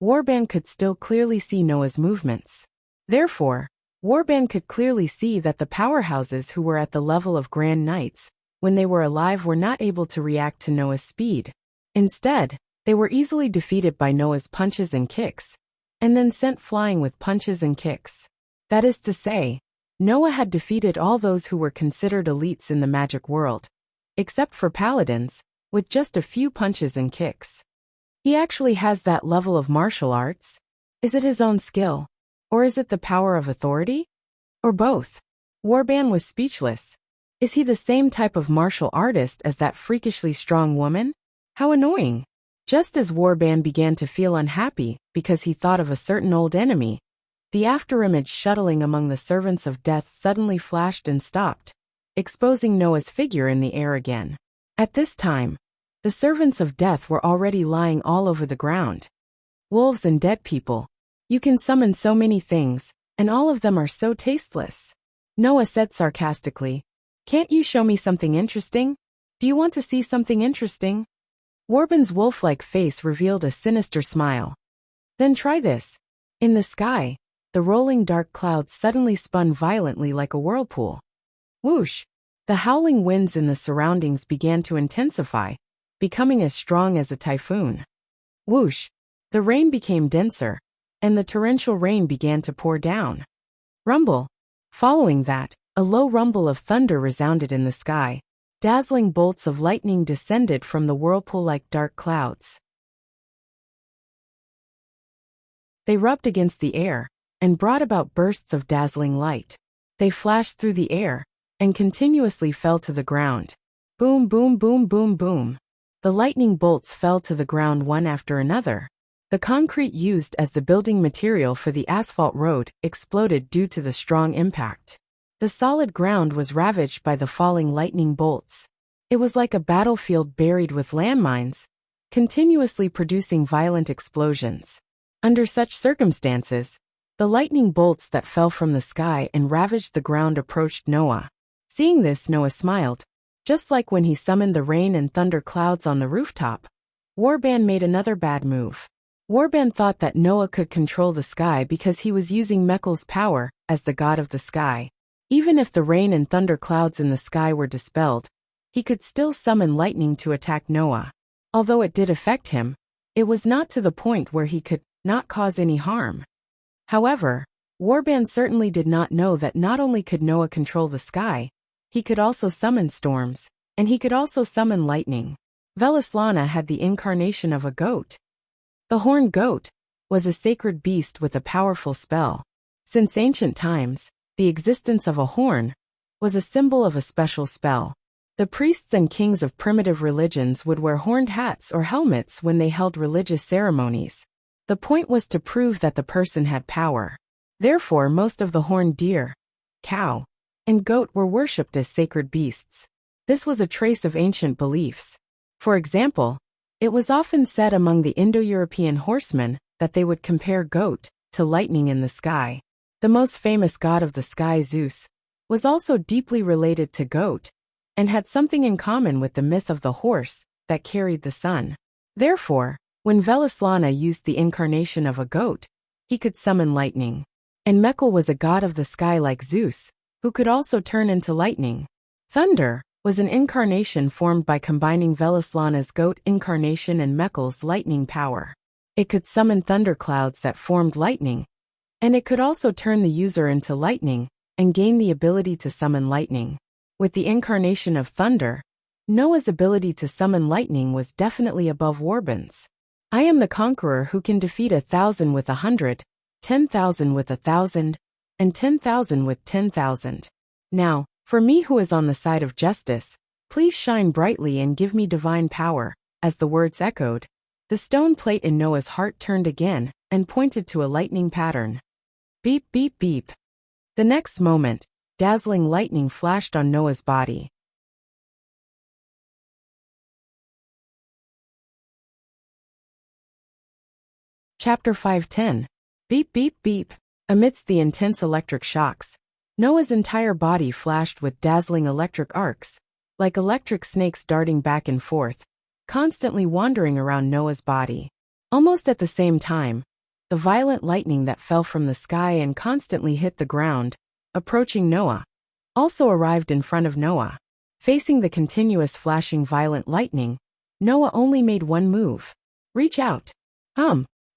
Warband could still clearly see Noah's movements. Therefore, Warband could clearly see that the powerhouses who were at the level of Grand Knights, when they were alive, were not able to react to Noah's speed. Instead, they were easily defeated by Noah's punches and kicks, and then sent flying with punches and kicks. That is to say, Noah had defeated all those who were considered elites in the magic world, except for paladins, with just a few punches and kicks. He actually has that level of martial arts? Is it his own skill? Or is it the power of authority? Or both? Warban was speechless. Is he the same type of martial artist as that freakishly strong woman? How annoying. Just as Warban began to feel unhappy because he thought of a certain old enemy, the afterimage shuttling among the servants of death suddenly flashed and stopped, exposing Noah's figure in the air again. At this time, the servants of death were already lying all over the ground. Wolves and dead people. You can summon so many things, and all of them are so tasteless. Noah said sarcastically, "Can't you show me something interesting? Do you want to see something interesting?" Warban's wolf-like face revealed a sinister smile. "Then try this." In the sky, the rolling dark clouds suddenly spun violently like a whirlpool. Whoosh! The howling winds in the surroundings began to intensify, becoming as strong as a typhoon. Whoosh! The rain became denser, and the torrential rain began to pour down. Rumble! Following that, a low rumble of thunder resounded in the sky. Dazzling bolts of lightning descended from the whirlpool-like dark clouds. They rubbed against the air and brought about bursts of dazzling light. They flashed through the air and continuously fell to the ground. Boom, boom, boom, boom, boom. The lightning bolts fell to the ground one after another. The concrete used as the building material for the asphalt road exploded due to the strong impact. The solid ground was ravaged by the falling lightning bolts. It was like a battlefield buried with landmines, continuously producing violent explosions. Under such circumstances, the lightning bolts that fell from the sky and ravaged the ground approached Noah. Seeing this, Noah smiled. Just like when he summoned the rain and thunder clouds on the rooftop, Warban made another bad move. Warban thought that Noah could control the sky because he was using Mekhal's power as the god of the sky. Even if the rain and thunder clouds in the sky were dispelled, he could still summon lightning to attack Noah. Although it did affect him, it was not to the point where he could not cause any harm. However, Warban certainly did not know that not only could Noah control the sky, he could also summon storms, and he could also summon lightning. Velislana had the incarnation of a goat. The horned goat was a sacred beast with a powerful spell. Since ancient times, the existence of a horn was a symbol of a special spell. The priests and kings of primitive religions would wear horned hats or helmets when they held religious ceremonies. The point was to prove that the person had power. Therefore, most of the horned deer, cow, and goat were worshipped as sacred beasts. This was a trace of ancient beliefs. For example, it was often said among the Indo-European horsemen that they would compare goat to lightning in the sky. The most famous god of the sky, Zeus, was also deeply related to goat, and had something in common with the myth of the horse that carried the sun. Therefore, when Velislana used the incarnation of a goat, he could summon lightning. And Mekhal was a god of the sky like Zeus, who could also turn into lightning. Thunder was an incarnation formed by combining Velislana's goat incarnation and Mekhal's lightning power. It could summon thunderclouds that formed lightning, and it could also turn the user into lightning and gain the ability to summon lightning. With the incarnation of thunder, Noah's ability to summon lightning was definitely above Warban's. I am the conqueror who can defeat 1,000 with 100, 10,000 with 1,000, and 10,000 with 10,000. Now, for me who is on the side of justice, please shine brightly and give me divine power. As the words echoed, the stone plate in Noah's heart turned again and pointed to a lightning pattern. Beep, beep, beep. The next moment, dazzling lightning flashed on Noah's body. Chapter 5:10. Beep, beep, beep. Amidst the intense electric shocks, Noah's entire body flashed with dazzling electric arcs, like electric snakes darting back and forth, constantly wandering around Noah's body. Almost at the same time, the violent lightning that fell from the sky and constantly hit the ground, approaching Noah, also arrived in front of Noah. Facing the continuous flashing violent lightning, Noah only made one move. Reach out.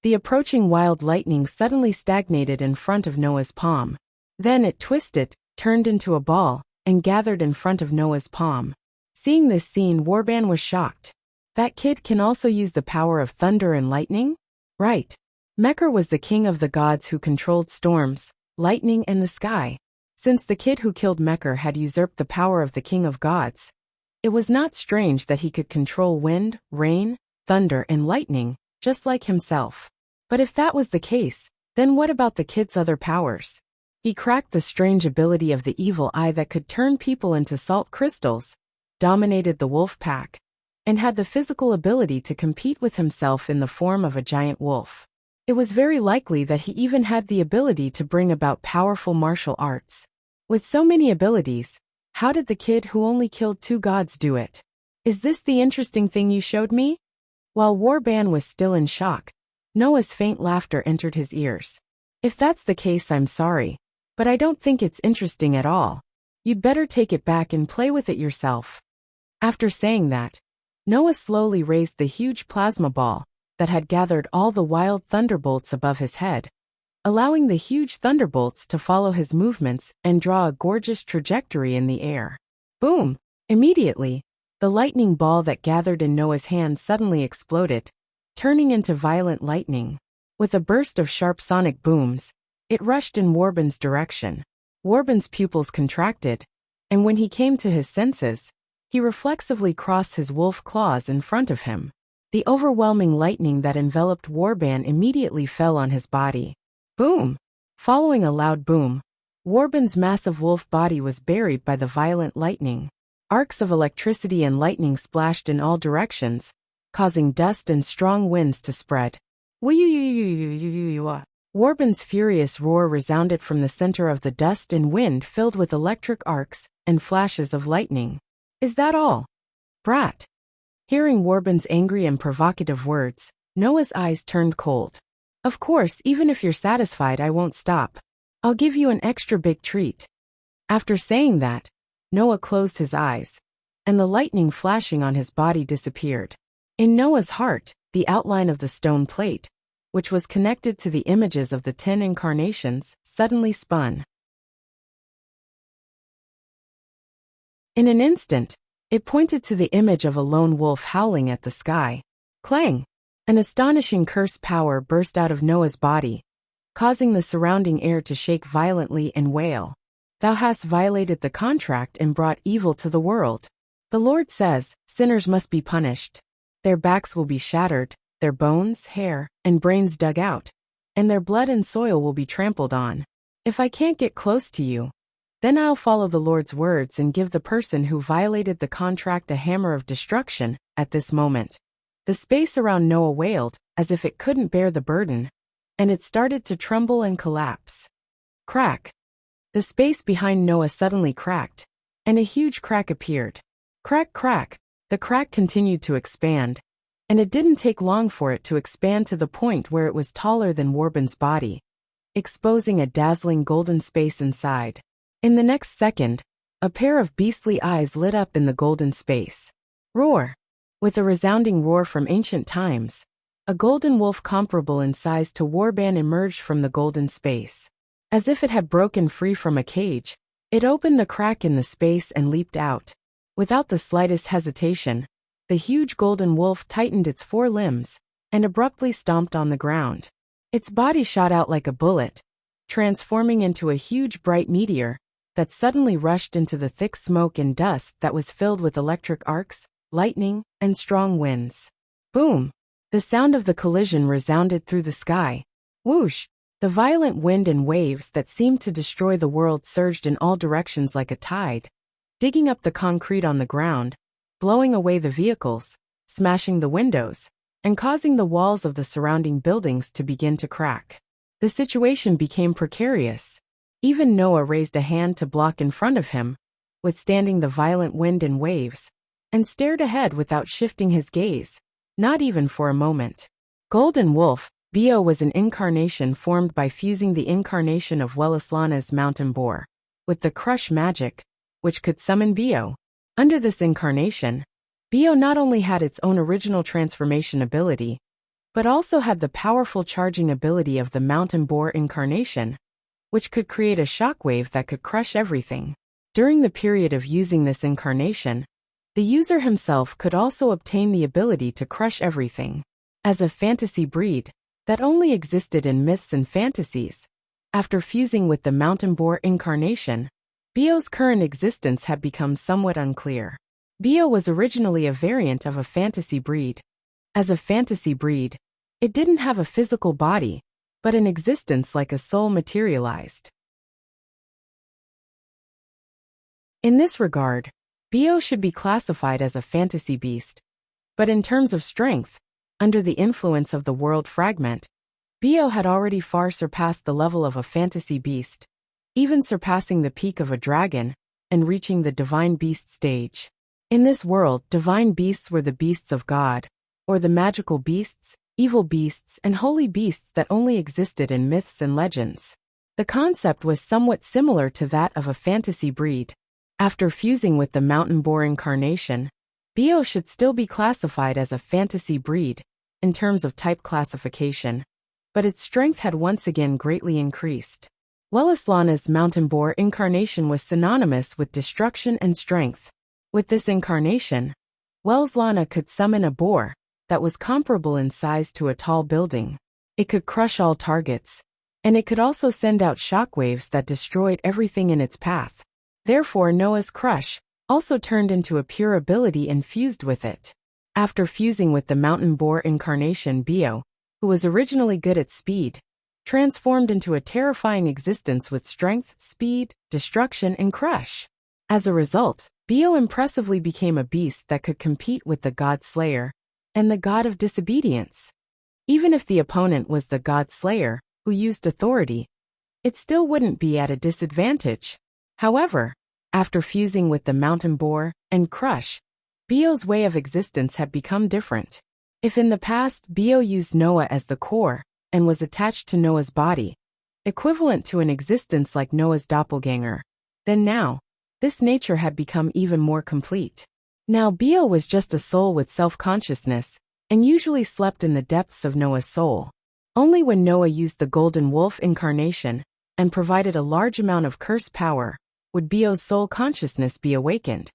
The approaching wild lightning suddenly stagnated in front of Noah's palm. Then it twisted, turned into a ball, and gathered in front of Noah's palm. Seeing this scene, Warban was shocked. That kid can also use the power of thunder and lightning? Right. Mekar was the king of the gods who controlled storms, lightning, and the sky. Since the kid who killed Mekar had usurped the power of the king of gods, it was not strange that he could control wind, rain, thunder, and lightning, just like himself. But if that was the case, then what about the kid's other powers? He cracked the strange ability of the evil eye that could turn people into salt crystals, dominated the wolf pack, and had the physical ability to compete with himself in the form of a giant wolf. It was very likely that he even had the ability to bring about powerful martial arts. With so many abilities, how did the kid who only killed 2 gods do it? Is this the interesting thing you showed me? While Warban was still in shock, Noah's faint laughter entered his ears. If that's the case, I'm sorry, but I don't think it's interesting at all. You'd better take it back and play with it yourself. After saying that, Noah slowly raised the huge plasma ball that had gathered all the wild thunderbolts above his head, allowing the huge thunderbolts to follow his movements and draw a gorgeous trajectory in the air. Boom! Immediately, the lightning ball that gathered in Noah's hand suddenly exploded, turning into violent lightning. With a burst of sharp sonic booms, it rushed in Warban's direction. Warban's pupils contracted, and when he came to his senses, he reflexively crossed his wolf claws in front of him. The overwhelming lightning that enveloped Warban immediately fell on his body. Boom! Following a loud boom, Warban's massive wolf body was buried by the violent lightning. Arcs of electricity and lightning splashed in all directions, causing dust and strong winds to spread. Warban's furious roar resounded from the center of the dust and wind filled with electric arcs and flashes of lightning. Is that all? Brat! Hearing Warban's angry and provocative words, Noah's eyes turned cold. Of course, even if you're satisfied, I won't stop. I'll give you an extra big treat. After saying that, Noah closed his eyes, and the lightning flashing on his body disappeared. In Noah's heart, the outline of the stone plate, which was connected to the images of the 10 incarnations, suddenly spun. In an instant, it pointed to the image of a lone wolf howling at the sky. Clang! An astonishing curse power burst out of Noah's body, causing the surrounding air to shake violently and wail. Thou hast violated the contract and brought evil to the world. The Lord says, sinners must be punished. Their backs will be shattered, their bones, hair, and brains dug out, and their blood and soil will be trampled on. If I can't get close to you, then I'll follow the Lord's words and give the person who violated the contract a hammer of destruction at this moment. The space around Noah wailed, as if it couldn't bear the burden, and it started to tremble and collapse. Crack! The space behind Noah suddenly cracked, and a huge crack appeared. Crack, crack! The crack continued to expand, and it didn't take long for it to expand to the point where it was taller than Warban's body, exposing a dazzling golden space inside. In the next second, a pair of beastly eyes lit up in the golden space. Roar! With a resounding roar from ancient times, a golden wolf comparable in size to Warban emerged from the golden space. As if it had broken free from a cage, it opened a crack in the space and leaped out. Without the slightest hesitation, the huge golden wolf tightened its 4 limbs and abruptly stomped on the ground. Its body shot out like a bullet, transforming into a huge bright meteor that suddenly rushed into the thick smoke and dust that was filled with electric arcs, lightning, and strong winds. Boom! The sound of the collision resounded through the sky. Whoosh! The violent wind and waves that seemed to destroy the world surged in all directions like a tide, digging up the concrete on the ground, blowing away the vehicles, smashing the windows, and causing the walls of the surrounding buildings to begin to crack. The situation became precarious. Even Noah raised a hand to block in front of him, withstanding the violent wind and waves, and stared ahead without shifting his gaze, not even for a moment. Golden Wolf, Bio was an incarnation formed by fusing the incarnation of Welaslana's mountain boar with the crush magic, which could summon Bio. Under this incarnation, Bio not only had its own original transformation ability, but also had the powerful charging ability of the mountain boar incarnation, which could create a shockwave that could crush everything. During the period of using this incarnation, the user himself could also obtain the ability to crush everything. As a fantasy breed, that only existed in myths and fantasies. After fusing with the mountain boar incarnation, Bio's current existence had become somewhat unclear. Bio was originally a variant of a fantasy breed. As a fantasy breed, it didn't have a physical body, but an existence like a soul materialized. In this regard, Bio should be classified as a fantasy beast, but in terms of strength, under the influence of the world fragment, Bio had already far surpassed the level of a fantasy beast, even surpassing the peak of a dragon and reaching the divine beast stage. In this world, divine beasts were the beasts of God, or the magical beasts, evil beasts, and holy beasts that only existed in myths and legends. The concept was somewhat similar to that of a fantasy breed. After fusing with the mountain boar incarnation, Bio should still be classified as a fantasy breed, in terms of type classification, but its strength had once again greatly increased. Welleslana's mountain boar incarnation was synonymous with destruction and strength. With this incarnation, Welleslana could summon a boar that was comparable in size to a tall building. It could crush all targets, and it could also send out shockwaves that destroyed everything in its path. Therefore, Noah's crush also turned into a pure ability and fused with it. After fusing with the mountain boar incarnation, Bio, who was originally good at speed, transformed into a terrifying existence with strength, speed, destruction, and crush. As a result, Bio impressively became a beast that could compete with the God Slayer and the God of Disobedience. Even if the opponent was the God Slayer, who used authority, it still wouldn't be at a disadvantage. However, after fusing with the mountain boar and crush, Bio's way of existence had become different. If in the past Bio used Noah as the core and was attached to Noah's body, equivalent to an existence like Noah's doppelganger, then now, this nature had become even more complete. Now Bio was just a soul with self-consciousness, and usually slept in the depths of Noah's soul. Only when Noah used the golden wolf incarnation and provided a large amount of curse power would Bio's soul consciousness be awakened.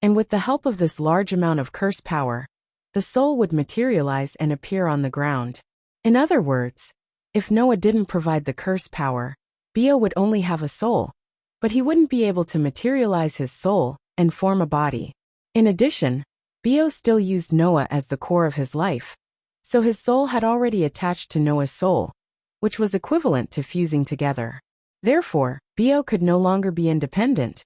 And with the help of this large amount of curse power, the soul would materialize and appear on the ground. In other words, if Noah didn't provide the curse power, Bio would only have a soul, but he wouldn't be able to materialize his soul and form a body. In addition, Bio still used Noah as the core of his life, so his soul had already attached to Noah's soul, which was equivalent to fusing together. Therefore, Bio could no longer be independent,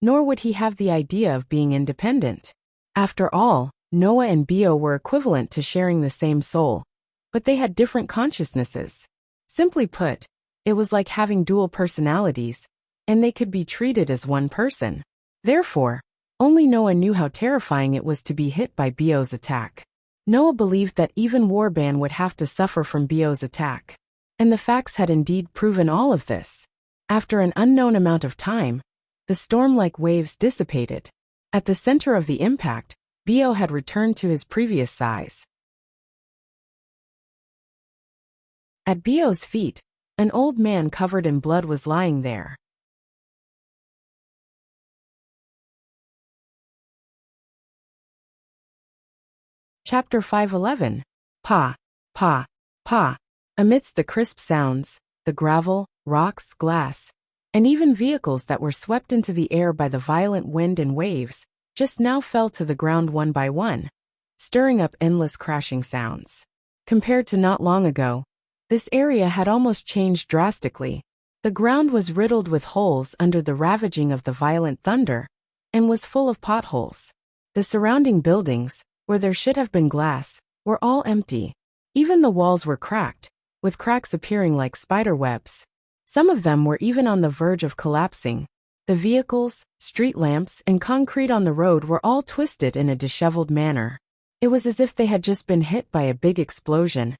nor would he have the idea of being independent. After all, Noah and Bio were equivalent to sharing the same soul, but they had different consciousnesses. Simply put, it was like having dual personalities, and they could be treated as one person. Therefore, only Noah knew how terrifying it was to be hit by Bio's attack. Noah believed that even Warban would have to suffer from Bio's attack. And the facts had indeed proven all of this. After an unknown amount of time, the storm-like waves dissipated. At the center of the impact, Bio had returned to his previous size. At Bio's feet, an old man covered in blood was lying there. Chapter 5:11. Pa, pa, pa. Amidst the crisp sounds, the gravel, rocks, glass, and even vehicles that were swept into the air by the violent wind and waves, just now fell to the ground one by one, stirring up endless crashing sounds. Compared to not long ago, this area had almost changed drastically. The ground was riddled with holes under the ravaging of the violent thunder, and was full of potholes. The surrounding buildings, where there should have been glass, were all empty. Even the walls were cracked, with cracks appearing like spider webs. Some of them were even on the verge of collapsing. The vehicles, street lamps, and concrete on the road were all twisted in a disheveled manner. It was as if they had just been hit by a big explosion,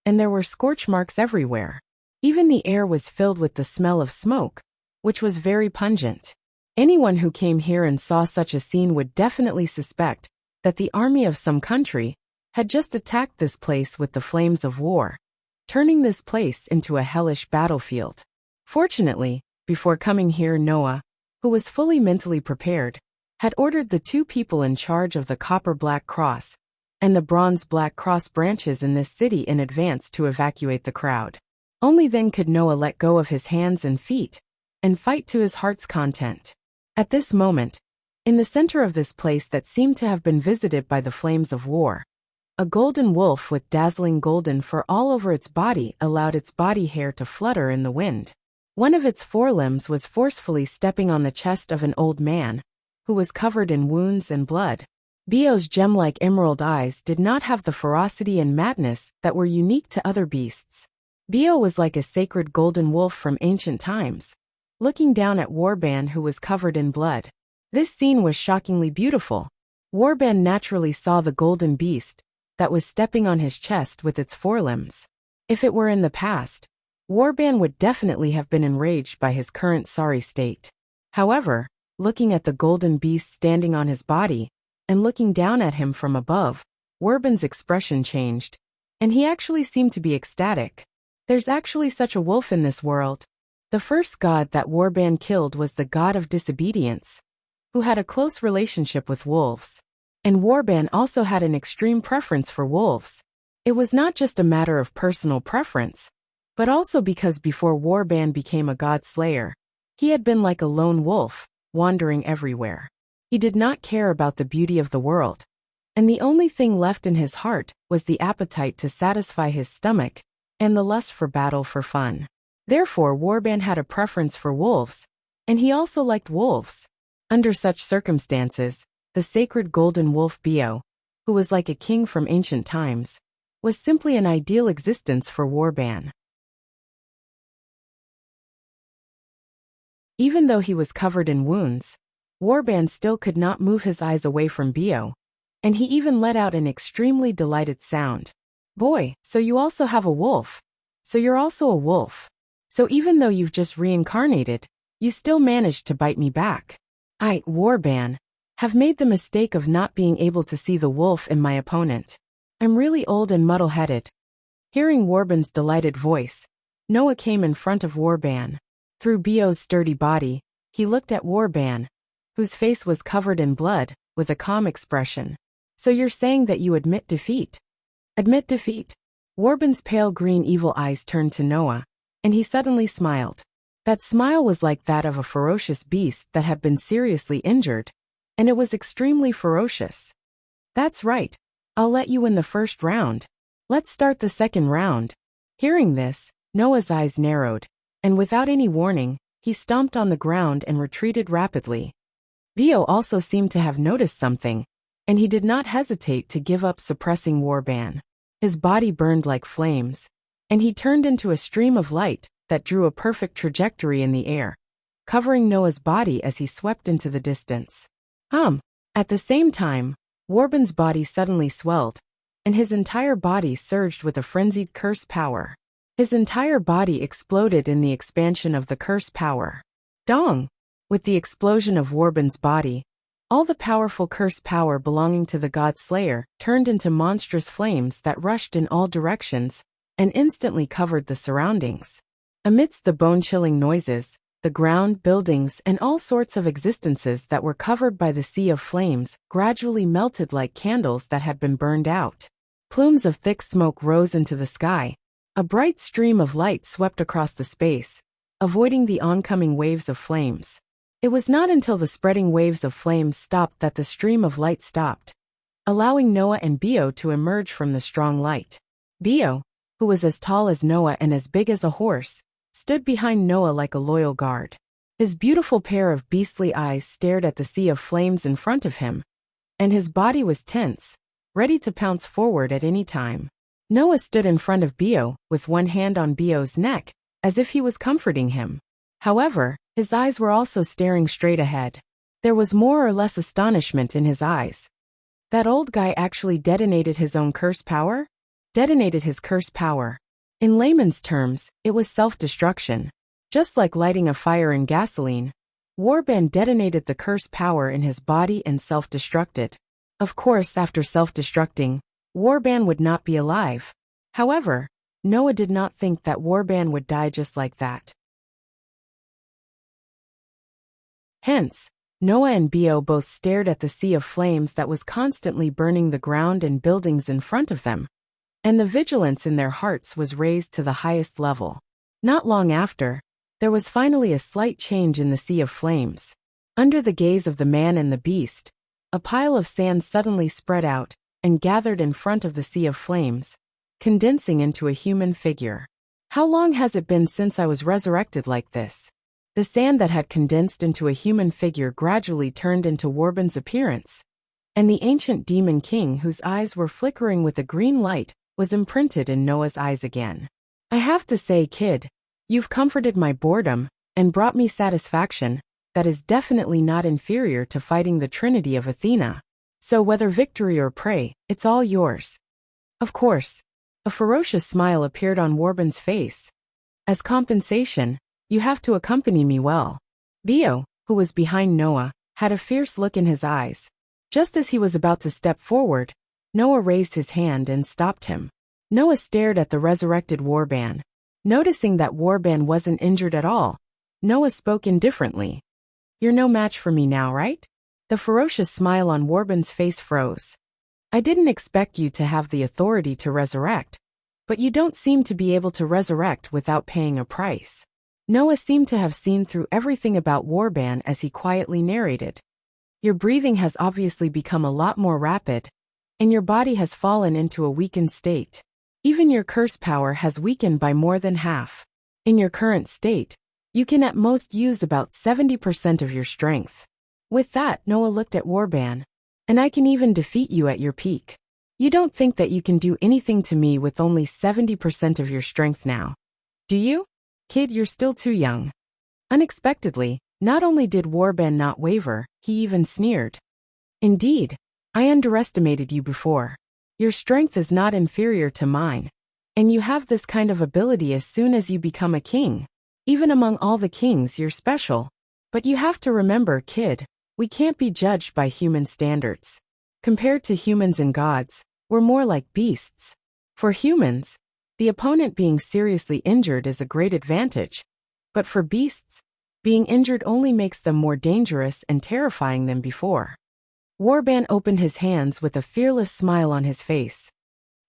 and there were scorch marks everywhere. Even the air was filled with the smell of smoke, which was very pungent. Anyone who came here and saw such a scene would definitely suspect that the army of some country had just attacked this place with the flames of war, turning this place into a hellish battlefield. Fortunately, before coming here, Noah, who was fully mentally prepared, had ordered the two people in charge of the copper black cross and the bronze-black cross branches in this city in advance to evacuate the crowd. Only then could Noah let go of his hands and feet and fight to his heart's content. At this moment, in the center of this place that seemed to have been visited by the flames of war, a golden wolf with dazzling golden fur all over its body allowed its body hair to flutter in the wind. One of its forelimbs was forcefully stepping on the chest of an old man, who was covered in wounds and blood. Bio's gem-like emerald eyes did not have the ferocity and madness that were unique to other beasts. Bio was like a sacred golden wolf from ancient times, looking down at Warban, who was covered in blood. This scene was shockingly beautiful. Warban naturally saw the golden beast that was stepping on his chest with its forelimbs. If it were in the past, Warban would definitely have been enraged by his current sorry state. However, looking at the golden beast standing on his body and looking down at him from above, Warban's expression changed, and he actually seemed to be ecstatic. There's actually such a wolf in this world. The first god that Warban killed was the god of disobedience, who had a close relationship with wolves. And Warban also had an extreme preference for wolves. It was not just a matter of personal preference, but also because before Warban became a god slayer, he had been like a lone wolf, wandering everywhere. He did not care about the beauty of the world, and the only thing left in his heart was the appetite to satisfy his stomach and the lust for battle for fun. Therefore, Warban had a preference for wolves, and he also liked wolves. Under such circumstances, the sacred golden wolf Bio, who was like a king from ancient times, was simply an ideal existence for Warban. Even though he was covered in wounds, Warban still could not move his eyes away from Bio, and he even let out an extremely delighted sound. Boy, so you also have a wolf. So you're also a wolf. So even though you've just reincarnated, you still managed to bite me back. I, Warban, have made the mistake of not being able to see the wolf in my opponent. I'm really old and muddle-headed. Hearing Warban's delighted voice, Noah came in front of Warban. Through Bio's sturdy body, he looked at Warban, whose face was covered in blood, with a calm expression. So you're saying that you admit defeat? Admit defeat? Warban's pale green evil eyes turned to Noah, and he suddenly smiled. That smile was like that of a ferocious beast that had been seriously injured, and it was extremely ferocious. That's right. I'll let you win the first round. Let's start the second round. Hearing this, Noah's eyes narrowed, and without any warning, he stomped on the ground and retreated rapidly. Bio also seemed to have noticed something, and he did not hesitate to give up suppressing Warban. His body burned like flames, and he turned into a stream of light that drew a perfect trajectory in the air, covering Noah's body as he swept into the distance. At the same time, Warban's body suddenly swelled, and his entire body surged with a frenzied curse power. His entire body exploded in the expansion of the curse power. Dong! With the explosion of Warban's body, all the powerful curse power belonging to the god slayer turned into monstrous flames that rushed in all directions and instantly covered the surroundings. Amidst the bone-chilling noises, the ground, buildings, and all sorts of existences that were covered by the sea of flames gradually melted like candles that had been burned out. Plumes of thick smoke rose into the sky. A bright stream of light swept across the space, avoiding the oncoming waves of flames. It was not until the spreading waves of flames stopped that the stream of light stopped, allowing Noah and Bio to emerge from the strong light. Bio, who was as tall as Noah and as big as a horse, stood behind Noah like a loyal guard. His beautiful pair of beastly eyes stared at the sea of flames in front of him, and his body was tense, ready to pounce forward at any time. Noah stood in front of Bio, with one hand on Bio's neck, as if he was comforting him. However, his eyes were also staring straight ahead. There was more or less astonishment in his eyes. That old guy actually detonated his own curse power? Detonated his curse power. In layman's terms, it was self-destruction. Just like lighting a fire in gasoline, Warban detonated the curse power in his body and self-destructed. Of course, after self-destructing, Warban would not be alive. However, Noah did not think that Warban would die just like that. Hence, Noah and Bio both stared at the sea of flames that was constantly burning the ground and buildings in front of them, and the vigilance in their hearts was raised to the highest level. Not long after, there was finally a slight change in the sea of flames. Under the gaze of the man and the beast, a pile of sand suddenly spread out and gathered in front of the sea of flames, condensing into a human figure. How long has it been since I was resurrected like this? The sand that had condensed into a human figure gradually turned into Warben's appearance, and the ancient demon king whose eyes were flickering with a green light was imprinted in Noah's eyes again. I have to say, kid, you've comforted my boredom and brought me satisfaction that is definitely not inferior to fighting the Trinity of Athena. So whether victory or prey, it's all yours. Of course. A ferocious smile appeared on Warben's face. As compensation, you have to accompany me well. Bio, who was behind Noah, had a fierce look in his eyes. Just as he was about to step forward, Noah raised his hand and stopped him. Noah stared at the resurrected Warban. Noticing that Warban wasn't injured at all, Noah spoke indifferently. You're no match for me now, right? The ferocious smile on Warban's face froze. I didn't expect you to have the authority to resurrect, but you don't seem to be able to resurrect without paying a price. Noah seemed to have seen through everything about Warban as he quietly narrated. Your breathing has obviously become a lot more rapid, and your body has fallen into a weakened state. Even your curse power has weakened by more than half. In your current state, you can at most use about 70% of your strength. With that, Noah looked at Warban. And I can even defeat you at your peak. You don't think that you can do anything to me with only 70% of your strength now, do you? Kid, you're still too young. Unexpectedly, not only did Warban not waver, he even sneered. Indeed, I underestimated you before. Your strength is not inferior to mine, and you have this kind of ability as soon as you become a king. Even among all the kings, you're special. But you have to remember, kid, we can't be judged by human standards. Compared to humans and gods, we're more like beasts. For humans, the opponent being seriously injured is a great advantage. But for beasts, being injured only makes them more dangerous and terrifying than before. Warban opened his hands with a fearless smile on his face.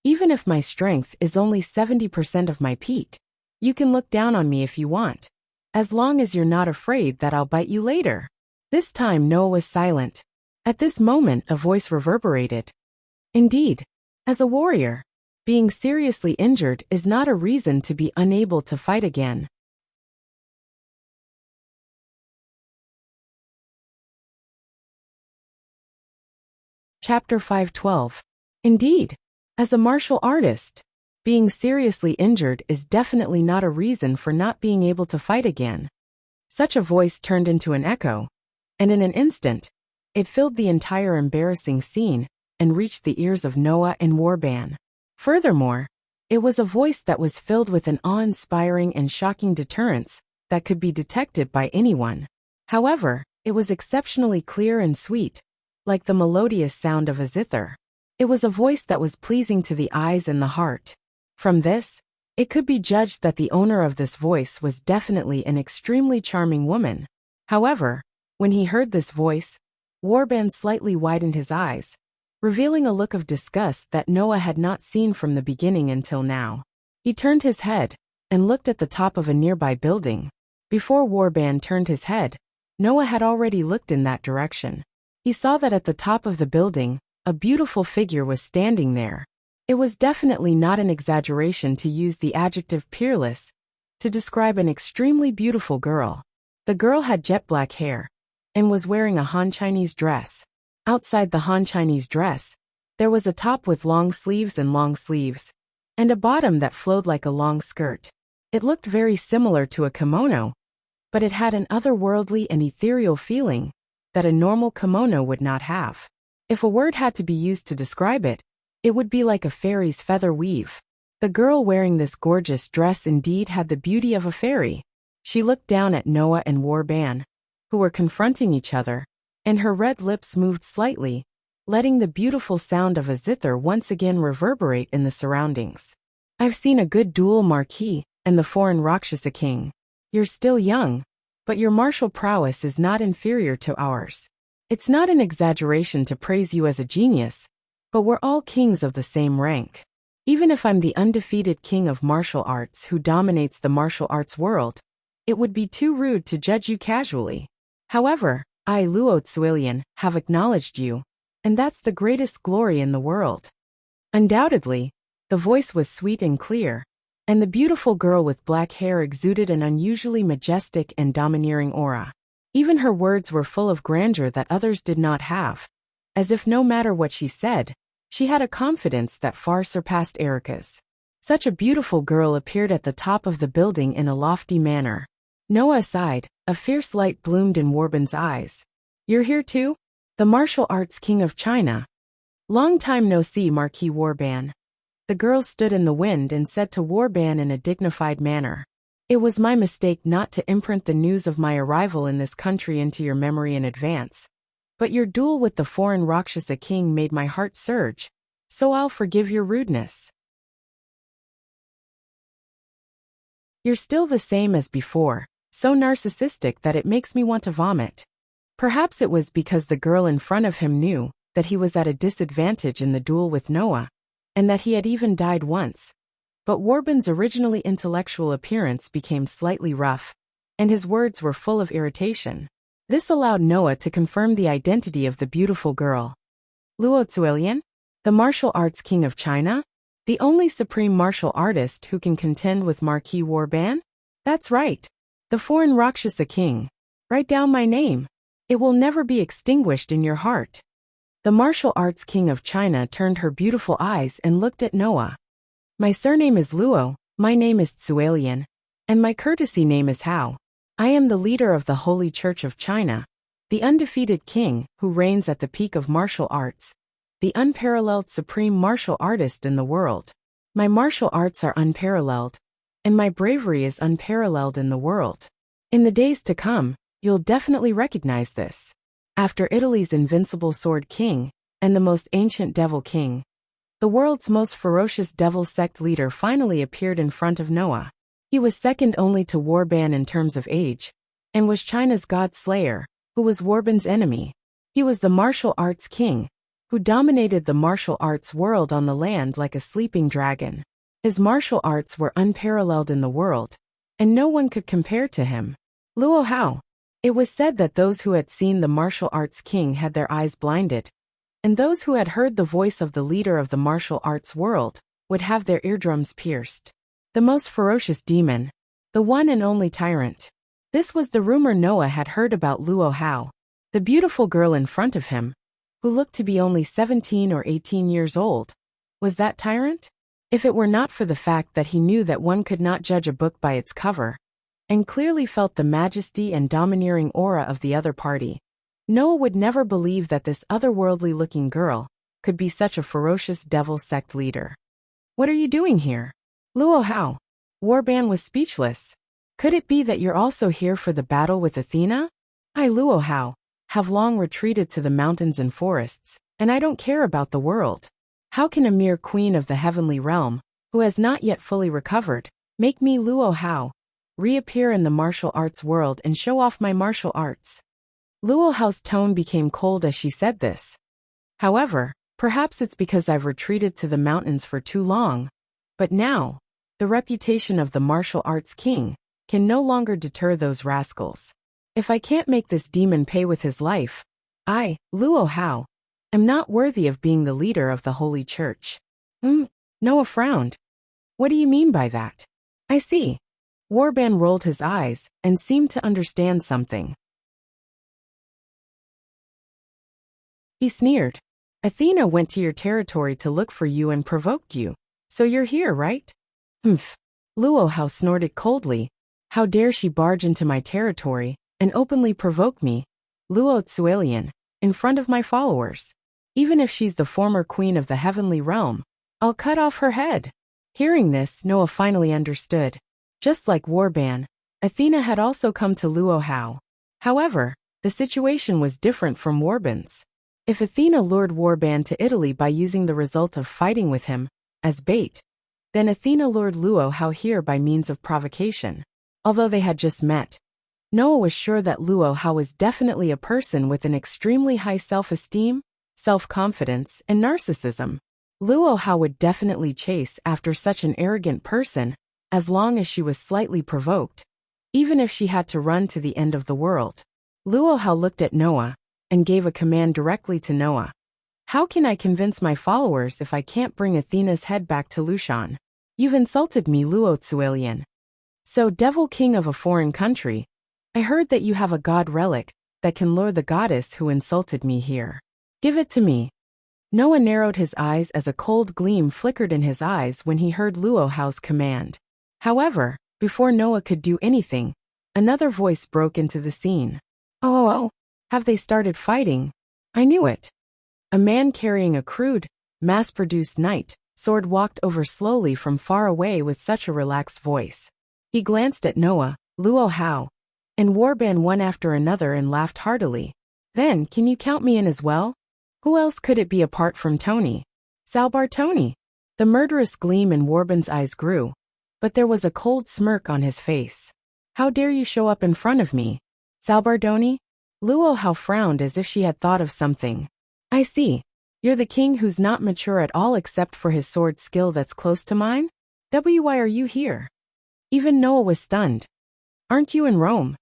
Even if my strength is only 70% of my peak, you can look down on me if you want, as long as you're not afraid that I'll bite you later. This time Noah was silent. At this moment a voice reverberated. Indeed, as a warrior, being seriously injured is not a reason to be unable to fight again. Chapter 5:12. Indeed, as a martial artist, being seriously injured is definitely not a reason for not being able to fight again. Such a voice turned into an echo, and in an instant, it filled the entire embarrassing scene and reached the ears of Noah and Warban. Furthermore, it was a voice that was filled with an awe-inspiring and shocking deterrence that could be detected by anyone. However, it was exceptionally clear and sweet, like the melodious sound of a zither. It was a voice that was pleasing to the eyes and the heart. From this, it could be judged that the owner of this voice was definitely an extremely charming woman. However, when he heard this voice, Warban slightly widened his eyes, revealing a look of disgust that Noah had not seen from the beginning until now. He turned his head and looked at the top of a nearby building. Before Warban turned his head, Noah had already looked in that direction. He saw that at the top of the building, a beautiful figure was standing there. It was definitely not an exaggeration to use the adjective peerless to describe an extremely beautiful girl. The girl had jet black hair and was wearing a Han Chinese dress. Outside the Han Chinese dress, there was a top with long sleeves and a bottom that flowed like a long skirt. It looked very similar to a kimono, but it had an otherworldly and ethereal feeling that a normal kimono would not have. If a word had to be used to describe it, it would be like a fairy's feather weave. The girl wearing this gorgeous dress indeed had the beauty of a fairy. She looked down at Noah and Warban, who were confronting each other, and her red lips moved slightly, letting the beautiful sound of a zither once again reverberate in the surroundings. I've seen a good duel, Marquis, and the foreign Rakshasa king. You're still young, but your martial prowess is not inferior to ours. It's not an exaggeration to praise you as a genius, but we're all kings of the same rank. Even if I'm the undefeated king of martial arts who dominates the martial arts world, it would be too rude to judge you casually. However, I, Luo Zuilian, have acknowledged you, and that's the greatest glory in the world. Undoubtedly, the voice was sweet and clear, and the beautiful girl with black hair exuded an unusually majestic and domineering aura. Even her words were full of grandeur that others did not have, as if no matter what she said, she had a confidence that far surpassed Erica's. Such a beautiful girl appeared at the top of the building in a lofty manner. Noah sighed, a fierce light bloomed in Warbin's eyes. You're here too? The martial arts king of China. Long time no see, Marquis Warban. The girl stood in the wind and said to Warban in a dignified manner. It was my mistake not to imprint the news of my arrival in this country into your memory in advance. But your duel with the foreign Rakshasa king made my heart surge, so I'll forgive your rudeness. You're still the same as before, so narcissistic that it makes me want to vomit. Perhaps it was because the girl in front of him knew that he was at a disadvantage in the duel with Noah, and that he had even died once. But Warbin's originally intellectual appearance became slightly rough, and his words were full of irritation. This allowed Noah to confirm the identity of the beautiful girl. Luo Zuilian, the martial arts king of China? The only supreme martial artist who can contend with Marquis Warban? That's right. The foreign Rakshasa king. Write down my name. It will never be extinguished in your heart. The martial arts king of China turned her beautiful eyes and looked at Noah. My surname is Luo, my name is Zuilian, and my courtesy name is Hao. I am the leader of the Holy Church of China, the undefeated king who reigns at the peak of martial arts, the unparalleled supreme martial artist in the world. My martial arts are unparalleled, and my bravery is unparalleled in the world. In the days to come, you'll definitely recognize this. After Italy's invincible sword king, and the most ancient devil king, the world's most ferocious devil sect leader finally appeared in front of Noah. He was second only to Warban in terms of age, and was China's god slayer, who was Warbin's enemy. He was the martial arts king, who dominated the martial arts world on the land like a sleeping dragon. His martial arts were unparalleled in the world, and no one could compare to him. Luo Hao. It was said that those who had seen the martial arts king had their eyes blinded, and those who had heard the voice of the leader of the martial arts world would have their eardrums pierced. The most ferocious demon, the one and only tyrant. This was the rumor Noah had heard about Luo Hao. The beautiful girl in front of him, who looked to be only 17 or 18 years old, was that tyrant? If it were not for the fact that he knew that one could not judge a book by its cover, and clearly felt the majesty and domineering aura of the other party, Noah would never believe that this otherworldly-looking girl could be such a ferocious devil sect leader. What are you doing here? Luo Hao. Warban was speechless. Could it be that you're also here for the battle with Athena? I, Luo Hao, have long retreated to the mountains and forests, and I don't care about the world. How can a mere queen of the heavenly realm, who has not yet fully recovered, make me, Luo Hao, reappear in the martial arts world and show off my martial arts? Luo Hao's tone became cold as she said this. However, perhaps it's because I've retreated to the mountains for too long. But now, the reputation of the martial arts king can no longer deter those rascals. If I can't make this demon pay with his life, I, Luo Hao, am not worthy of being the leader of the Holy Church. Noah frowned. What do you mean by that? I see. Warban rolled his eyes and seemed to understand something. He sneered. Athena went to your territory to look for you and provoked you. So you're here, right? Luo Hao snorted coldly. How dare she barge into my territory and openly provoke me, Luo Zuilian, in front of my followers? Even if she's the former queen of the heavenly realm, I'll cut off her head. Hearing this, Noah finally understood. Just like Warban, Athena had also come to Luo Hao. However, the situation was different from Warbin's. If Athena lured Warban to Italy by using the result of fighting with him as bait, then Athena lured Luo Hao here by means of provocation. Although they had just met, Noah was sure that Luo Hao was definitely a person with an extremely high self-esteem, self-confidence, and narcissism. Luo Hao would definitely chase after such an arrogant person, as long as she was slightly provoked, even if she had to run to the end of the world. Luo Hao looked at Noah and gave a command directly to Noah. How can I convince my followers if I can't bring Athena's head back to Lushan? You've insulted me, Luo Tsuilian. So, devil king of a foreign country, I heard that you have a god relic that can lure the goddess who insulted me here. Give it to me. Noah narrowed his eyes as a cold gleam flickered in his eyes when he heard Luo Hao's command. However, before Noah could do anything, another voice broke into the scene. Oh, have they started fighting? I knew it. A man carrying a crude, mass-produced knight sword walked over slowly from far away with such a relaxed voice. He glanced at Noah, Luo Hao, and Warban one after another and laughed heartily. Then, can you count me in as well? Who else could it be apart from Tony? Salbar Tony. The murderous gleam in Warban's eyes grew, but there was a cold smirk on his face. How dare you show up in front of me? Salbardoni? Luo Hao frowned as if she had thought of something. I see. You're the king who's not mature at all except for his sword skill that's close to mine? Why are you here? Even Noah was stunned. Aren't you in Rome?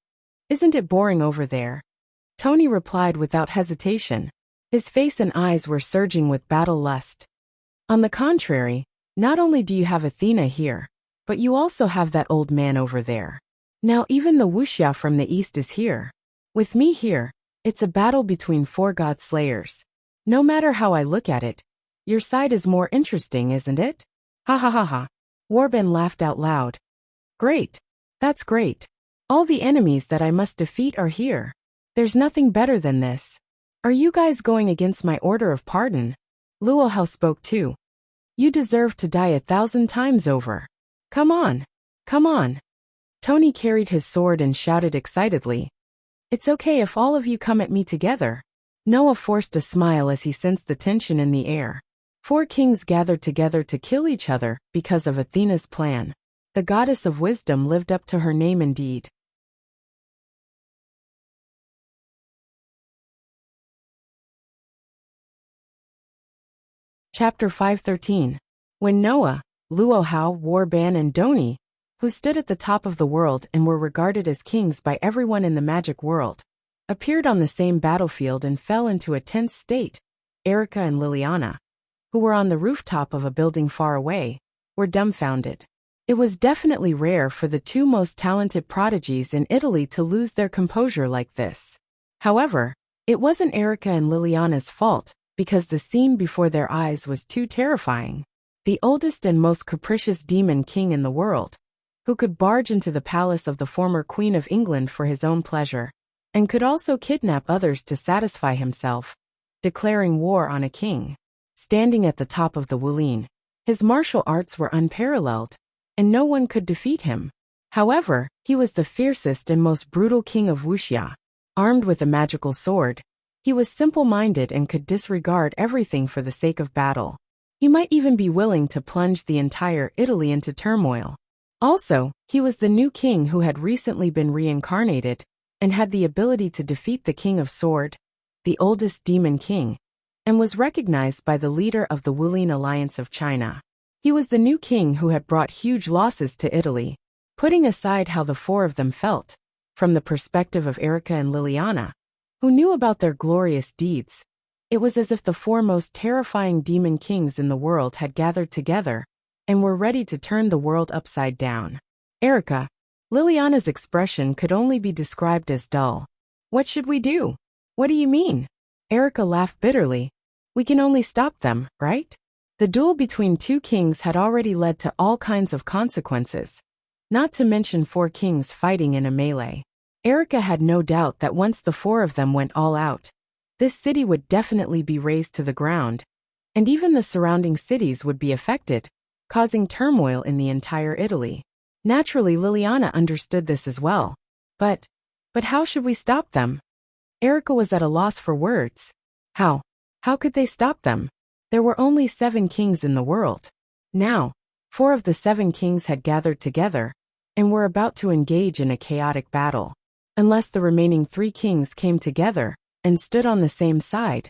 Isn't it boring over there? Tony replied without hesitation. His face and eyes were surging with battle lust. On the contrary, not only do you have Athena here, but you also have that old man over there. Now even the wuxia from the east is here. With me here, it's a battle between 4 god slayers. No matter how I look at it, your side is more interesting, isn't it? Ha ha ha ha. Warban laughed out loud. Great. That's great. All the enemies that I must defeat are here. There's nothing better than this. Are you guys going against my order of pardon? Luo Hao spoke too. You deserve to die 1,000 times over. Come on. Come on. Tony carried his sword and shouted excitedly. It's okay if all of you come at me together. Noah forced a smile as he sensed the tension in the air. 4 kings gathered together to kill each other because of Athena's plan. The goddess of wisdom lived up to her name indeed. Chapter 513. When Noah, Luo Hao, Warban and Doni, who stood at the top of the world and were regarded as kings by everyone in the magic world, appeared on the same battlefield and fell into a tense state, Erica and Liliana, who were on the rooftop of a building far away, were dumbfounded. It was definitely rare for the 2 most talented prodigies in Italy to lose their composure like this. However, it wasn't Erica and Liliana's fault, because the scene before their eyes was too terrifying. The oldest and most capricious demon king in the world, who could barge into the palace of the former Queen of England for his own pleasure, and could also kidnap others to satisfy himself, declaring war on a king. Standing at the top of the Wuline, his martial arts were unparalleled, and no one could defeat him. However, he was the fiercest and most brutal king of Wuxia. Armed with a magical sword, he was simple-minded and could disregard everything for the sake of battle. He might even be willing to plunge the entire Italy into turmoil. Also, he was the new king who had recently been reincarnated, and had the ability to defeat the King of Sword, the oldest demon king, and was recognized by the leader of the Wuline Alliance of China. He was the new king who had brought huge losses to Italy. Putting aside how the 4 of them felt, from the perspective of Erica and Liliana, who knew about their glorious deeds, it was as if the 4 most terrifying demon kings in the world had gathered together and were ready to turn the world upside down. Erica, Liliana's expression could only be described as dull. What should we do? What do you mean? Erica laughed bitterly. We can only stop them, right? The duel between 2 kings had already led to all kinds of consequences, not to mention 4 kings fighting in a melee. Erica had no doubt that once the 4 of them went all out, this city would definitely be razed to the ground, and even the surrounding cities would be affected, causing turmoil in the entire Italy. Naturally, Liliana understood this as well. But how should we stop them? Erica was at a loss for words. How could they stop them? There were only 7 kings in the world. Now, 4 of the 7 kings had gathered together, and were about to engage in a chaotic battle. Unless the remaining 3 kings came together and stood on the same side,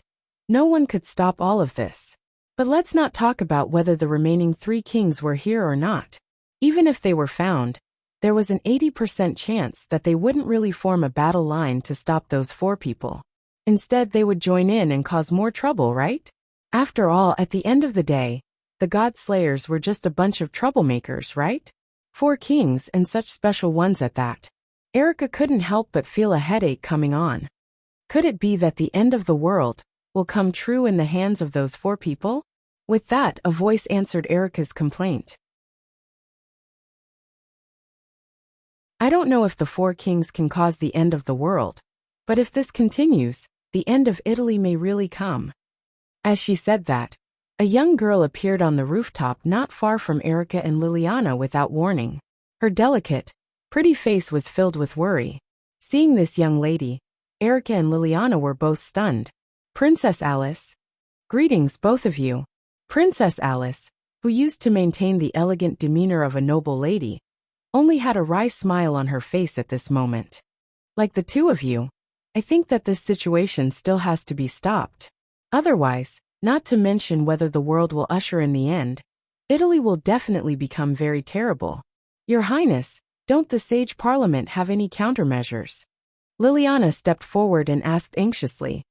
no one could stop all of this. But let's not talk about whether the remaining 3 kings were here or not. Even if they were found, there was an 80% chance that they wouldn't really form a battle line to stop those 4 people. Instead, they would join in and cause more trouble, right? After all, at the end of the day, the God Slayers were just a bunch of troublemakers, right? 4 kings, and such special ones at that. Erica couldn't help but feel a headache coming on. Could it be that the end of the world will come true in the hands of those 4 people? With that, a voice answered Erica's complaint. I don't know if the 4 kings can cause the end of the world, but if this continues, the end of Italy may really come. As she said that, a young girl appeared on the rooftop not far from Erica and Liliana without warning. Her delicate, pretty face was filled with worry. Seeing this young lady, Erica and Liliana were both stunned. Princess Alice. Greetings, both of you. Princess Alice, who used to maintain the elegant demeanor of a noble lady, only had a wry smile on her face at this moment. Like the 2 of you, I think that this situation still has to be stopped. Otherwise, not to mention whether the world will usher in the end, Italy will definitely become very terrible. Your Highness, don't the Sage Parliament have any countermeasures? Liliana stepped forward and asked anxiously.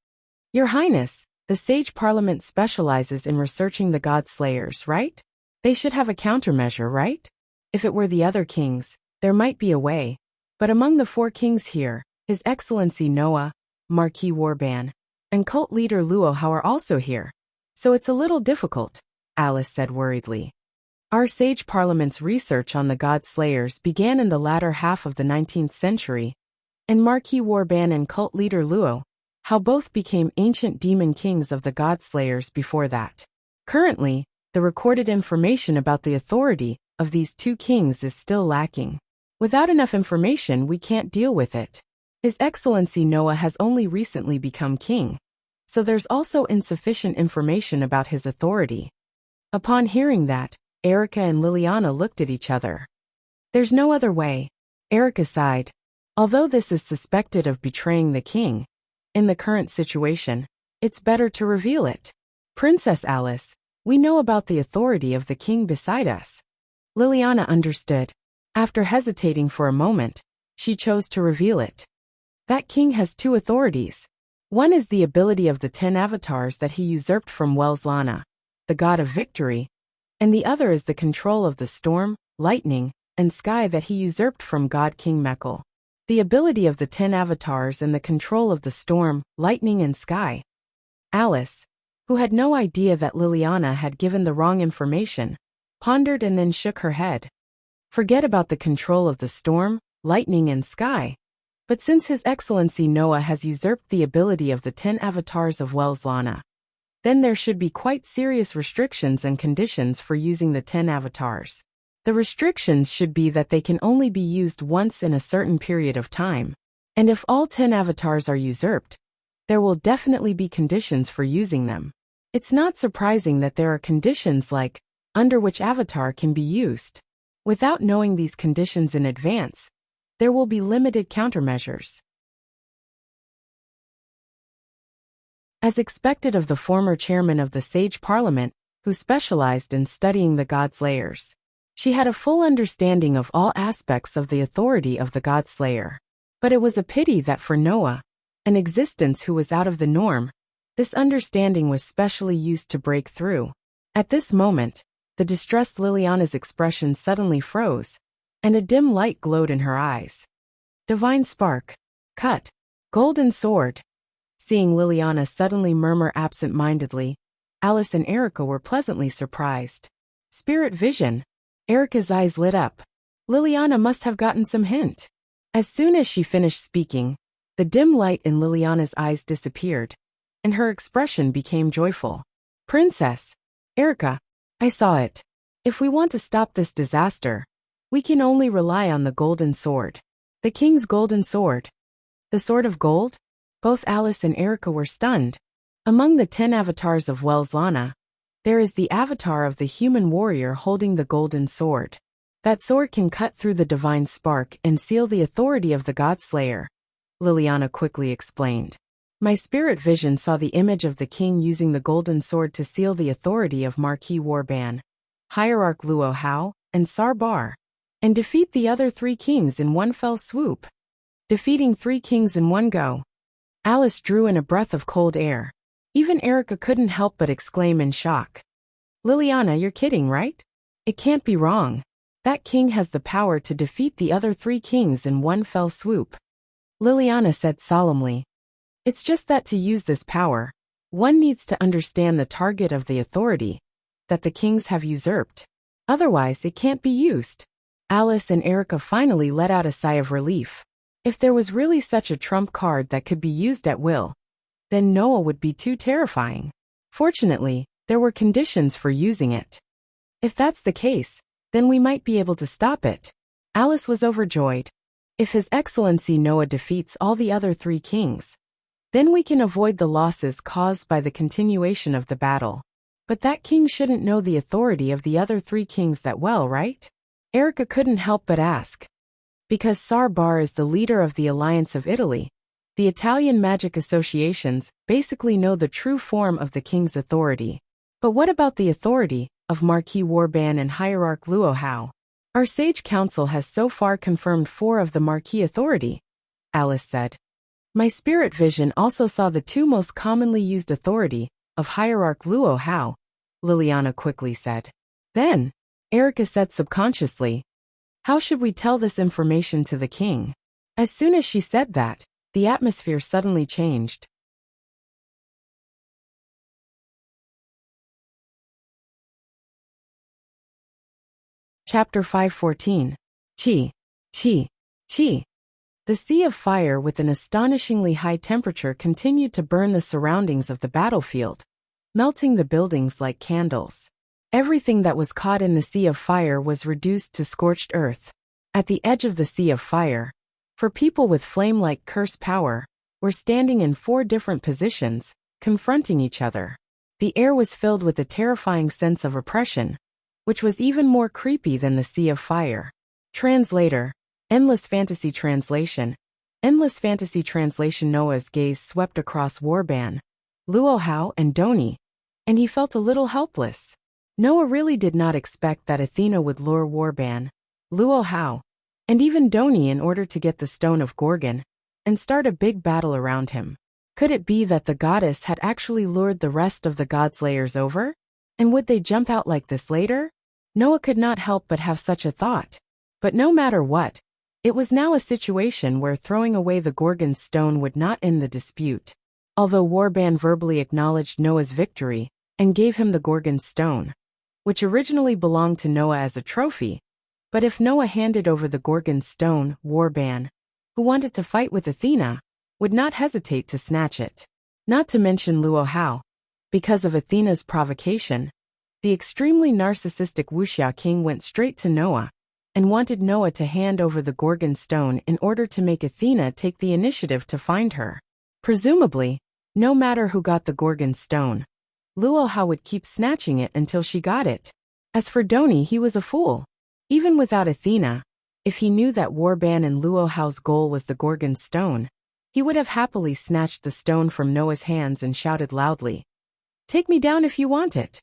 Your Highness, the Sage Parliament specializes in researching the God Slayers, right? They should have a countermeasure, right? If it were the other kings, there might be a way. But among the 4 kings here, His Excellency Noah, Marquis Warban, and cult leader Luo Hao are also here. So it's a little difficult, Alice said worriedly. Our Sage Parliament's research on the God Slayers began in the latter half of the 19th century, and Marquis Warban and cult leader Luo Hao both became ancient demon kings of the God Slayers before that. Currently, the recorded information about the authority of these 2 kings is still lacking. Without enough information, we can't deal with it. His Excellency Noah has only recently become king, so there's also insufficient information about his authority. Upon hearing that, Erica and Liliana looked at each other. There's no other way, Erica sighed. Although this is suspected of betraying the king, in the current situation, it's better to reveal it. Princess Alice, we know about the authority of the king beside us. Liliana understood. After hesitating for a moment, she chose to reveal it. That king has 2 authorities. One is the ability of the 10 avatars that he usurped from Wells Lana, the god of victory, and the other is the control of the storm, lightning, and sky that he usurped from God King Mekhl. The ability of the 10 avatars and the control of the storm, lightning, and sky. Alice, who had no idea that Liliana had given the wrong information, pondered and then shook her head. Forget about the control of the storm, lightning, and sky. But since His Excellency Noah has usurped the ability of the 10 avatars of Wells Lana, then there should be quite serious restrictions and conditions for using the 10 avatars. The restrictions should be that they can only be used once in a certain period of time. And if all 10 avatars are usurped, there will definitely be conditions for using them. It's not surprising that there are conditions like, under which avatar can be used. Without knowing these conditions in advance, there will be limited countermeasures. As expected of the former chairman of the Sage Parliament, who specialized in studying the God Slayers, she had a full understanding of all aspects of the authority of the God Slayer. But it was a pity that for Noah, an existence who was out of the norm, this understanding was specially used to break through. At this moment, the distressed Liliana's expression suddenly froze, and a dim light glowed in her eyes. Divine spark. Cut. Golden sword. Seeing Liliana suddenly murmur absent-mindedly, Alice and Erica were pleasantly surprised. Spirit vision. Erica's eyes lit up. Liliana must have gotten some hint. As soon as she finished speaking, the dim light in Liliana's eyes disappeared, and her expression became joyful. Princess. Erica. I saw it. If we want to stop this disaster, we can only rely on the golden sword. The king's golden sword. The sword of gold? Both Alice and Erica were stunned. Among the 10 avatars of Wells Lana, there is the avatar of the human warrior holding the golden sword. That sword can cut through the divine spark and seal the authority of the God Slayer. Liliana quickly explained. My spirit vision saw the image of the king using the golden sword to seal the authority of Marquis Warban, Hierarch Luo Hao, and Sarbar, and defeat the other 3 kings in one fell swoop. Defeating 3 kings in one go. Alice drew in a breath of cold air. Even Erica couldn't help but exclaim in shock. Liliana, you're kidding, right? It can't be wrong. That king has the power to defeat the other 3 kings in one fell swoop. Liliana said solemnly. It's just that to use this power, one needs to understand the target of the authority that the kings have usurped. Otherwise, it can't be used. Alice and Erica finally let out a sigh of relief. If there was really such a trump card that could be used at will, then Noah would be too terrifying. Fortunately, there were conditions for using it. If that's the case, then we might be able to stop it. Alice was overjoyed. If His Excellency Noah defeats all the other 3 kings, then we can avoid the losses caused by the continuation of the battle. But that king shouldn't know the authority of the other 3 kings that well, right? Erica couldn't help but ask. Because Sarbar is the leader of the Alliance of Italy, the Italian magic associations basically know the true form of the king's authority. But what about the authority of Marquis Warban and Hierarch Luo Hao? Our sage council has so far confirmed 4 of the Marquis authority, Alice said. My spirit vision also saw the 2 most commonly used authority of Hierarch Luo Hao, Liliana quickly said. Then, Erica said subconsciously, how should we tell this information to the king? As soon as she said that, the atmosphere suddenly changed. Chapter 514. Chi. Chi. Chi. The sea of fire with an astonishingly high temperature continued to burn the surroundings of the battlefield, melting the buildings like candles. Everything that was caught in the sea of fire was reduced to scorched earth. At the edge of the sea of fire, for people with flame-like curse power, were standing in 4 different positions, confronting each other. The air was filled with a terrifying sense of oppression, which was even more creepy than the sea of fire. Translator. Endless Fantasy Translation. Endless Fantasy Translation. Noah's gaze swept across Warban, Luo Hao and Doni, and he felt a little helpless. Noah really did not expect that Athena would lure Warban, Luo Hao, and even Doni in order to get the Stone of Gorgon and start a big battle around him. Could it be that the goddess had actually lured the rest of the godslayers over? And would they jump out like this later? Noah could not help but have such a thought. But no matter what, it was now a situation where throwing away the Gorgon's stone would not end the dispute. Although Warban verbally acknowledged Noah's victory and gave him the Gorgon's stone, which originally belonged to Noah as a trophy, but if Noah handed over the Gorgon's stone, Warban, who wanted to fight with Athena, would not hesitate to snatch it. Not to mention Luo Hao. Because of Athena's provocation, the extremely narcissistic Wuxia king went straight to Noah and wanted Noah to hand over the Gorgon stone in order to make Athena take the initiative to find her. Presumably, no matter who got the Gorgon stone, Luo Hao would keep snatching it until she got it. As for Doni, he was a fool. Even without Athena, if he knew that Warban and Luo Hao's goal was the Gorgon stone, he would have happily snatched the stone from Noah's hands and shouted loudly, "Take me down if you want it."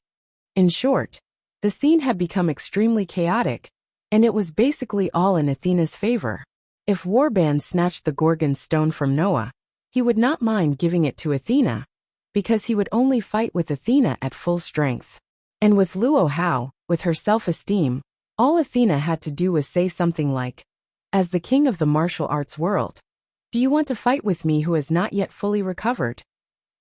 In short, the scene had become extremely chaotic, and it was basically all in Athena's favor. If Warban snatched the Gorgon stone from Noah, he would not mind giving it to Athena, because he would only fight with Athena at full strength. And with Luo Hao, with her self-esteem, all Athena had to do was say something like, "As the king of the martial arts world, do you want to fight with me who has not yet fully recovered?"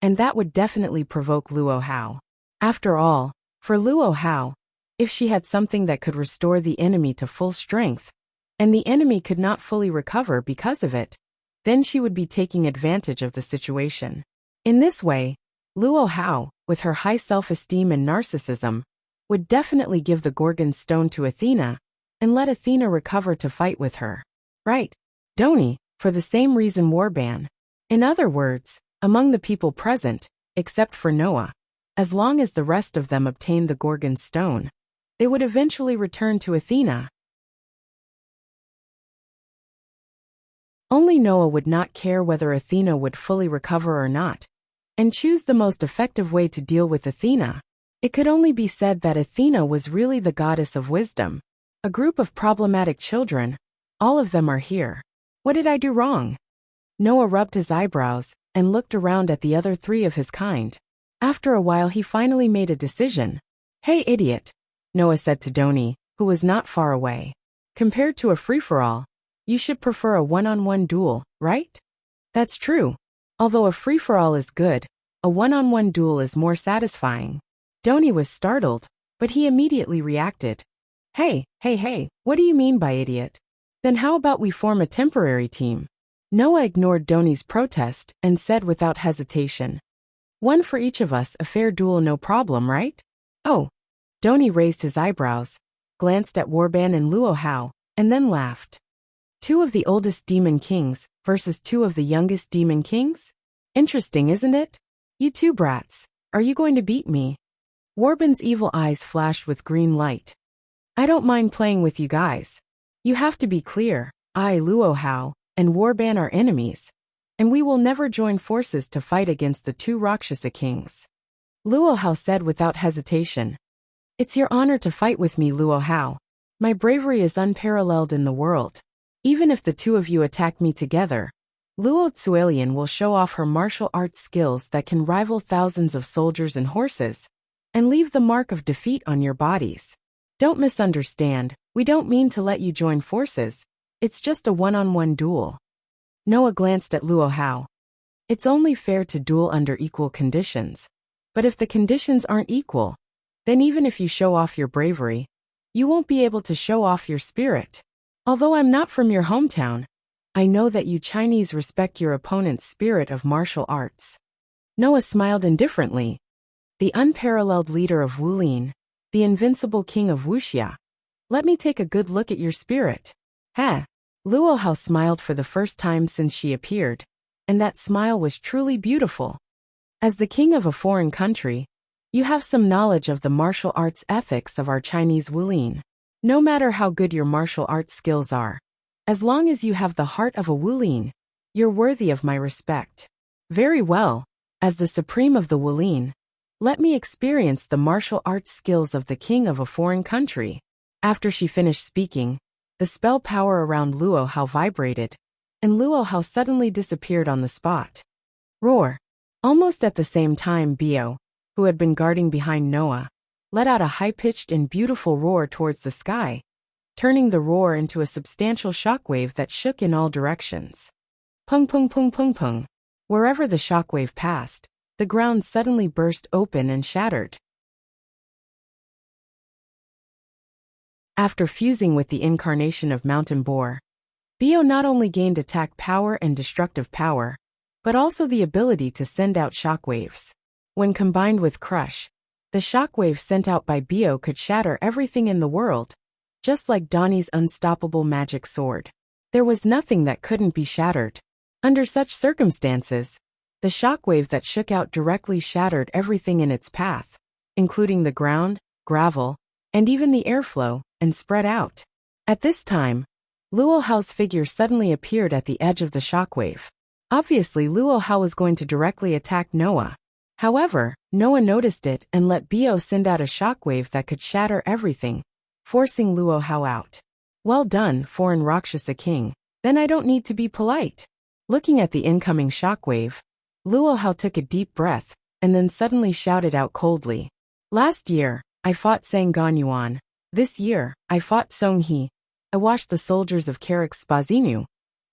And that would definitely provoke Luo Hao. After all, for Luo Hao, if she had something that could restore the enemy to full strength, and the enemy could not fully recover because of it, then she would be taking advantage of the situation. In this way, Luo Hao, with her high self-esteem and narcissism, would definitely give the Gorgon stone to Athena and let Athena recover to fight with her. Right, Doni, for the same reason Warban. In other words, among the people present, except for Noah, as long as the rest of them obtained the Gorgon stone, they would eventually return to Athena. Only Noah would not care whether Athena would fully recover or not, and choose the most effective way to deal with Athena. It could only be said that Athena was really the goddess of wisdom. A group of problematic children, all of them are here. What did I do wrong? Noah rubbed his eyebrows and looked around at the other three of his kind. After a while he finally made a decision. Hey idiot, Noah said to Doni, who was not far away. Compared to a free-for-all, you should prefer a one-on-one duel, right? That's true. Although a free-for-all is good, a one-on-one duel is more satisfying. Doni was startled, but he immediately reacted. Hey, what do you mean by idiot? Then how about we form a temporary team? Noah ignored Doni's protest and said without hesitation. One for each of us, a fair duel, no problem, right? Oh. Doni raised his eyebrows, glanced at Warban and Luo Hao, and then laughed. Two of the oldest demon kings versus two of the youngest demon kings? Interesting, isn't it? You two brats, are you going to beat me? Warban's evil eyes flashed with green light. I don't mind playing with you guys. You have to be clear, I, Luo Hao, and Warban are enemies, and we will never join forces to fight against the two Rakshasa kings. Luo Hao said without hesitation. It's your honor to fight with me, Luo Hao. My bravery is unparalleled in the world. Even if the two of you attack me together, Luo Tsuelian will show off her martial arts skills that can rival thousands of soldiers and horses, and leave the mark of defeat on your bodies. Don't misunderstand, we don't mean to let you join forces, it's just a one-on-one duel. Noah glanced at Luo Hao. It's only fair to duel under equal conditions. But if the conditions aren't equal, then even if you show off your bravery, you won't be able to show off your spirit. Although I'm not from your hometown, I know that you Chinese respect your opponent's spirit of martial arts. Noah smiled indifferently. The unparalleled leader of Wulin, the invincible king of Wuxia. Let me take a good look at your spirit. Heh. Luo Hao smiled for the first time since she appeared, and that smile was truly beautiful. As the king of a foreign country, you have some knowledge of the martial arts ethics of our Chinese Wulin. No matter how good your martial arts skills are, as long as you have the heart of a Wulin, you're worthy of my respect. Very well, as the supreme of the Wulin, let me experience the martial arts skills of the king of a foreign country. After she finished speaking, the spell power around Luo Hao vibrated, and Luo Hao suddenly disappeared on the spot. Roar! Almost at the same time, Bio, who had been guarding behind Noah, let out a high-pitched and beautiful roar towards the sky, turning the roar into a substantial shockwave that shook in all directions. Pung pung pung pung pung. Wherever the shockwave passed, the ground suddenly burst open and shattered. After fusing with the incarnation of Mountain Boar, Bio not only gained attack power and destructive power, but also the ability to send out shockwaves. When combined with Crush, the shockwave sent out by Bio could shatter everything in the world, just like Donnie's unstoppable magic sword. There was nothing that couldn't be shattered. Under such circumstances, the shockwave that shook out directly shattered everything in its path, including the ground, gravel, and even the airflow, and spread out. At this time, Luo Hao's figure suddenly appeared at the edge of the shockwave. Obviously, Luo Hao was going to directly attack Noah. However, Noah noticed it and let Bio send out a shockwave that could shatter everything, forcing Luo Hao out. Well done, foreign Rakshasa king. Then I don't need to be polite. Looking at the incoming shockwave, Luo Hao took a deep breath, and then suddenly shouted out coldly. Last year, I fought Sangon Yuan. This year, I fought Song He. I washed the soldiers of Karak Spazinu.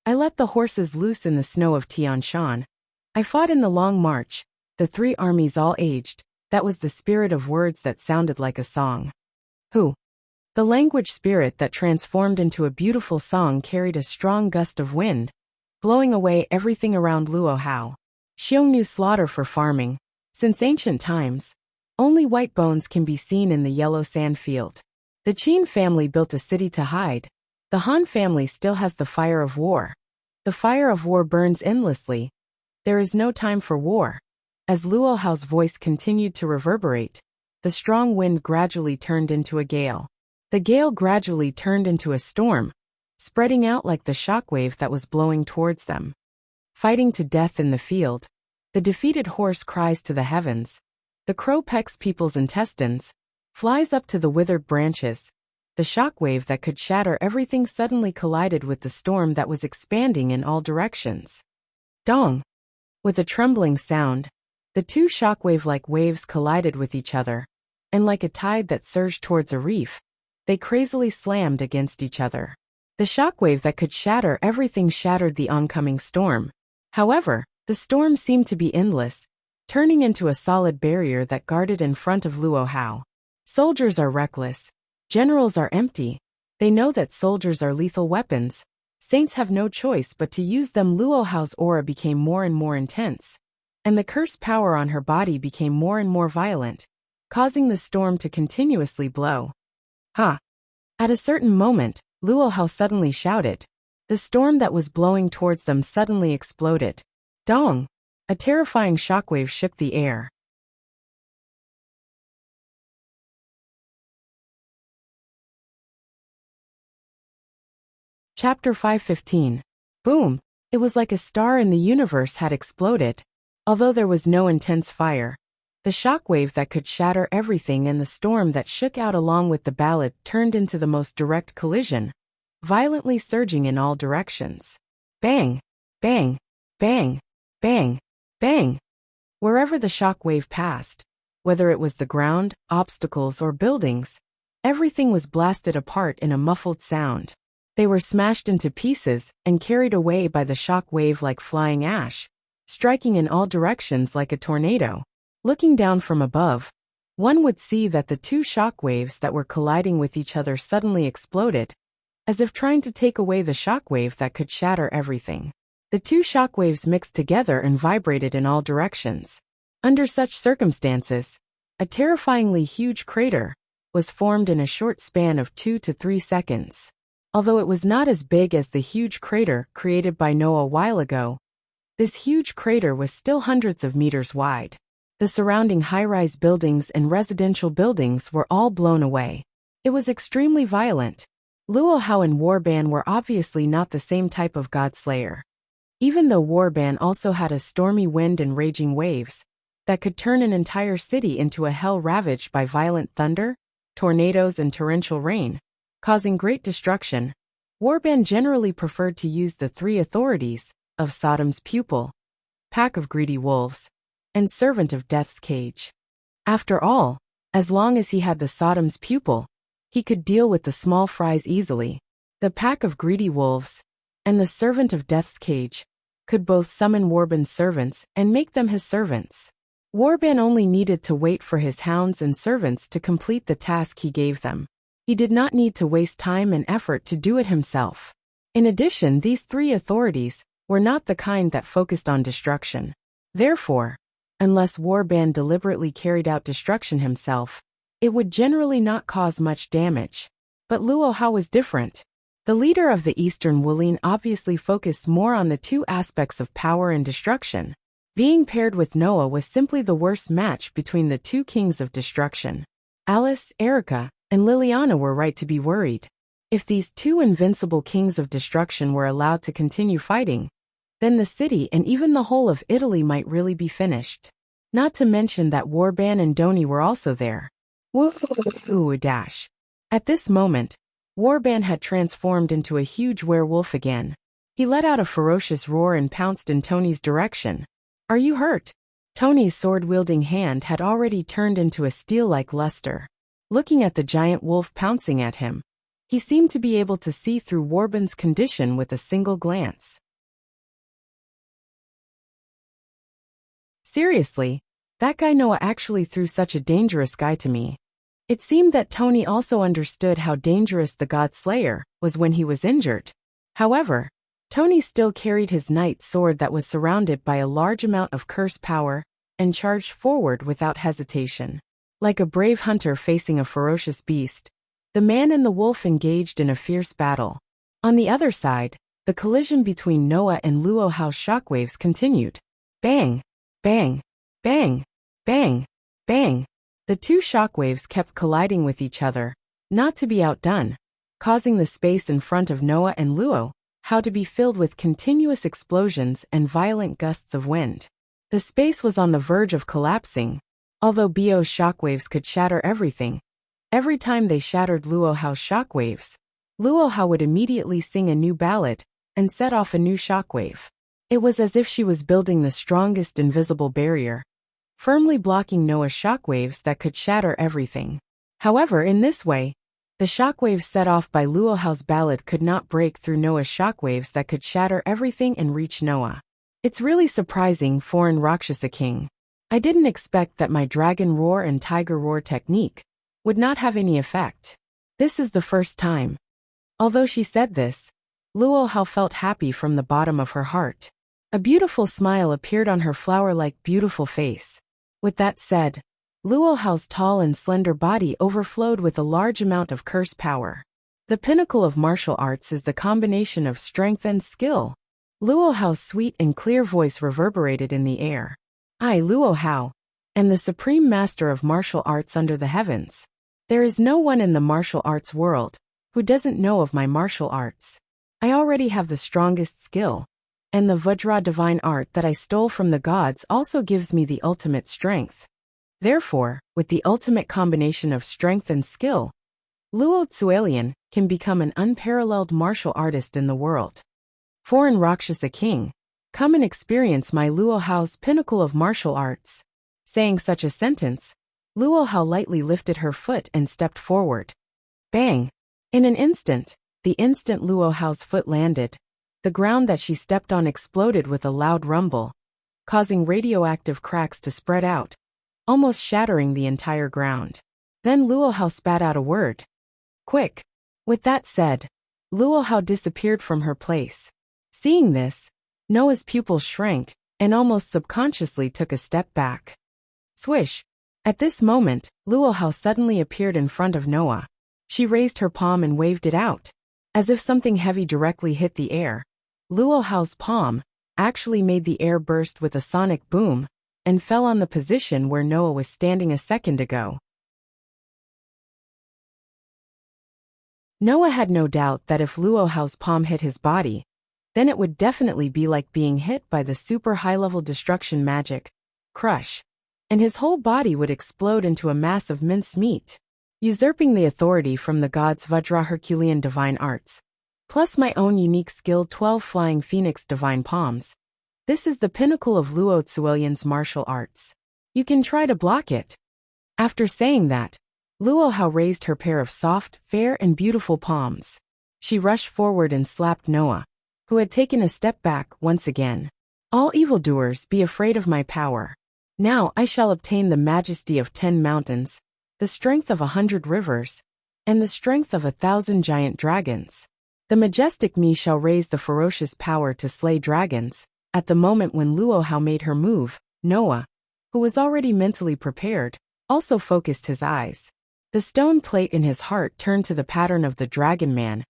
I let the horses loose in the snow of Tian Shan. I fought in the Long March, the three armies all aged. That was the spirit of words that sounded like a song. Who? The language spirit that transformed into a beautiful song carried a strong gust of wind, blowing away everything around Luo Hao. Xiongnu slaughter for farming. Since ancient times, only white bones can be seen in the yellow sand field. The Qin family built a city to hide. The Han family still has the fire of war. The fire of war burns endlessly. There is no time for war. As Luo Hao's voice continued to reverberate, the strong wind gradually turned into a gale. The gale gradually turned into a storm, spreading out like the shockwave that was blowing towards them. Fighting to death in the field. The defeated horse cries to the heavens. The crow pecks people's intestines, flies up to the withered branches. The shockwave that could shatter everything suddenly collided with the storm that was expanding in all directions. Dong! With a trembling sound, the two shockwave-like waves collided with each other, and like a tide that surged towards a reef, they crazily slammed against each other. The shockwave that could shatter everything shattered the oncoming storm. However, the storm seemed to be endless, turning into a solid barrier that guarded in front of Luo Hao. Soldiers are reckless. Generals are empty. They know that soldiers are lethal weapons. Saints have no choice but to use them. Luo Hao's aura became more and more intense, and the curse power on her body became more and more violent, causing the storm to continuously blow. Ha! At a certain moment, Luo Hao suddenly shouted. The storm that was blowing towards them suddenly exploded. Dong! A terrifying shockwave shook the air. Chapter 5:15. Boom! It was like a star in the universe had exploded. Although there was no intense fire, the shockwave that could shatter everything and the storm that shook out along with the ballad turned into the most direct collision, violently surging in all directions. Bang! Bang! Bang! Bang! Bang! Wherever the shockwave passed, whether it was the ground, obstacles, or buildings, everything was blasted apart in a muffled sound. They were smashed into pieces and carried away by the shock wave like flying ash, striking in all directions like a tornado. Looking down from above, one would see that the two shock waves that were colliding with each other suddenly exploded, as if trying to take away the shock wave that could shatter everything. The two shock waves mixed together and vibrated in all directions. Under such circumstances, a terrifyingly huge crater was formed in a short span of 2 to 3 seconds. Although it was not as big as the huge crater created by Noah a while ago, this huge crater was still hundreds of meters wide. The surrounding high-rise buildings and residential buildings were all blown away. It was extremely violent. Luo Hao and Warban were obviously not the same type of god-slayer. Even though Warban also had a stormy wind and raging waves that could turn an entire city into a hell ravaged by violent thunder, tornadoes, and torrential rain, causing great destruction, Warban generally preferred to use the three authorities of Sodom's pupil, pack of greedy wolves, and servant of death's cage. After all, as long as he had the Sodom's pupil, he could deal with the small fries easily. The pack of greedy wolves and the servant of death's cage could both summon Warban's servants and make them his servants. Warban only needed to wait for his hounds and servants to complete the task he gave them. He did not need to waste time and effort to do it himself. In addition, these three authorities were not the kind that focused on destruction. Therefore, unless Warban deliberately carried out destruction himself, it would generally not cause much damage. But Luo Hao was different. The leader of the Eastern Wulin obviously focused more on the two aspects of power and destruction. Being paired with Noah was simply the worst match between the two kings of destruction. Alice, Erica, and Liliana were right to be worried. If these two invincible kings of destruction were allowed to continue fighting, then the city and even the whole of Italy might really be finished. Not to mention that Warban and Doni were also there. Woo dash. At this moment, Warban had transformed into a huge werewolf again. He let out a ferocious roar and pounced in Tony's direction. Are you hurt? Tony's sword-wielding hand had already turned into a steel-like luster. Looking at the giant wolf pouncing at him, he seemed to be able to see through Warban's condition with a single glance. Seriously, that guy Noah actually threw such a dangerous guy to me. It seemed that Tony also understood how dangerous the God Slayer was when he was injured. However, Tony still carried his knight sword that was surrounded by a large amount of curse power and charged forward without hesitation. Like a brave hunter facing a ferocious beast, the man and the wolf engaged in a fierce battle. On the other side, the collision between Noah and Luo Hao's shockwaves continued. Bang! Bang! Bang! Bang! Bang! The two shockwaves kept colliding with each other. Not to be outdone, causing the space in front of Noah and Luo how to be filled with continuous explosions and violent gusts of wind. The space was on the verge of collapsing, although Bo's shockwaves could shatter everything. Every time they shattered Luohao's shockwaves, Luohao would immediately sing a new ballad and set off a new shockwave. It was as if she was building the strongest invisible barrier, firmly blocking Noah's shockwaves that could shatter everything. However, in this way, the shockwaves set off by Luohao's ballad could not break through Noah's shockwaves that could shatter everything and reach Noah. It's really surprising, foreign Rakshasa King. I didn't expect that my dragon roar and tiger roar technique would not have any effect. This is the first time. Although she said this, Luohao felt happy from the bottom of her heart. A beautiful smile appeared on her flower-like beautiful face. With that said, Luohao's tall and slender body overflowed with a large amount of curse power. The pinnacle of martial arts is the combination of strength and skill. Luohao's sweet and clear voice reverberated in the air. I, Luohao, am the supreme master of martial arts under the heavens. There is no one in the martial arts world who doesn't know of my martial arts. I already have the strongest skill, and the Vajra divine art that I stole from the gods also gives me the ultimate strength. Therefore, with the ultimate combination of strength and skill, Luo Tsuelian can become an unparalleled martial artist in the world. Foreign Rakshasa King, come and experience my Luohao's pinnacle of martial arts. Saying such a sentence, Luohao lightly lifted her foot and stepped forward. Bang! In an instant, the instant Luohao's foot landed, the ground that she stepped on exploded with a loud rumble, causing radioactive cracks to spread out, almost shattering the entire ground. Then Luohao spat out a word. Quick! With that said, Luohao disappeared from her place. Seeing this, Noah's pupils shrank and almost subconsciously took a step back. Swish! At this moment, Luohao suddenly appeared in front of Noah. She raised her palm and waved it out. As if something heavy directly hit the air, Luohao's palm actually made the air burst with a sonic boom and fell on the position where Noah was standing a second ago. Noah had no doubt that if Luohao's palm hit his body, then it would definitely be like being hit by the super high-level destruction magic, crush, and his whole body would explode into a mass of minced meat. Usurping the authority from the gods' Vajra Herculean divine arts, plus my own unique skill 12 Flying Phoenix divine palms. This is the pinnacle of Luo Tsuelian's martial arts. You can try to block it. After saying that, Luohao raised her pair of soft, fair and beautiful palms. She rushed forward and slapped Noah, who had taken a step back once again. All evildoers, be afraid of my power. Now I shall obtain the majesty of 10 mountains, the strength of 100 rivers, and the strength of 1,000 giant dragons. The majestic me shall raise the ferocious power to slay dragons. At the moment when Luohao made her move, Noah, who was already mentally prepared, also focused his eyes. The stone plate in his heart turned to the pattern of the Dragon Man,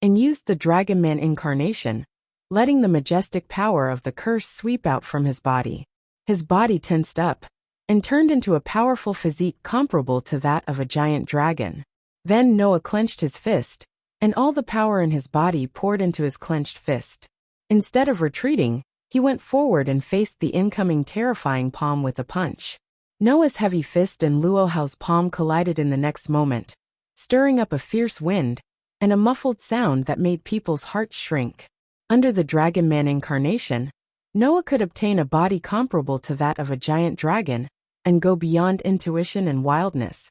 and used the Dragon Man incarnation, letting the majestic power of the curse sweep out from his body. His body tensed up, and turned into a powerful physique comparable to that of a giant dragon. Then Noah clenched his fist, and all the power in his body poured into his clenched fist. Instead of retreating, he went forward and faced the incoming terrifying palm with a punch. Noah's heavy fist and Luohao's palm collided in the next moment, stirring up a fierce wind, and a muffled sound that made people's hearts shrink. Under the Dragon Man incarnation, Noah could obtain a body comparable to that of a giant dragon, and go beyond intuition and wildness,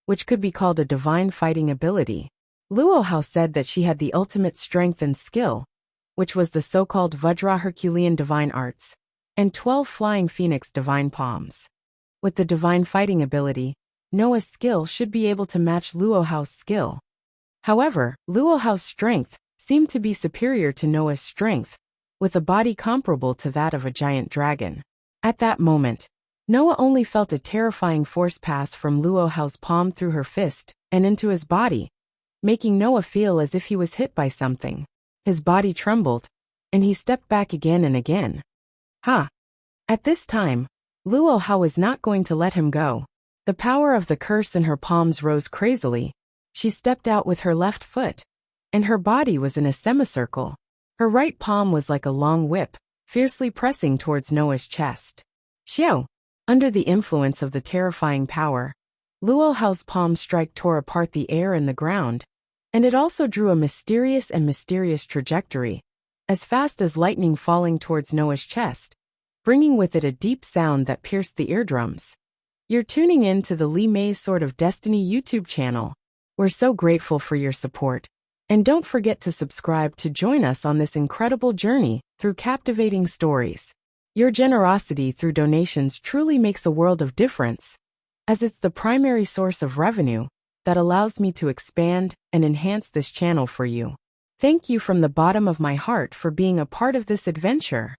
which could be called a divine fighting ability. Luohao said that she had the ultimate strength and skill, which was the so-called Vajra Herculean divine arts, and 12 Flying Phoenix divine palms. With the divine fighting ability, Noah's skill should be able to match Luohao's skill. However, Luohao's strength seemed to be superior to Noah's strength, with a body comparable to that of a giant dragon. At that moment, Noah only felt a terrifying force pass from Luohao's palm through her fist and into his body, making Noah feel as if he was hit by something. His body trembled, and he stepped back again and again. Ha! At this time, Luohao was not going to let him go. The power of the curse in her palms rose crazily. She stepped out with her left foot, and her body was in a semicircle. Her right palm was like a long whip, fiercely pressing towards Noah's chest. Xiao! Under the influence of the terrifying power, Luo Hao's palm strike tore apart the air and the ground, and it also drew a mysterious trajectory, as fast as lightning falling towards Noah's chest, bringing with it a deep sound that pierced the eardrums. You're tuning in to the Li Mei's Sword of Destiny YouTube channel. We're so grateful for your support. And don't forget to subscribe to join us on this incredible journey through captivating stories. Your generosity through donations truly makes a world of difference, as it's the primary source of revenue that allows me to expand and enhance this channel for you. Thank you from the bottom of my heart for being a part of this adventure.